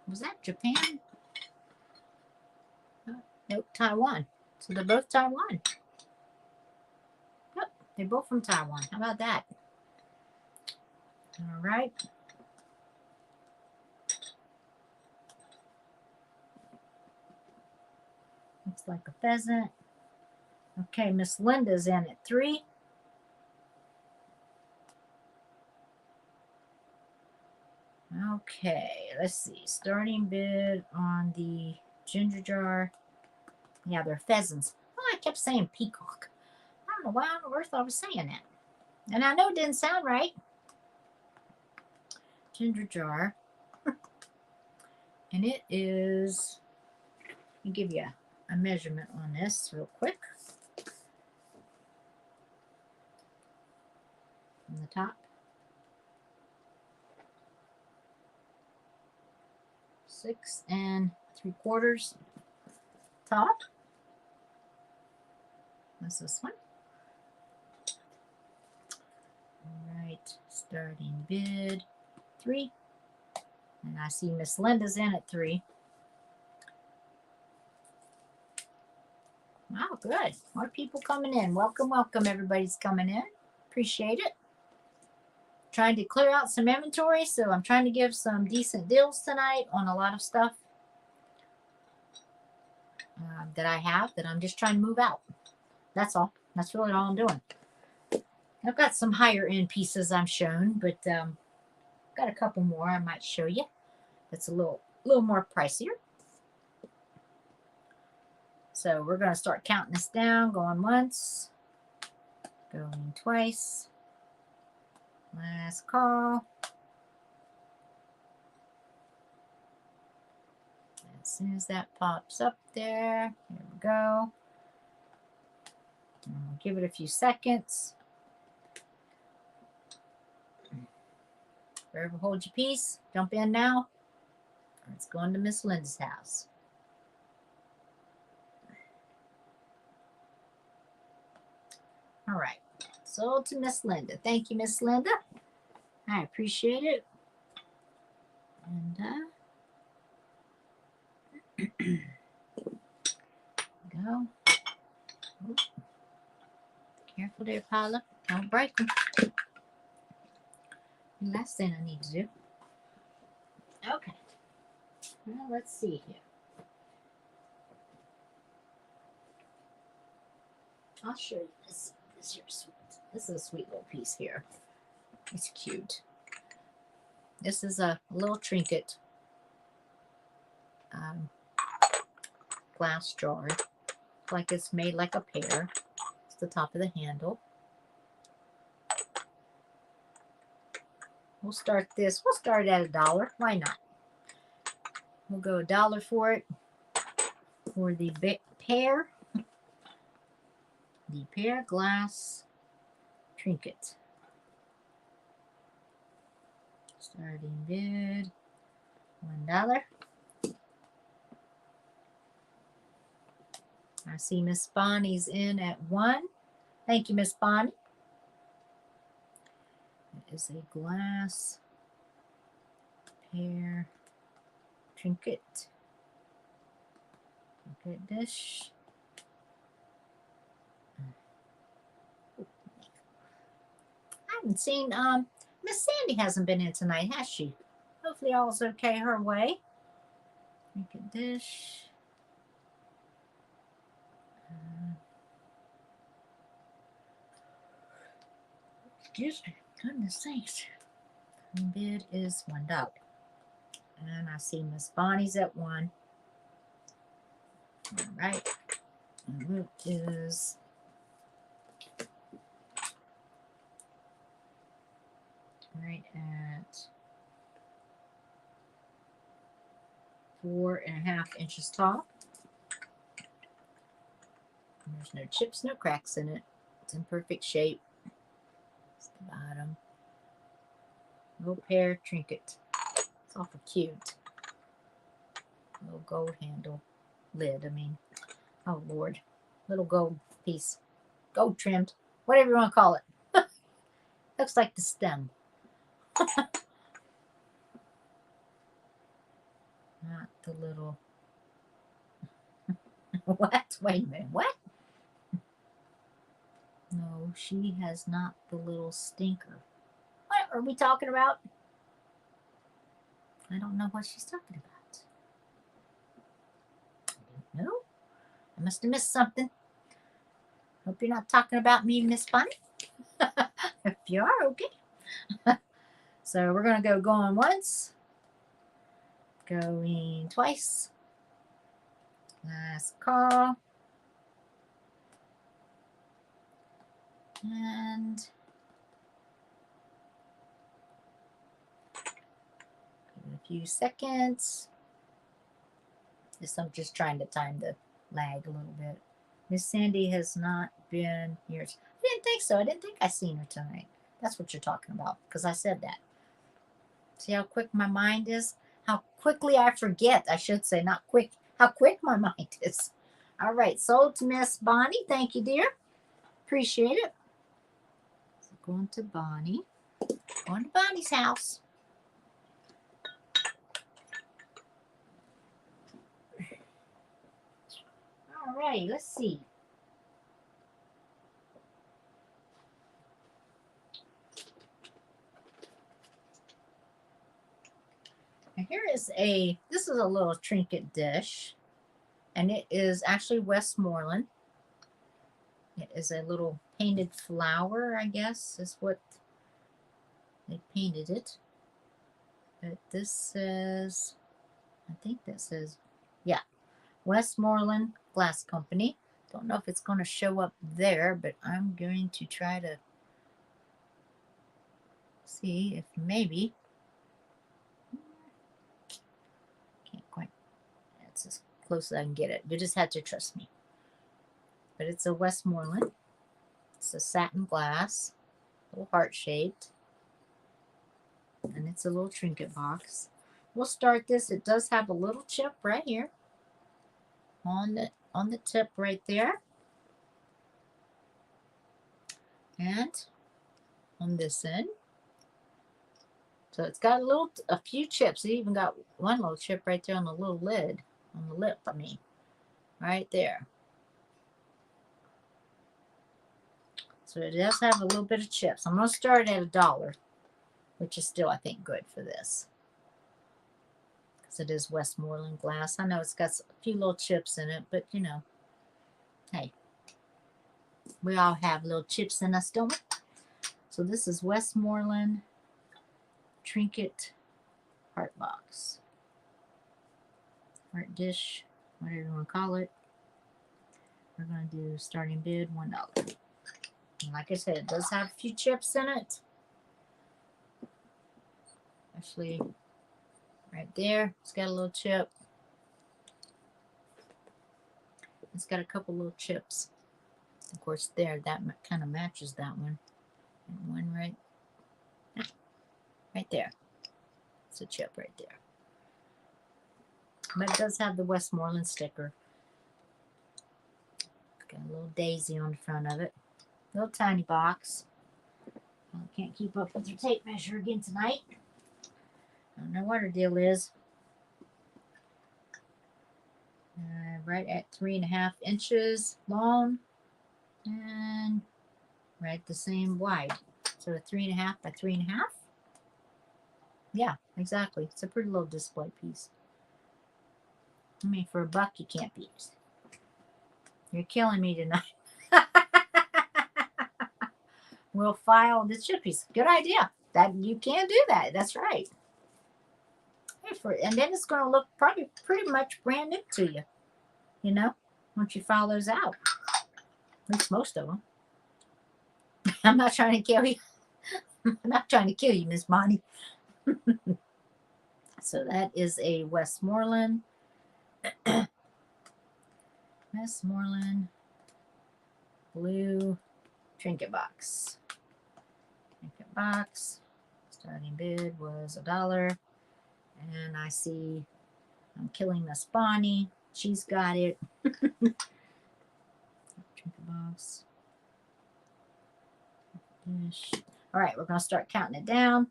was that Japan? Nope, Taiwan. So they're both Taiwan. Yep, they're both from Taiwan. How about that? All right. Looks like a pheasant. Okay, Miss Linda's in at 3. Okay, let's see. Starting bid on the ginger jar. Yeah, they're pheasants. Oh, I kept saying peacock. I don't know why on earth I was saying that. And I know it didn't sound right. Ginger jar. And it is, let me give you a measurement on this real quick. From the top. 6 3/4 top. That's this one. All right, starting bid 3. And I see Miss Linda's in at 3. Wow, good. More people coming in. Welcome, welcome. Everybody's coming in. Appreciate it. Trying to clear out some inventory, so I'm trying to give some decent deals tonight on a lot of stuff that I have that I'm just trying to move out. That's all. That's really all I'm doing. I've got some higher end pieces I'm showing, but got a couple more I might show you. That's a little more pricier. So we're going to start counting this down. Going once, going twice. Last call. As soon as that pops up there, here we go. I'll give it a few seconds. Forever hold your peace. Jump in now. Or it's going to Miss Linda's house. All right. Sold to Miss Linda. Thank you, Miss Linda. I appreciate it. And go. Ooh. Careful there, Paula. Don't break them. Last thing I need to do. Okay. Well, let's see here. I'll show you this. This is a sweet little piece here. It's cute. This is a little trinket glass jar. Like it's made like a pear. It's the top of the handle. We'll start this. We'll start at $1. Why not? We'll go $1 for it. For the pear. The pear glass trinket. Starting bid $1. I see Miss Bonnie's in at 1. Thank you, Miss Bonnie. It is a glass pear trinket. Trinket dish. I haven't seen Miss Sandy hasn't been in tonight, has she? Hopefully all's okay her way. Trinket dish. Excuse me, goodness sakes. Bid is $1. And I see Miss Bonnie's at 1. All right. And it is right at 4.5 inches tall. There's no chips, no cracks in it. It's in perfect shape. It's the bottom. Little pear trinket. It's awful cute. Little gold handle lid. I mean, oh Lord. Little gold piece. Gold trimmed. Whatever you want to call it. Looks like the stem. Not the little... What? Wait a minute. What? No, she has not the little stinker. What are we talking about? I don't know what she's talking about. I don't know. I must have missed something. Hope you're not talking about me, Miss Bunny. If you are, okay. So we're going to go going once. Going twice. Last call. And give it a few seconds. I'm just trying to time the lag a little bit. Miss Sandy has not been here. I didn't think so. I didn't think I seen her tonight. That's what you're talking about, because I said that. See how quick my mind is? How quickly I forget. I should say, not quick. How quick my mind is. All right, sold to Miss Bonnie. Thank you, dear. Appreciate it. So going to Bonnie. Going to Bonnie's house. right, let's see. And here is this is a little trinket dish. And it is actually Westmoreland. It is a little painted flower, I guess, is what they painted it. But this says, I think that says, yeah, Westmoreland Glass Company. Don't know if it's going to show up there, but I'm going to try to see if maybe. Can't quite. It's as close as I can get it. You just have to trust me. But it's a Westmoreland. It's a satin glass, a little heart-shaped. And it's a little trinket box. We'll start this. It does have a little chip right here on the tip right there. And on this end. So it's got a few chips. It even got one little chip right there on the little lid, on the lip, I mean, right there. So it does have a little bit of chips. I'm going to start at $1, which is still, I think, good for this. Because it is Westmoreland glass. I know it's got a few little chips in it, but, you know, hey, we all have little chips in us, don't we? So this is Westmoreland Trinket Heart Box. Heart dish, whatever you want to call it. We're going to do starting bid $1. And like I said, it does have a few chips in it. Actually, right there, it's got a little chip. It's got a couple little chips. Of course, there, that kind of matches that one. And one right there. It's a chip right there. But it does have the Westmoreland sticker. Got a little daisy on the front of it. Little tiny box. I can't keep up with her tape measure again tonight. I don't know what her deal is. Right at 3.5 inches long. And right the same wide. So a 3.5 by 3.5. Yeah, exactly. It's a pretty little display piece. I mean, for $1, you can't beat it. You're killing me tonight. We'll file this chip piece. Good idea. That you can do that. That's right. And then it's going to look probably pretty much brand new to you. You know, once you file those out. At least most of them. I'm not trying to kill you. I'm not trying to kill you, Miss Bonnie. So that is a Westmoreland. Westmoreland blue trinket box. Trinket box. Starting bid was $1. And I see I'm killing Miss Bonnie. She's got it. Trinket box. Dish. All right, we're going to start counting it down.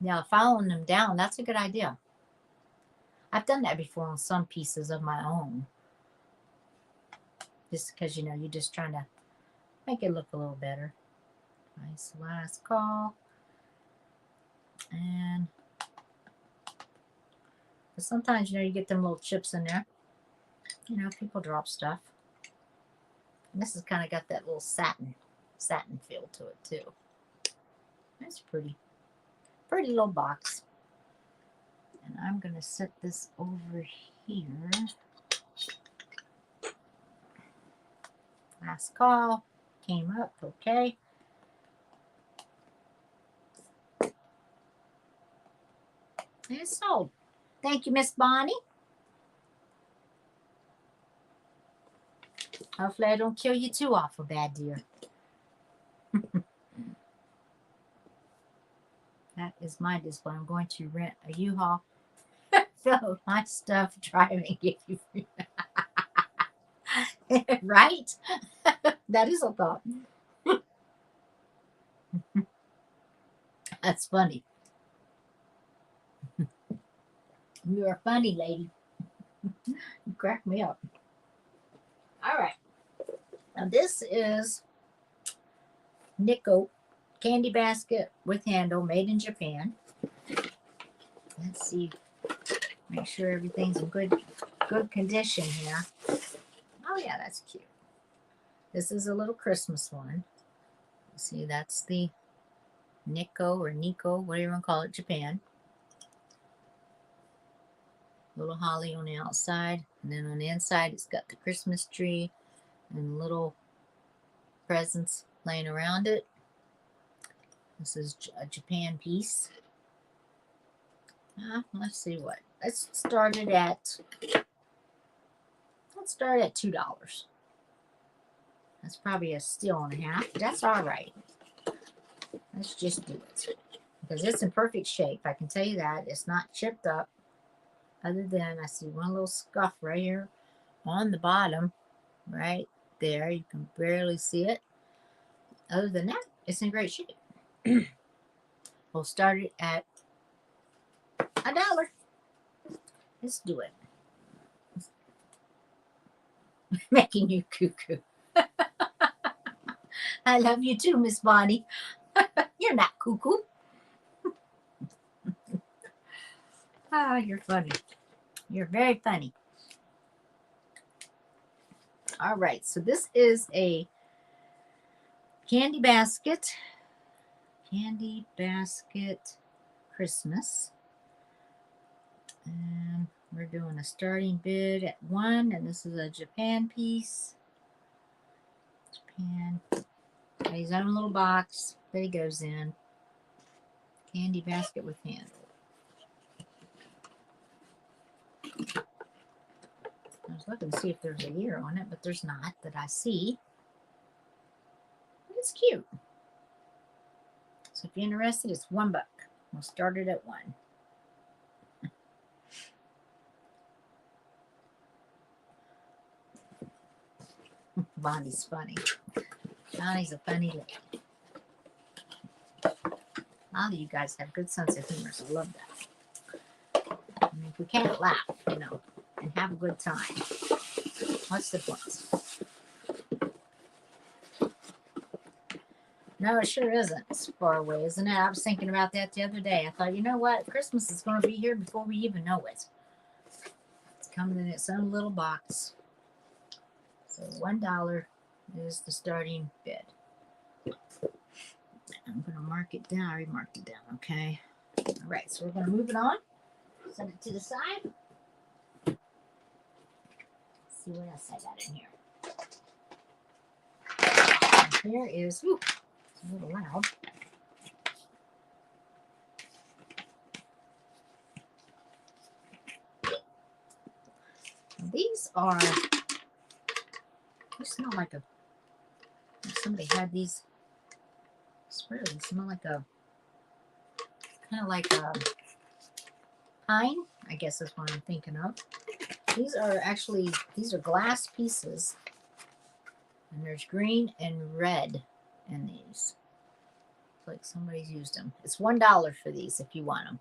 Now, following them down, that's a good idea. I've done that before on some pieces of my own. Just because, you know, you're just trying to make it look a little better. Nice last call. And sometimes, you know, you get them little chips in there. You know, people drop stuff. And this has kind of got that little satin feel to it, too. That's pretty. Pretty little box. And I'm going to set this over here. Last call. Came up. Okay. And it's sold. Thank you, Miss Bonnie. Hopefully I don't kill you too awful bad, dear. That is my display. I'm going to rent a U-Haul. Fill my stuff, drive, and give you free. Right? That is a thought. That's funny. You're a funny lady. You crack me up. All right. Now this is Nico candy basket with handle, made in Japan. Let's see. Make sure everything's in good condition here. Oh yeah, that's cute. This is a little Christmas one. See, that's the Nico or Nico, whatever you want to call it, Japan. Little holly on the outside, and then on the inside it's got the Christmas tree and little presents laying around it. This is a Japan piece. Let's see what. Let's start at $2. That's probably a steal and a half. That's all right. Let's just do it because it's in perfect shape. I can tell you that it's not chipped up. Other than I see one little scuff right here on the bottom, right there. You can barely see it. Other than that, it's in great shape. We'll start it at $1. Let's do it. Making you cuckoo. I love you too, Miss Bonnie. You're not cuckoo. Ah, you're funny. You're very funny. All right, so this is a candy basket. Candy basket Christmas. And we're doing a starting bid at $1, and this is a Japan piece. Japan. Got his own little box that he goes in. Candy basket with handle. I was looking to see if there's a year on it, but there's not that I see. But it's cute. So if you're interested, it's $1. We'll start it at $1. Bonnie's funny. Bonnie's a funny lady. A lot of you guys have good sense of humor, so I love that. I mean, if we can't laugh, and have a good time, what's the point? No, it sure isn't. It's far away, isn't it? I was thinking about that the other day. I thought, you know what? Christmas is going to be here before we even know it. It's coming in its own little box. So $1 is the starting bid. I'm going to mark it down. I already marked it down, okay? All right, so we're going to move it on. Set it to the side. Let's see what else I got in here. And here is, ooh, it's a little loud. These are, they smell like a, somebody had these, I swear they smell like a, kind of like a pine, I guess is what I'm thinking of. These are actually, these are glass pieces. And there's green and red in these. It's like somebody's used them. It's $1 for these if you want them.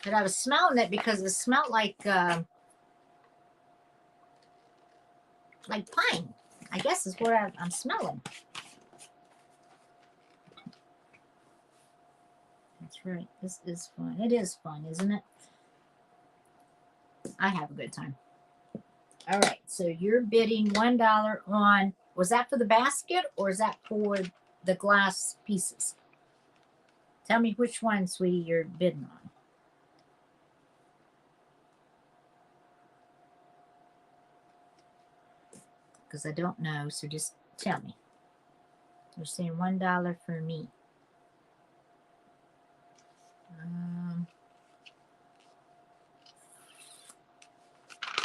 But I was smelling it because it smelled like pine. I guess is what I'm smelling. That's right. This is fun. It is fun, isn't it? I have a good time. All right. So you're bidding $1 on, was that for the basket or is that for the glass pieces? Tell me which one, sweetie, you're bidding on. Because I don't know, so just tell me. They're saying $1 for me.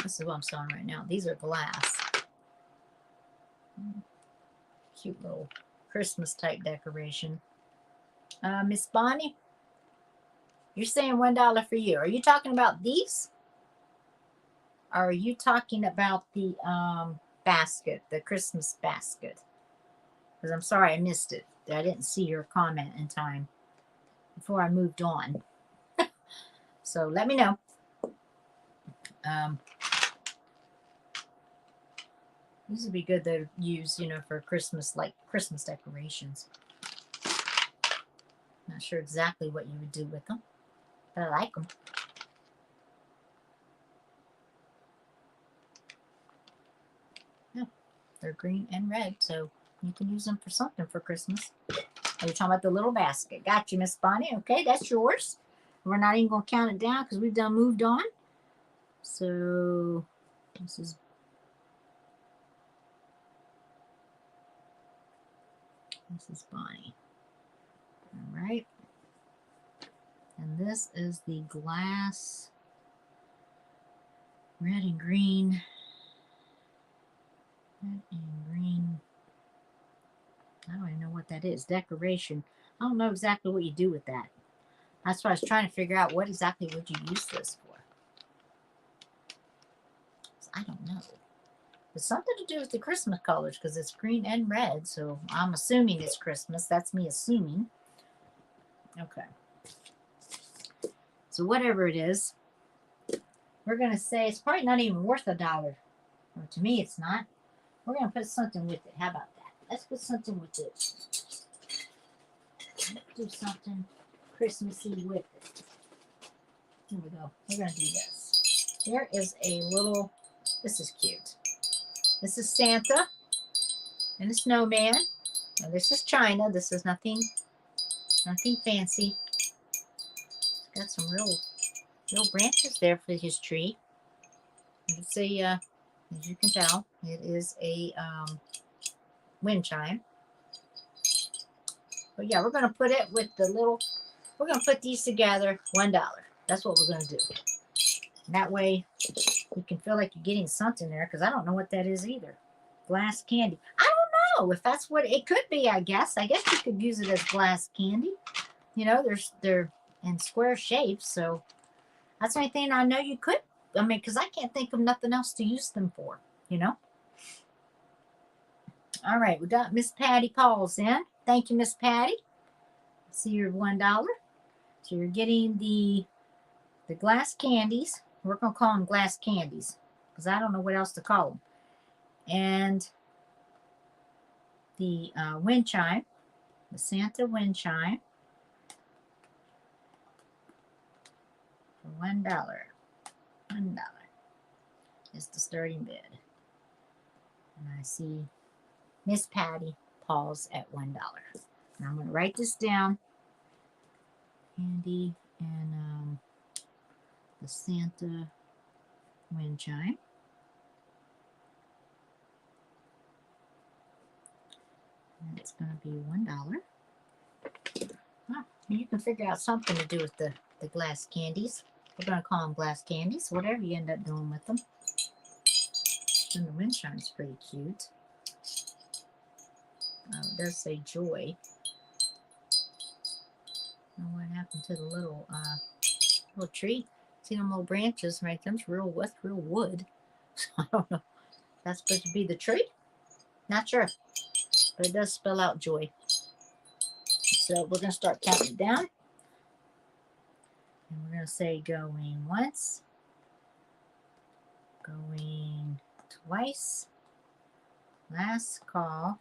This is what I'm selling right now. These are glass. Cute little Christmas type decoration. Miss Bonnie, you're saying $1 for you. Are you talking about these? Or are you talking about the basket, the Christmas basket? Because I'm sorry I missed it. I didn't see your comment in time before I moved on. So let me know. These would be good to use, you know, for Christmas, like Christmas decorations. Not sure exactly what you would do with them, but I like them. Yeah, they're green and red, so you can use them for something for Christmas. Oh, you're talking about the little basket. Got you, Miss Bonnie. Okay, that's yours. We're not even going to count it down because we've done moved on. So this is Bonnie. All right. And this is the glass red and green. Red and green. I don't even know what that is. Decoration. I don't know exactly what you do with that. That's what I was trying to figure out. What exactly would you use this for? I don't know. It's something to do with the Christmas colors because it's green and red. So I'm assuming it's Christmas. That's me assuming. Okay. So whatever it is, we're going to say it's probably not even worth $1. Or to me, it's not. We're going to put something with it. How about that? Let's put something with it. Let's do something Christmassy with it. Here we go. We're going to do this. Here is a little, this is cute. This is Santa and a snowman. Now this is China. This is nothing fancy. It's got some real branches there for his tree. It's a, as you can tell, it is a wind chime. But yeah, we're going to put it with the little, we're going to put these together, $1. That's what we're going to do. And that way you can feel like you're getting something there because I don't know what that is either. Glass candy. I don't know if that's what it could be, I guess. I guess you could use it as glass candy. You know, they're in square shapes, so that's the only thing I know you could. I mean, because I can't think of nothing else to use them for, you know. All right, we got Miss Patty Pauls in. Thank you, Miss Patty. See your $1. So you're getting the glass candies. We're going to call them glass candies because I don't know what else to call them. And the wind chime, the Santa wind chime for $1. $1 is the starting bid. And I see Miss Patty Pauls at $1. Now I'm going to write this down. Candy and the Santa wind chime. And it's going to be $1. Well, you can figure out something to do with the glass candies. We're going to call them glass candies, whatever you end up doing with them. And the wind chime's pretty cute. It does say joy. I don't know what happened to the little tree. See them little branches, right? Them's real wood. So I don't know. That's supposed to be the tree? Not sure. But it does spell out joy. So we're going to start counting down. And we're going to say going once. Going twice. Last call.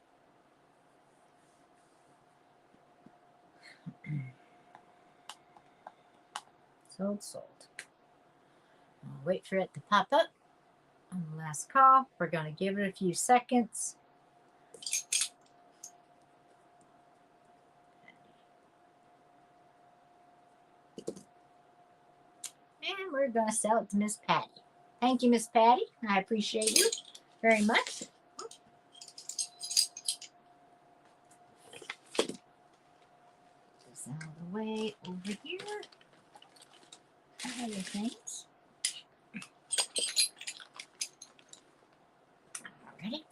Sold. I'll wait for it to pop up on the last call. We're going to give it a few seconds. And we're going to sell it to Miss Patty. Thank you, Miss Patty. I appreciate you very much. Just out of the way over here. Other things. Ready?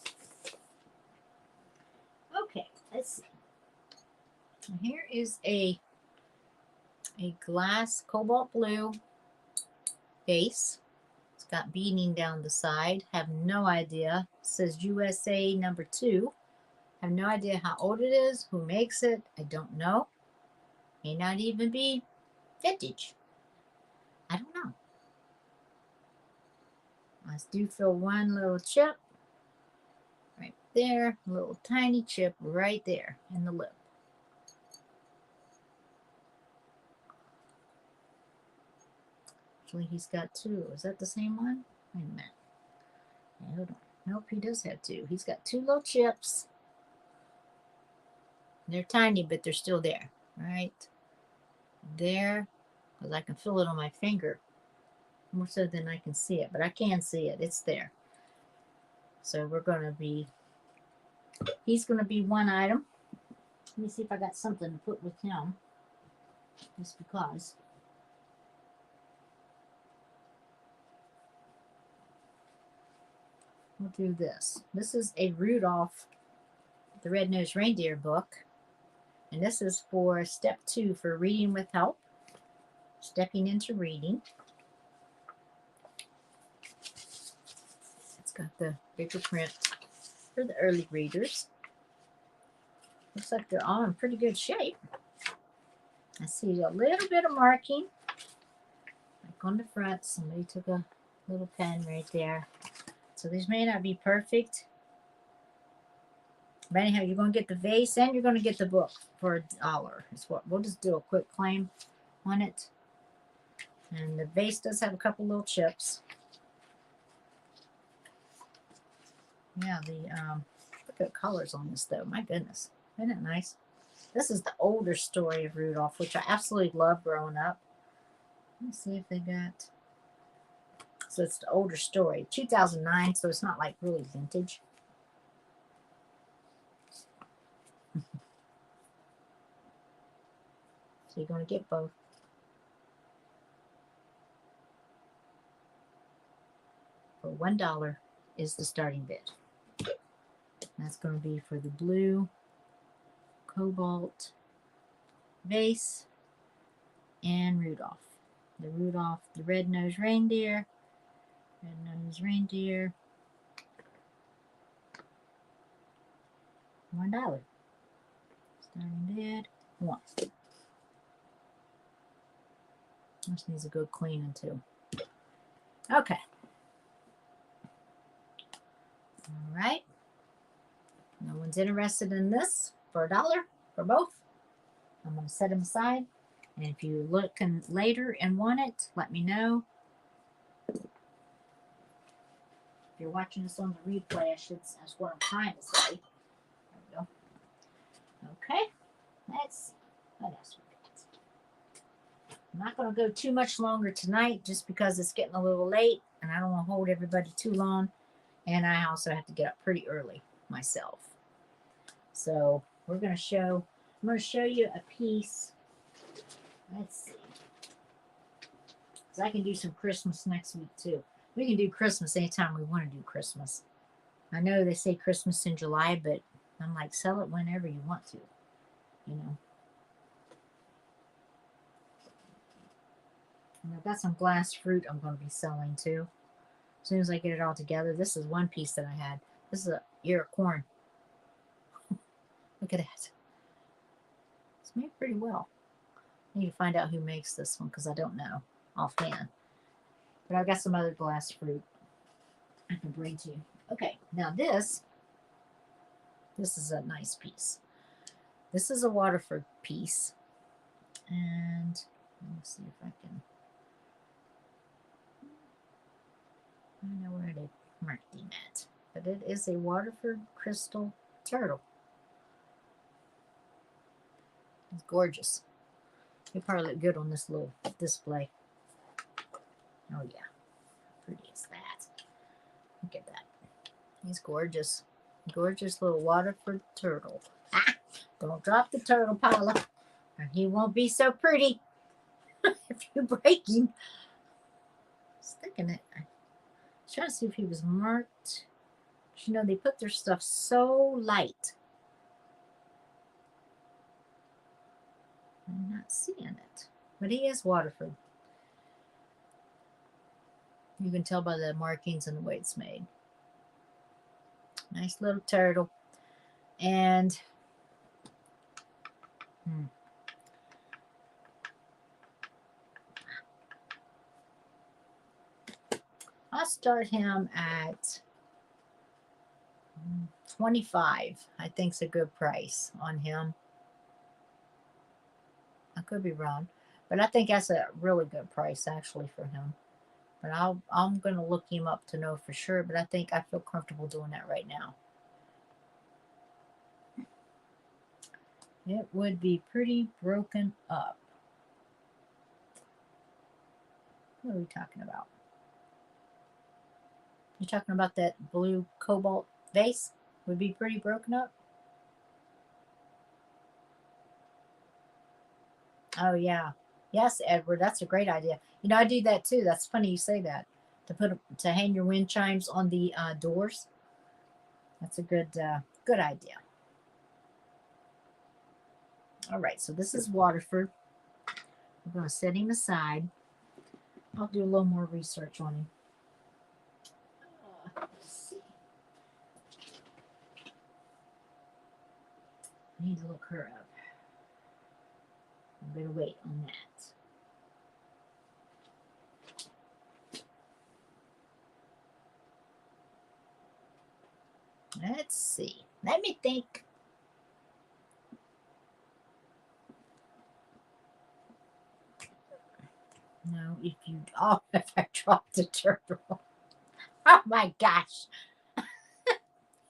Okay, let's see. Here is a glass cobalt blue base. It's got beading down the side. Have no idea. It says USA #2. Have no idea how old it is, who makes it. I don't know. May not even be vintage. I don't know. I do feel one little chip right there, a little tiny chip right there in the lip. Actually, he's got two. Is that the same one? Wait a minute. Yeah, hold on. Nope, he does have two. He's got two little chips. They're tiny, but they're still there. Right there, because I can feel it on my finger more so than I can see it, but I can see it. It's there. So we're going to be, he's going to be one item. Let me see if I got something to put with him, just because. We'll do this. This is a Rudolph the Red-Nosed Reindeer book, and this is for step 2 for reading with help, stepping into reading. It's got the bigger print for the early readers. Looks like they're all in pretty good shape. I see a little bit of marking, like on the front. Somebody took a little pen right there. So these may not be perfect. But anyhow, you're going to get the vase and you're going to get the book for $1. It's what we'll just do a quick claim on it. And the vase does have a couple little chips. Yeah, look at the colors on this though. My goodness. Isn't it nice? This is the older story of Rudolph, which I absolutely loved growing up. Let me see if they got. So it's the older story. 2009, so it's not like really vintage. So you're going to get both. For $1 is the starting bid. That's going to be for the blue cobalt vase and Rudolph. The Rudolph, the Red-Nosed Reindeer. Red-Nosed Reindeer. $1. Starting bid. 1. This needs a good cleaning too. Okay. All right. No one's interested in this for $1 for both. I'm going to set them aside. And if you're looking later and want it, let me know. If you're watching this on the replay, that's what I'm trying to say. There we go. Okay. Let's see. What else we got? I'm not going to go too much longer tonight just because it's getting a little late and I don't want to hold everybody too long. And I also have to get up pretty early myself. So I'm going to show you a piece. Let's see. Because I can do some Christmas next week too. We can do Christmas anytime we want to do Christmas. I know they say Christmas in July, but I'm like, sell it whenever you want to, you know. And I've got some glass fruit I'm going to be selling too. As soon as I get it all together. This is one piece that I had. This is a ear of corn. Look at that. It's made pretty well. I need to find out who makes this one because I don't know offhand. But I've got some other glass fruit I can bring to you. Okay, now this is a nice piece. This is a Waterford piece. And let me see if I can. I don't know where they marked him at. But it is a Waterford crystal turtle. It's gorgeous. It'll probably look good on this little display. Oh yeah. How pretty is that? Look at that. He's gorgeous. Gorgeous little Waterford turtle. Ah! Don't drop the turtle, Paula. Or he won't be so pretty if you break him. Sticking it. I was trying to see if he was marked. You know, they put their stuff so light. I'm not seeing it. But he is Waterford. You can tell by the markings and the way it's made. Nice little turtle. And I'll start him at 25. I think's a good price on him. I could be wrong, but I think that's a really good price actually for him. But I'm gonna look him up to know for sure. But I think I feel comfortable doing that right now. It would be pretty broken up. What are we talking about? You're talking about that blue cobalt vase? Would be pretty broken up? Oh, yeah. Yes, Edward, that's a great idea. You know, I do that too. That's funny you say that. To hang your wind chimes on the doors. That's a good idea. All right, so this is Waterford. We're going to set him aside. I'll do a little more research on him. Let's see. I need to look her up. I'm going to wait on that. Let's see. Let me think. No, if I dropped the turtle. Oh my gosh.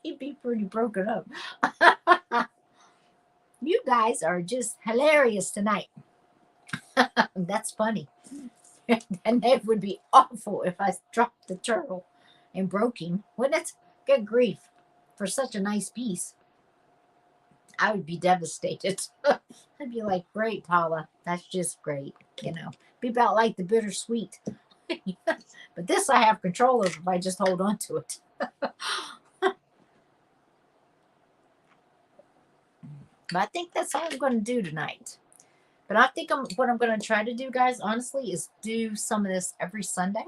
He'd be pretty broken up. You guys are just hilarious tonight. That's funny. And that would be awful if I dropped the turtle and broke him. Wouldn't it? Good grief. For such a nice piece. I would be devastated. I'd be like, great, Paula. That's just great. You know, be about like the bittersweet. But this I have control over if I just hold on to it. But I think that's all I'm going to do tonight. But I think what I'm going to try to do, guys, honestly, is do some of this every Sunday.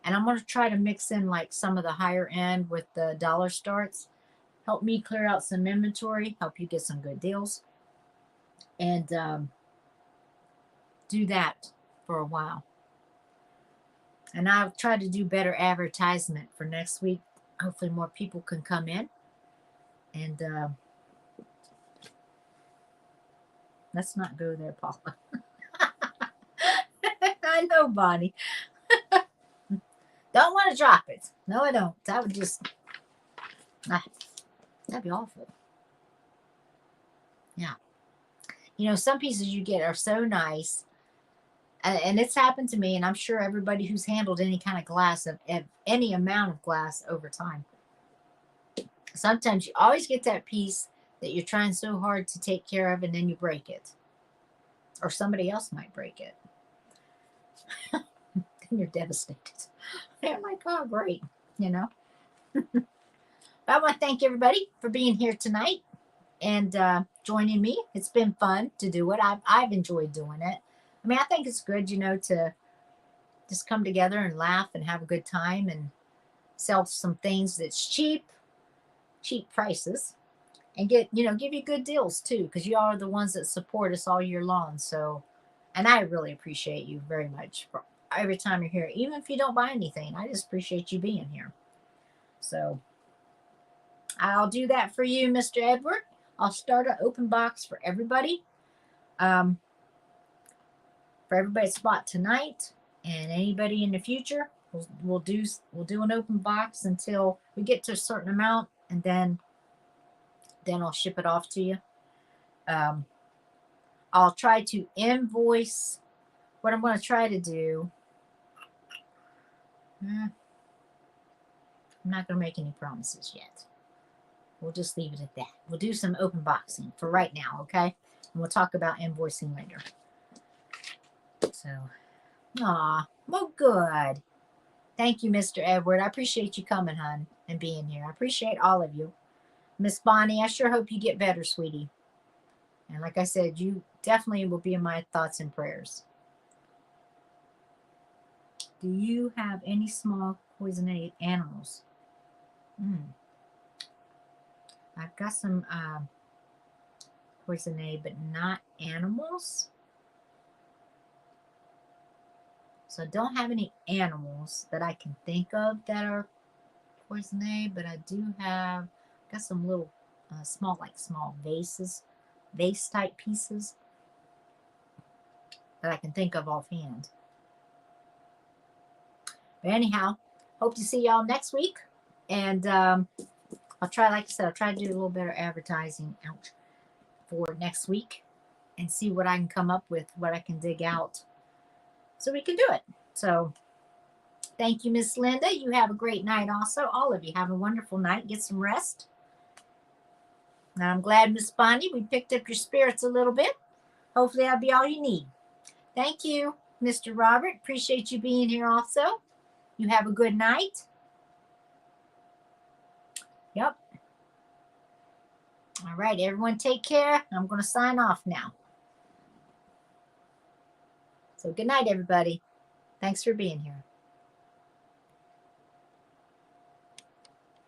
And I'm going to try to mix in like some of the higher end with the dollar starts. Help me clear out some inventory. Help you get some good deals. And do that for a while. And I'll try to do better advertisement for next week. Hopefully more people can come in. And let's not go there, Paula. I know, Bonnie. Don't want to drop it. No, I don't. That would just... that'd be awful. Yeah. You know, some pieces you get are so nice. And it's happened to me, and I'm sure everybody who's handled any kind of glass, of any amount of glass over time. Sometimes you always get that piece that you're trying so hard to take care of, and then you break it. Or somebody else might break it. Then you're devastated. Oh my God, great. You know? But I want to thank everybody for being here tonight and joining me. It's been fun to do it. I've enjoyed doing it. I mean, I think it's good, you know, to just come together and laugh and have a good time and sell some things that's cheap prices, and give you good deals too, because you all are the ones that support us all year long. So, and I really appreciate you very much for every time you're here, even if you don't buy anything. I just appreciate you being here. So I'll do that for you, Mr. Edward. I'll start an open box for everybody. For everybody's spot tonight, and anybody in the future, we'll do an open box until we get to a certain amount, and then I'll ship it off to you. I'll try to invoice. What I'm going to try to do, I'm not going to make any promises yet. We'll just leave it at that. We'll do some open boxing for right now, okay? And we'll talk about invoicing later. So, well, good. Thank you, Mr. Edward. I appreciate you coming, hon, and being here. I appreciate all of you. Miss Bonnie, I sure hope you get better, sweetie. And like I said, you definitely will be in my thoughts and prayers. Do you have any small poisoned animals? I've got some poisoned, but not animals. So I don't have any animals that I can think of that are poison ivy, but I do have, got some little small vases, vase type pieces that I can think of offhand. But anyhow, hope to see y'all next week. And I'll try, like I said, I'll try to do a little better advertising out for next week and see what I can come up with, what I can dig out so we can do it. So thank you, Miss Linda. You have a great night also. All of you have a wonderful night. Get some rest. And I'm glad, Miss Bonnie, we picked up your spirits a little bit. Hopefully that'll be all you need. Thank you, Mr. Robert. Appreciate you being here also. You have a good night. Yep. All right, everyone take care. I'm going to sign off now. So good night, everybody. Thanks for being here.